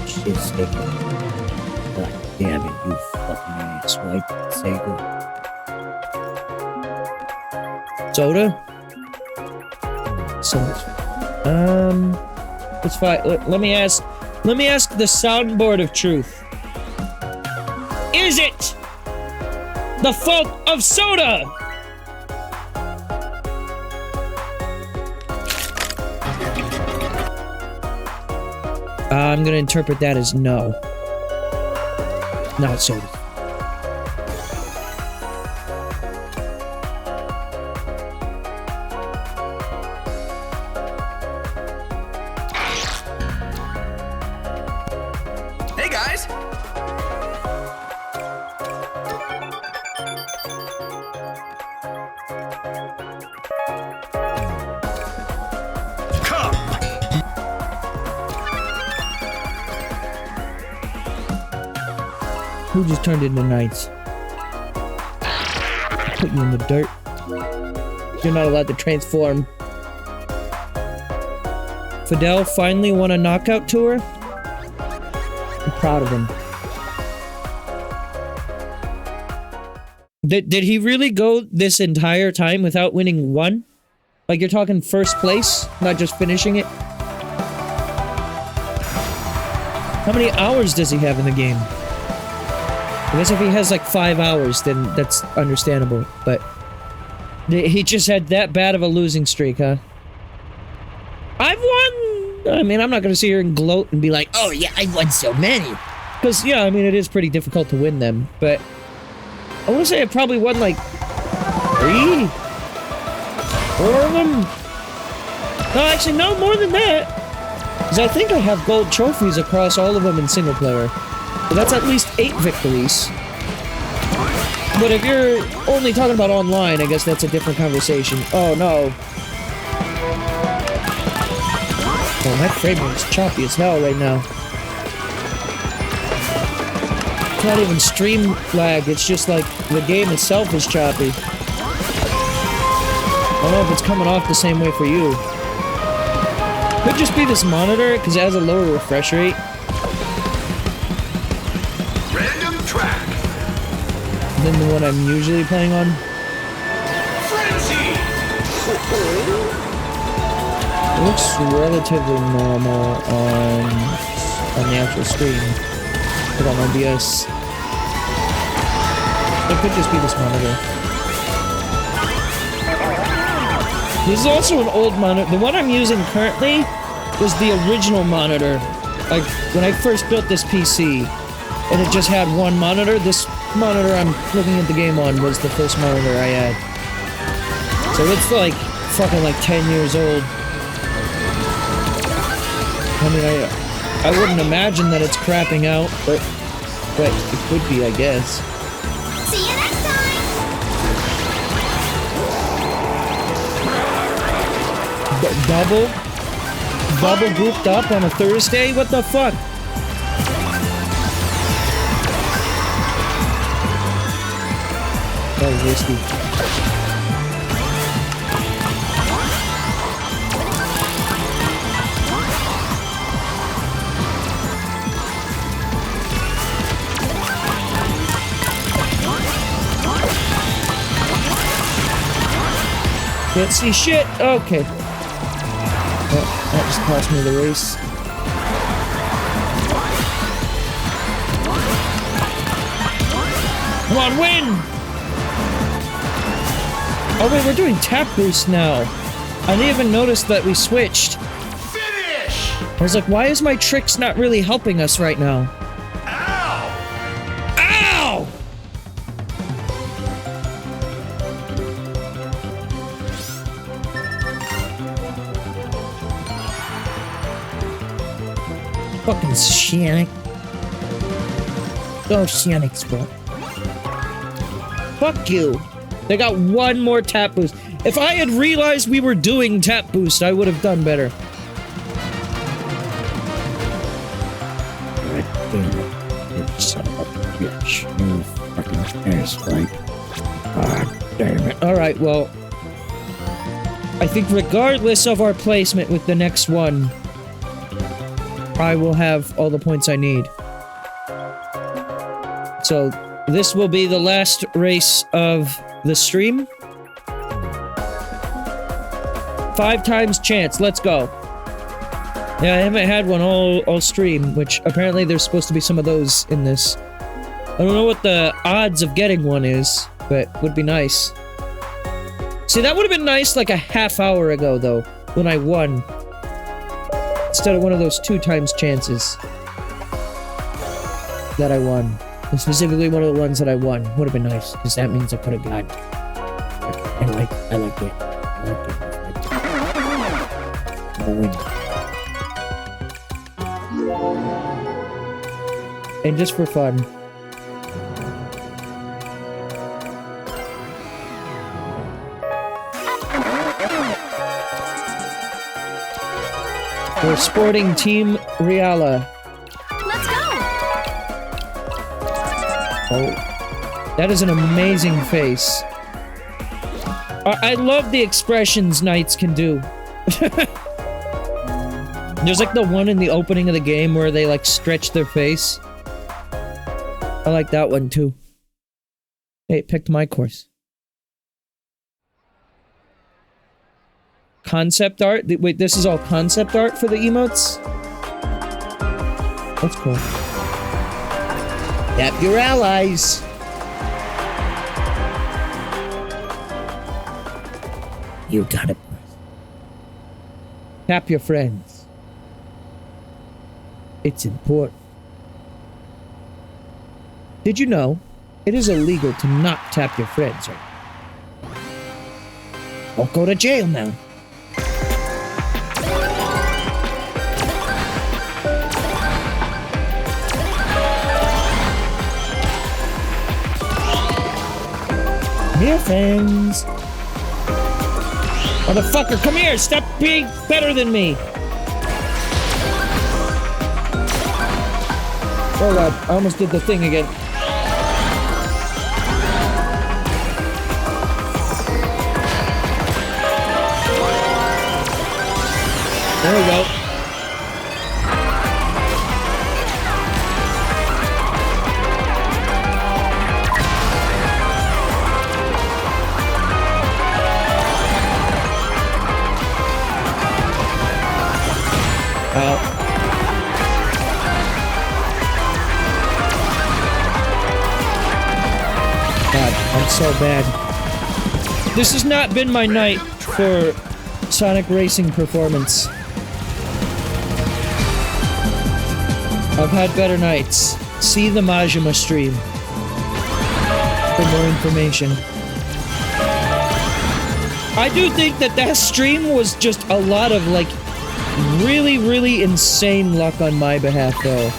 Speaker 5: Shit, Sega. God damn it, you fucking asswipe, Sega. Soda? Let's fight. Let me ask the soundboard of truth. Is it the fault of soda? I'm gonna interpret that as no. Not soda.
Speaker 6: Hey guys! Come!
Speaker 5: Who just turned into knights? Put you in the dirt. You're not allowed to transform. Fidel finally won a knockout tour. I'm proud of him. Did he really go this entire time without winning one? Like you're talking first place, not just finishing it? How many hours does he have in the game? I guess if he has like 5 hours, then that's understandable, but he just had that bad of a losing streak, huh? I've won! I mean, I'm not gonna sit here and gloat and be like, oh yeah, I won so many. Because, yeah, I mean, it is pretty difficult to win them, but I want to say I probably won like 3? 4 of them? No, actually, no, more than that. Because I think I have gold trophies across all of them in single player. So that's at least 8 victories. But if you're only talking about online, I guess that's a different conversation. Oh, no. Oh, my frame rate's choppy as hell right now. It's not even stream lag, it's just like the game itself is choppy. I don't know if it's coming off the same way for you. Could just be this monitor, because it has a lower refresh rate.
Speaker 2: Random track.
Speaker 5: Than the one I'm usually playing on.
Speaker 2: Frenzy.
Speaker 5: It looks relatively normal on the actual screen. Put on OBS. It could just be this monitor. This is also an old monitor. The one I'm using currently was the original monitor. Like, when I first built this PC, and it just had one monitor, this monitor I'm looking at the game on was the first monitor I had. So it's like, fucking like 10 years old. I mean, I wouldn't imagine that it's crapping out, but it could be, I guess.
Speaker 3: See you next time!
Speaker 5: Double grouped up on a Thursday? What the fuck? That was risky. Can't see shit. Okay. That just cost me the race. Come on, win! Oh wait, we're doing tap boost now. I didn't even notice that we switched.
Speaker 2: Finish.
Speaker 5: I was like, why is my tricks not really helping us right now?
Speaker 2: Ow.
Speaker 5: Ow! Fucking Shannick. Oh, Shannick's fault. Fuck you. They got one more tap boost. If I had realized we were doing tap boost, I would have done better. God damn it. It's
Speaker 4: Yes, right. Ah, damn it.
Speaker 1: Alright, well... I think regardless of our placement with the next one, I will have all the points I need. So, this will be the last race of the stream. 5 times chance, let's go. Yeah, I haven't had one all stream, which apparently there's supposed to be some of those in this. I don't know what the odds of getting one is, but would be nice. See, that would have been nice like a half hour ago, though, when I won. Instead of one of those 2 times chances that I won. And specifically one of the ones that I won. Would have been nice, because that means I could have got... I like it. I like it. I'm a winner. And just for fun. We're sporting Team Riala.
Speaker 3: Let's go!
Speaker 1: Oh, that is an amazing face. I love the expressions knights can do. There's like the one in the opening of the game where they like stretch their face. I like that one too. Hey, it picked my course. Concept art? Wait, this is all concept art for the emotes? That's cool. Tap your allies! You got it. Tap your friends. It's important. Did you know it is illegal to not tap your friends? Don't go to jail now. Here, friends. Motherfucker, come here! Stop being better than me! Oh god, I almost did the thing again. There we go. God, I'm so bad. This has not been my night for Sonic Racing performance. I've had better nights. See the Majima stream for more information. I do think that stream was just a lot of, like, really, really insane luck on my behalf, though.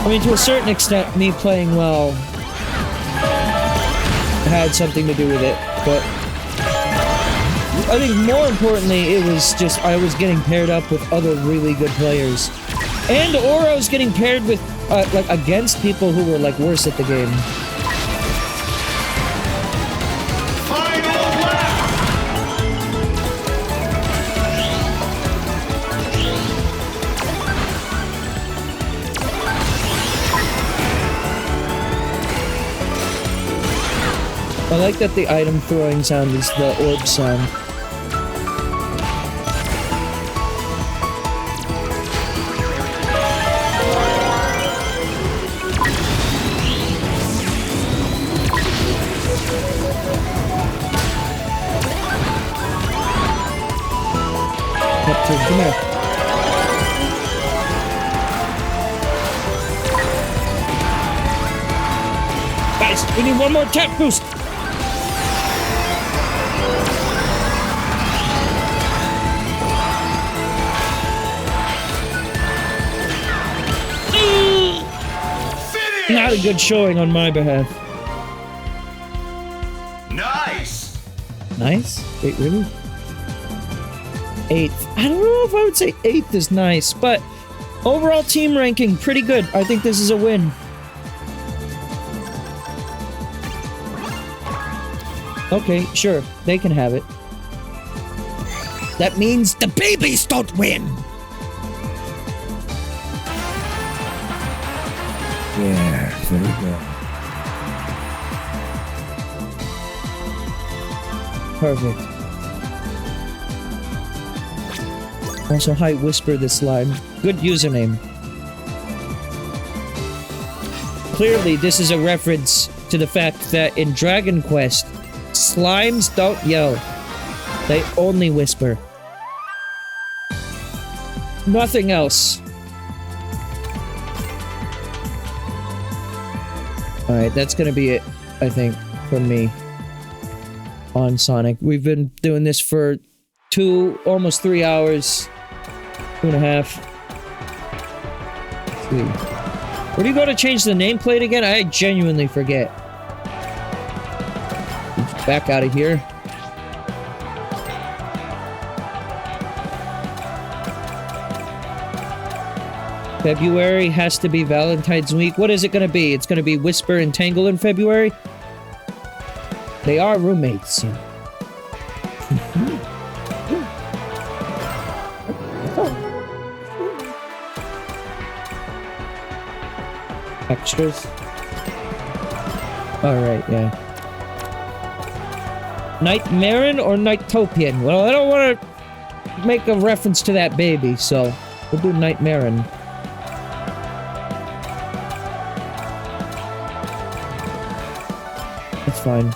Speaker 1: I mean, to a certain extent, me playing well had something to do with it, but I think more importantly, it was just I was getting paired up with other really good players. And or I was getting paired with, like, against people who were, like, worse at the game. I like that the item throwing sound is the orb sound. Neptune, come here. Guys, we need one more tap boost! Not a good showing on my behalf.
Speaker 2: Nice!
Speaker 1: Nice? Wait, really? 8th. I don't know if I would say 8th is nice, but overall team ranking, pretty good. I think this is a win. Okay, sure. They can have it.
Speaker 5: That means the babies don't win.
Speaker 4: Yeah, there we go.
Speaker 1: Perfect. Also, hi, Whisper the Slime. Good username. Clearly, this is a reference to the fact that in Dragon Quest, slimes don't yell. They only whisper. Nothing else. Alright, that's gonna be it, I think, from me on Sonic. We've been doing this for almost 3 hours. 2.5. Let's see. Where do you go to change the nameplate again? I genuinely forget. Back out of here. February has to be Valentine's week. What is it going to be? It's going to be Whisper and Tangle in February? They are roommates. So. Extras? Alright, yeah. Nightmarin or Nightopian? Well, I don't want to make a reference to that baby, so we'll do Nightmarin. That's fine.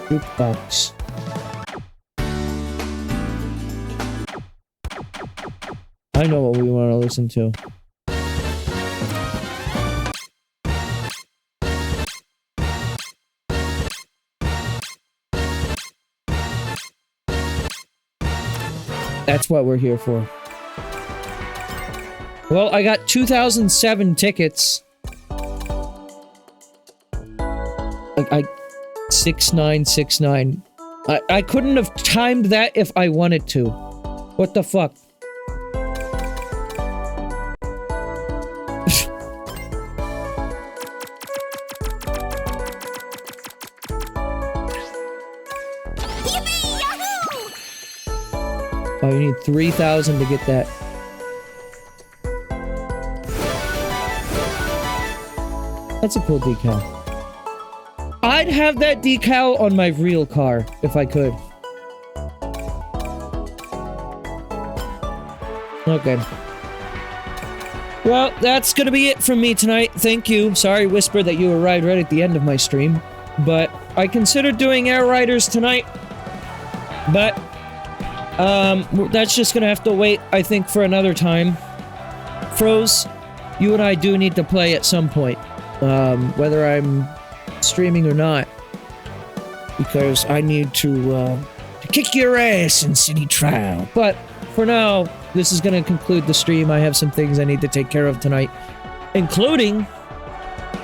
Speaker 1: Jukebox. I know what we want to listen to. That's what we're here for. Well, I got 2007 tickets. 6969. I couldn't have timed that if I wanted to. What the fuck?
Speaker 3: Yippee! Yahoo!
Speaker 1: Oh, you need 3,000 to get that. That's a cool decal. I'd have that decal on my real car, if I could. Okay. Well, that's gonna be it from me tonight. Thank you. Sorry, Whisper, that you arrived right at the end of my stream. But I considered doing Air Riders tonight. But, that's just gonna have to wait, I think, for another time. Froze, you and I do need to play at some point. Whether I'm streaming or not, because I need to kick your ass in City Trial. But for now, this is going to conclude the stream. I have some things I need to take care of tonight, including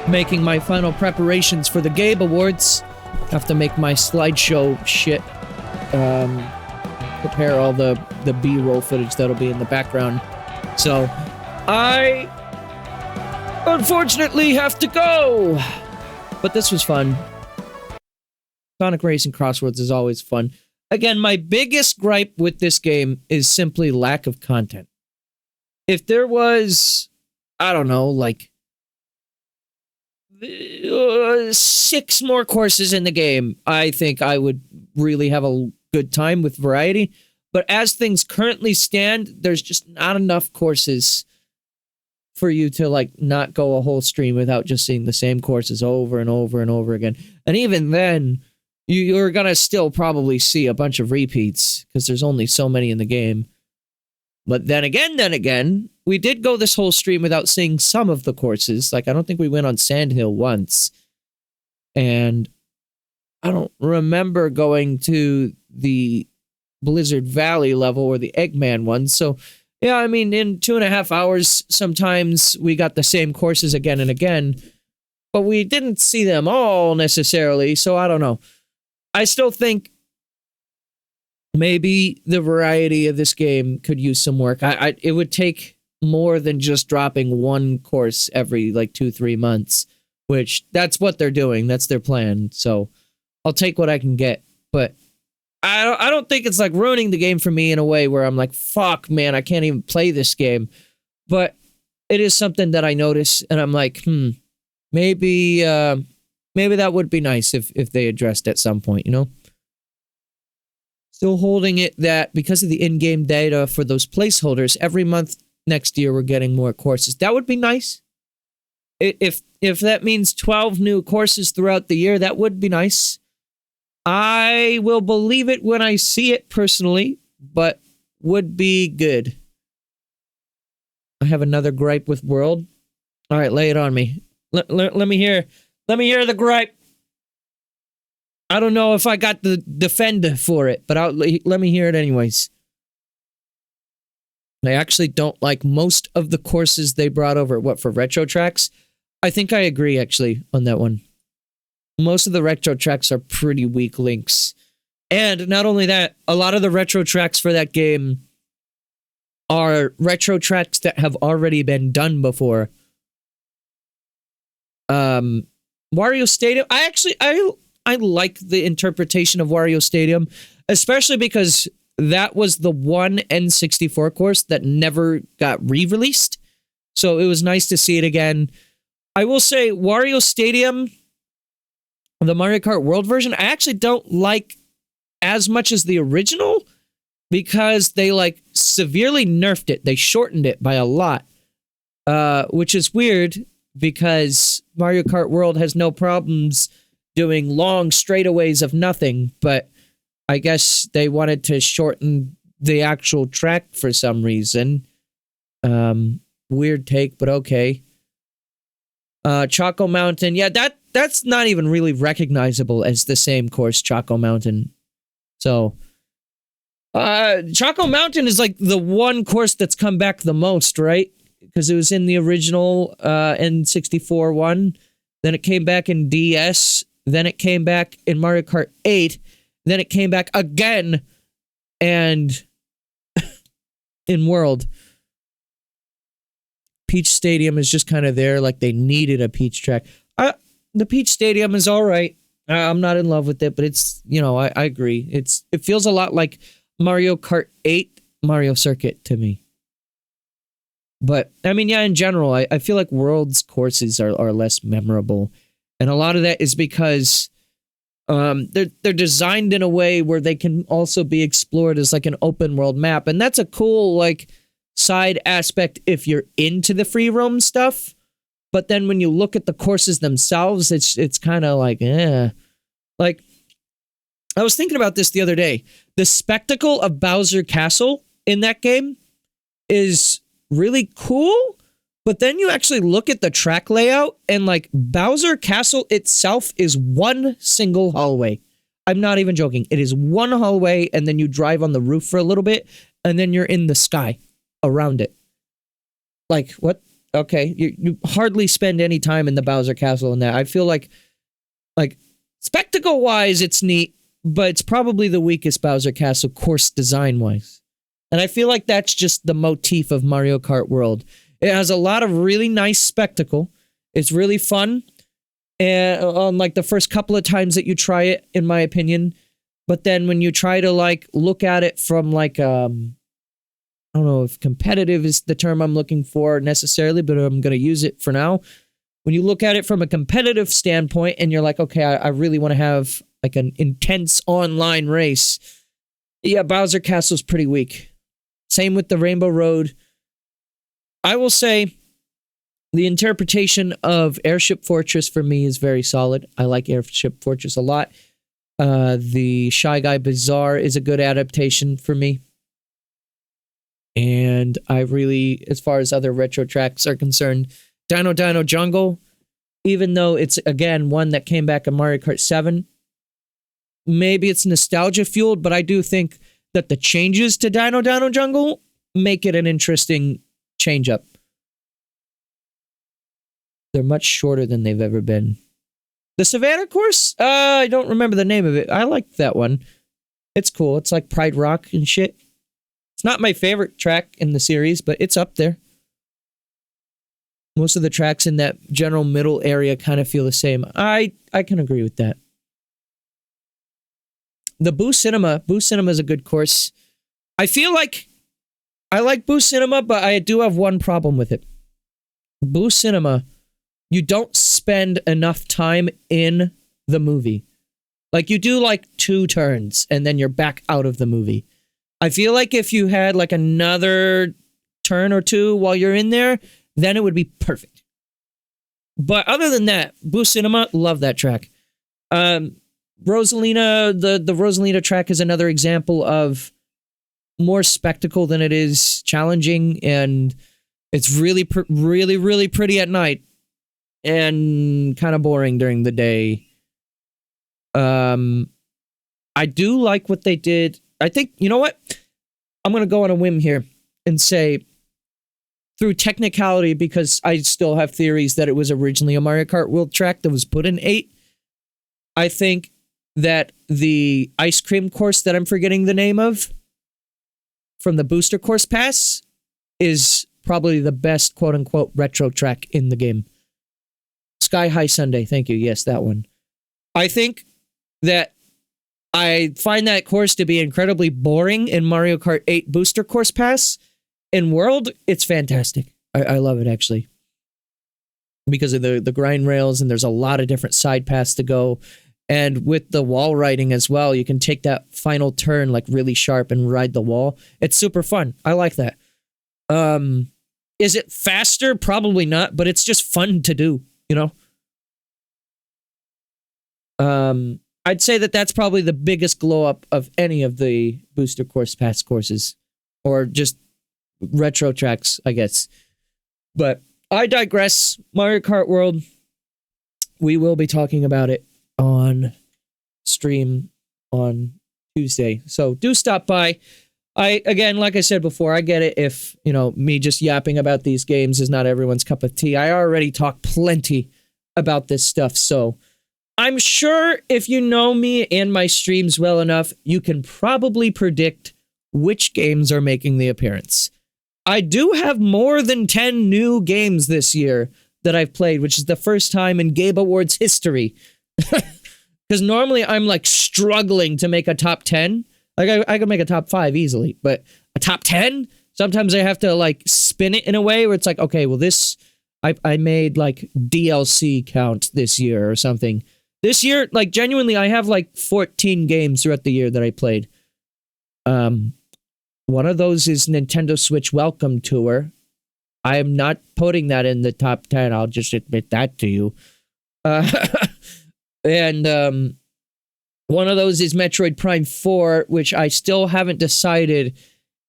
Speaker 1: making my final preparations for the Gabe Awards. Have to make my slideshow shit. Prepare all the B-roll footage that'll be in the background. So, I unfortunately have to go. But this was fun. Sonic Racing CrossWorlds is always fun. Again, my biggest gripe with this game is simply lack of content. If there was, I don't know, like 6 more courses in the game, I think I would really have a good time with variety. But as things currently stand, there's just not enough courses for you to, like, not go a whole stream without just seeing the same courses over and over and over again. And even then, you're gonna still probably see a bunch of repeats, because there's only so many in the game. But then again, we did go this whole stream without seeing some of the courses. Like, I don't think we went on Sandhill once. And I don't remember going to the Blizzard Valley level or the Eggman one, so yeah, I mean, in 2.5 hours, sometimes we got the same courses again and again, but we didn't see them all necessarily, so I don't know. I still think maybe the variety of this game could use some work. It would take more than just dropping one course every, like, 2-3 months, which that's what they're doing. That's their plan, so I'll take what I can get. But I don't think it's like ruining the game for me in a way where I'm like, fuck, man, I can't even play this game. But it is something that I notice, and I'm like, maybe that would be nice if they addressed at some point, you know? Still holding it that because of the in-game data for those placeholders, every month next year we're getting more courses. That would be nice. If that means 12 new courses throughout the year, that would be nice. I will believe it when I see it personally, but would be good. I have another gripe with World. All right, lay it on me. Let me hear the gripe. I don't know if I got the defender for it, but let me hear it anyways. I actually don't like most of the courses they brought over. What, for retro tracks? I think I agree, actually, on that one. Most of the retro tracks are pretty weak links. And not only that, a lot of the retro tracks for that game are retro tracks that have already been done before. Wario Stadium, I like the interpretation of Wario Stadium, especially because that was the one N64 course that never got re-released. So it was nice to see it again. I will say Wario Stadium, the Mario Kart World version, I actually don't like as much as the original because they like severely nerfed it. They shortened it by a lot, which is weird because Mario Kart World has no problems doing long straightaways of nothing, but I guess they wanted to shorten the actual track for some reason. Weird take, but okay. Choco Mountain, yeah, that's not even really recognizable as the same course, Choco Mountain. So, Choco Mountain is like the one course that's come back the most, right? Because it was in the original N64 one, then it came back in DS, then it came back in Mario Kart 8, then it came back again, and in World. Peach Stadium is just kind of there, like they needed a Peach track. The Peach Stadium is all right. I'm not in love with it, but it's, I agree. It feels a lot like Mario Kart 8 Mario Circuit to me. But, I mean, yeah, in general, I feel like World's courses are less memorable. And a lot of that is because they're designed in a way where they can also be explored as like an open world map. And that's a cool, like, side aspect if you're into the free roam stuff. But then when you look at the courses themselves, it's kind of like, Like, I was thinking about this the other day. The spectacle of Bowser Castle in that game is really cool, but then you actually look at the track layout and like Bowser Castle itself is one single hallway. I'm not even joking. It is one hallway and then you drive on the roof for a little bit and then you're in the sky around it. Like, what? Okay, you hardly spend any time in the Bowser Castle in that. I feel like spectacle-wise it's neat, but it's probably the weakest Bowser Castle course design-wise. And I feel like that's just the motif of Mario Kart World. It has a lot of really nice spectacle. It's really fun. And on like the first couple of times that you try it, in my opinion. But then when you try to like look at it from like, I don't know if competitive is the term I'm looking for necessarily, but I'm going to use it for now. When you look at it from a competitive standpoint and you're like, okay, I really want to have like an intense online race. Yeah, Bowser Castle's pretty weak. Same with the Rainbow Road. I will say the interpretation of Airship Fortress for me is very solid. I like Airship Fortress a lot. The Shy Guy Bazaar is a good adaptation for me. And I really, as far as other retro tracks are concerned, Dino Dino Jungle, even though it's, again, one that came back in Mario Kart 7, maybe it's nostalgia fueled, but I do think that the changes to Dino Dino Jungle make it an interesting change-up. They're much shorter than they've ever been. The Savannah course? I don't remember the name of it. I like that one. It's cool. It's like Pride Rock and shit. It's not my favorite track in the series, but it's up there. Most of the tracks in that general middle area kind of feel the same. I can agree with that. the Boo Cinema is a good course. I feel like I like Boo Cinema, but I do have one problem with it. Boo Cinema, you don't spend enough time in the movie. Like, you do like 2 turns and then you're back out of the movie. I feel like if you had like another turn or 2 while you're in there, then it would be perfect. But other than that, Boo Cinema, love that track. Rosalina, the Rosalina track is another example of more spectacle than it is challenging, and it's really pretty at night and kind of boring during the day. I do like what they did. I think, you know what? I'm going to go on a whim here and say, through technicality, because I still have theories that it was originally a Mario Kart World track that was put in 8, I think that the ice cream course that I'm forgetting the name of from the Booster Course Pass is probably the best quote-unquote retro track in the game. Sky High Sunday, thank you. Yes, that one. I think that I find that course to be incredibly boring in Mario Kart 8 Booster Course Pass. In World, it's fantastic. I love it, actually. Because of the grind rails, and there's a lot of different side paths to go. And with the wall riding as well, you can take that final turn like really sharp and ride the wall. It's super fun. I like that. Is it faster? Probably not, but it's just fun to do, you know? I'd say that that's probably the biggest glow up of any of the Booster Course Pass courses. Or just retro tracks, I guess. But I digress. Mario Kart World, we will be talking about it on stream on Tuesday. So do stop by. Again, like I said before, I get it if, you know, me just yapping about these games is not everyone's cup of tea. I already talk plenty about this stuff, so I'm sure if you know me and my streams well enough, you can probably predict which games are making the appearance. I do have more than 10 new games this year that I've played, which is the first time in Gabe Awards history. Because normally I'm like struggling to make a top 10. Like I can make a top 5 easily, but a top 10? Sometimes I have to like spin it in a way where it's like, okay, well this, I made like DLC count this year or something. This year, like genuinely, I have like 14 games throughout the year that I played. One of those is Nintendo Switch Welcome Tour. I am not putting that in the top 10. I'll just admit that to you. And one of those is Metroid Prime 4, which I still haven't decided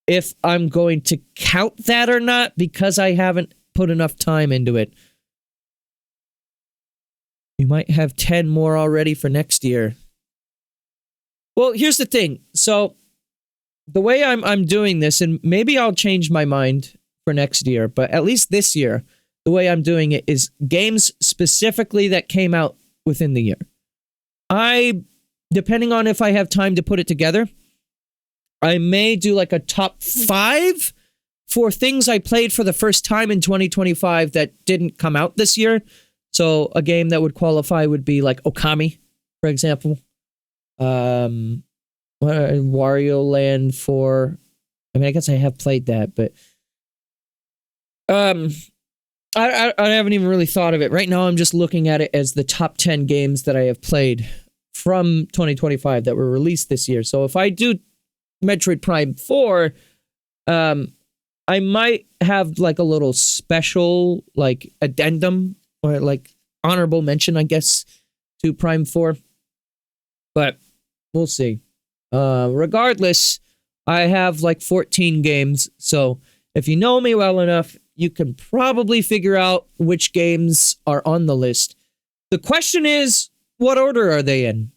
Speaker 1: if I'm going to count that or not because I haven't put enough time into it. You might have 10 more already for next year. Well, here's the thing. So the way I'm doing this, and maybe I'll change my mind for next year, but at least this year, the way I'm doing it is games specifically that came out within the year. Depending on if I have time to put it together, I may do like a top 5 for things I played for the first time in 2025 that didn't come out this year. So a game that would qualify would be like Okami, for example. Wario Land 4. I mean, I guess I have played that, but I haven't even really thought of it. Right now, I'm just looking at it as the top 10 games that I have played from 2025 that were released this year. So if I do Metroid Prime 4, I might have like a little special like addendum or like honorable mention, I guess, to Prime 4. But we'll see. Regardless, I have like 14 games. So if you know me well enough, you can probably figure out which games are on the list. The question is, what order are they in?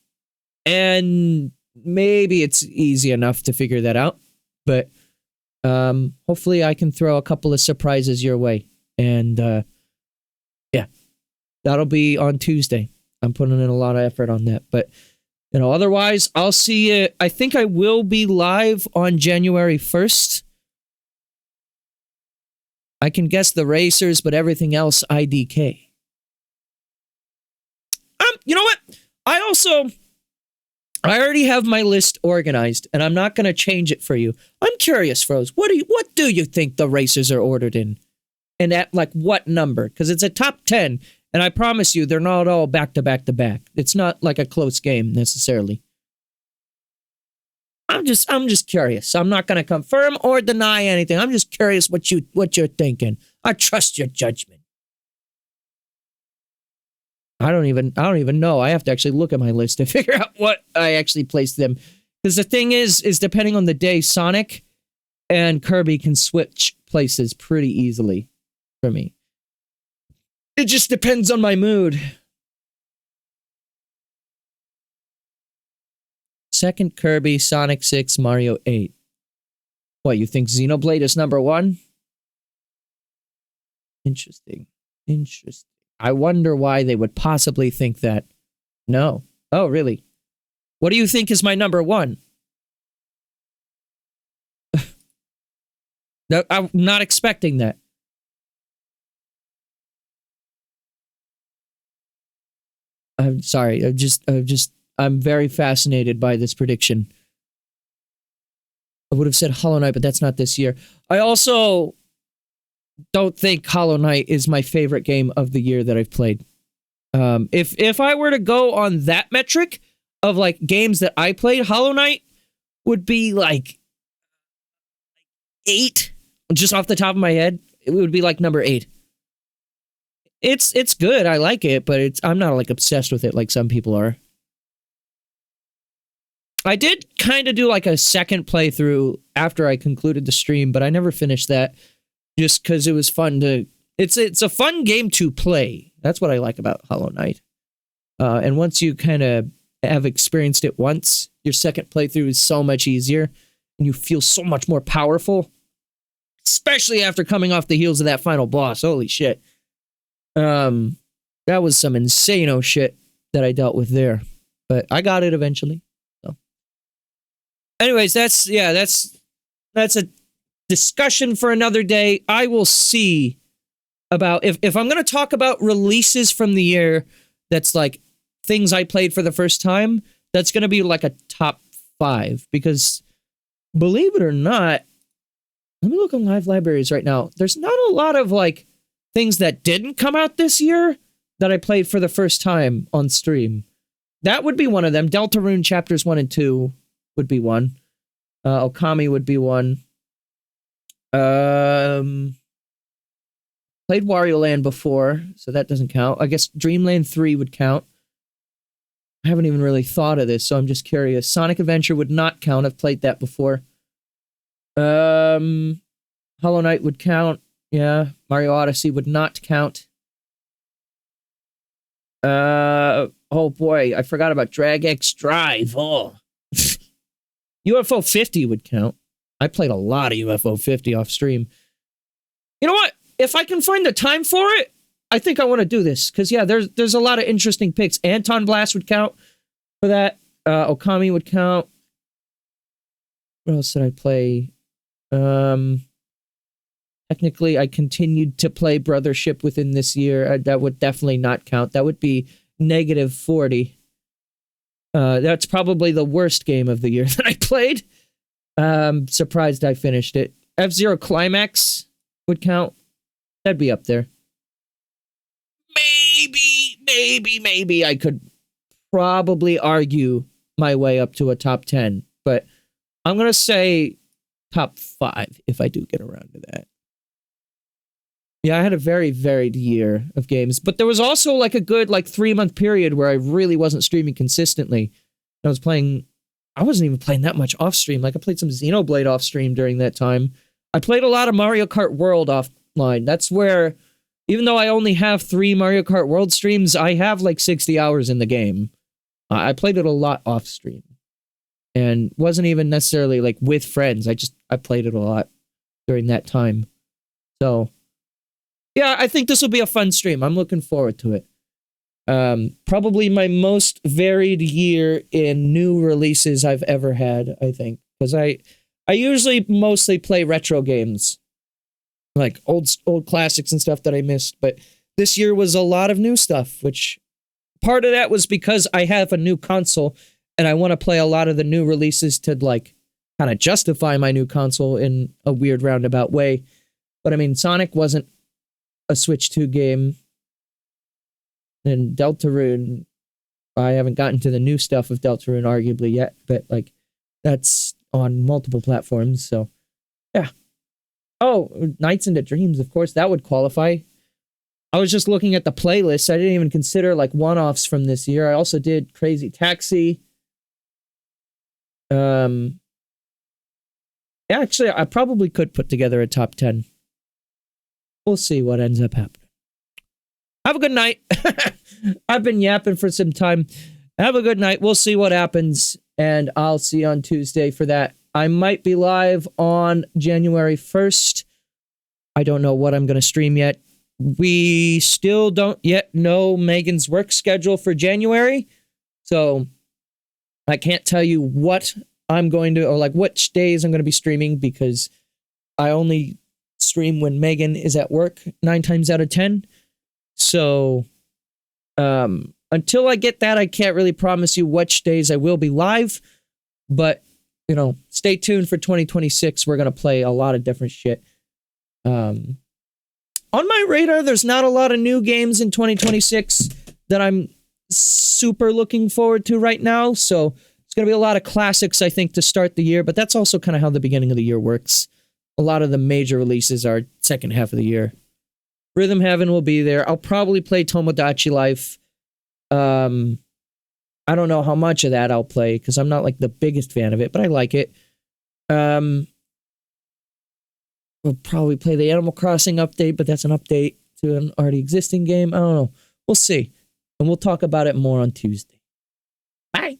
Speaker 1: And maybe it's easy enough to figure that out. But hopefully I can throw a couple of surprises your way. And yeah, that'll be on Tuesday. I'm putting in a lot of effort on that. But you know, otherwise, I'll see you. I think I will be live on January 1st. I can guess the racers, but everything else, IDK. You know what? I already have my list organized, and I'm not going to change it for you. I'm curious, Froze. What do you think the racers are ordered in? And at like what number? Because it's a top 10, and I promise you, they're not all back to back to back. It's not like a close game necessarily. I'm just curious. I'm not going to confirm or deny anything. I'm just curious what you're thinking. I trust your judgment. I don't even know. I have to actually look at my list to figure out what I actually placed them. Because the thing is depending on the day, Sonic and Kirby can switch places pretty easily for me. It just depends on my mood. Second Kirby, Sonic 6, Mario 8. What, you think Xenoblade is number 1? Interesting. I wonder why they would possibly think that. No. Oh, really? What do you think is my number 1? No, I'm not expecting that. I'm sorry. I'm very fascinated by this prediction. I would have said Hollow Knight, but that's not this year. I also don't think Hollow Knight is my favorite game of the year that I've played. If I were to go on that metric of like games that I played, Hollow Knight would be like 8, just off the top of my head. It would be like number 8. It's good. I like it, but I'm not like obsessed with it like some people are. I did kind of do like a second playthrough after I concluded the stream, but I never finished that. Just because it was fun to... It's a fun game to play. That's what I like about Hollow Knight. And once you kind of have experienced it once, your second playthrough is so much easier, and you feel so much more powerful. Especially after coming off the heels of that final boss. Holy shit. That was some insano shit that I dealt with there. But I got it eventually. So. Anyways, that's a discussion for another day. I will see about if I'm going to talk about releases from the year that's like things I played for the first time, that's going to be like a top 5 because believe it or not, let me look on live libraries right now. There's not a lot of like things that didn't come out this year that I played for the first time on stream. That would be one of them. Deltarune chapters 1 and 2 would be one. Okami would be one. Played Wario Land before, so that doesn't count. I guess Dreamland 3 would count. I haven't even really thought of this, so I'm just curious. Sonic Adventure would not count. I've played that before. Hollow Knight would count. Yeah. Mario Odyssey would not count. Oh boy, I forgot about Drag X Drive. Oh. UFO 50 would count. I played a lot of UFO 50 off stream. You know what? If I can find the time for it, I think I want to do this. Because, yeah, there's a lot of interesting picks. Anton Blast would count for that. Okami would count. What else did I play? Technically, I continued to play Brothership within this year. That would definitely not count. That would be negative 40. That's probably the worst game of the year that I played. Surprised I finished it. F-Zero Climax would count. That'd be up there. Maybe I could probably argue my way up to a top 10, but I'm going to say top 5 if I do get around to that. Yeah, I had a very varied year of games, but there was also like a good 3-month period where I really wasn't streaming consistently. I wasn't even playing that much off stream. Like I played some Xenoblade off stream during that time. I played a lot of Mario Kart World offline. That's where, even though I only have 3 Mario Kart World streams, I have like 60 hours in the game. I played it a lot off stream. And wasn't even necessarily like with friends. I played it a lot during that time. So, yeah, I think this will be a fun stream. I'm looking forward to it. Probably my most varied year in new releases I've ever had, I think. Because I usually mostly play retro games. Like old classics and stuff that I missed. But this year was a lot of new stuff, which part of that was because I have a new console and I want to play a lot of the new releases to like kind of justify my new console in a weird roundabout way. But I mean, Sonic wasn't a Switch 2 game, and Deltarune, I haven't gotten to the new stuff of Deltarune arguably yet, but like that's on multiple platforms, so yeah. Oh, Nights into Dreams, of course, that would qualify. I was just looking at the playlist. I didn't even consider like one-offs from this year. I also did Crazy Taxi. Actually, I probably could put together a top 10. We'll see what ends up happening. Have a good night. I've been yapping for some time. Have a good night. We'll see what happens, and I'll see you on Tuesday for that. I might be live on January 1st. I don't know what I'm going to stream yet. We still don't yet know Megan's work schedule for January, so I can't tell you what I'm going to, or like which days I'm going to be streaming, because I only stream when Megan is at work 9 times out of 10. So until I get that, I can't really promise you which days I will be live, but you know, stay tuned for 2026. We're going to play a lot of different shit. On my radar, there's not a lot of new games in 2026 that I'm super looking forward to right now. So it's going to be a lot of classics, I think, to start the year. But that's also kind of how the beginning of the year works. A lot of the major releases are second half of the year. Rhythm Heaven will be there. I'll probably play Tomodachi Life. I don't know how much of that I'll play because I'm not like the biggest fan of it, but I like it. We'll probably play the Animal Crossing update, but that's an update to an already existing game. I don't know. We'll see. And we'll talk about it more on Tuesday. Bye.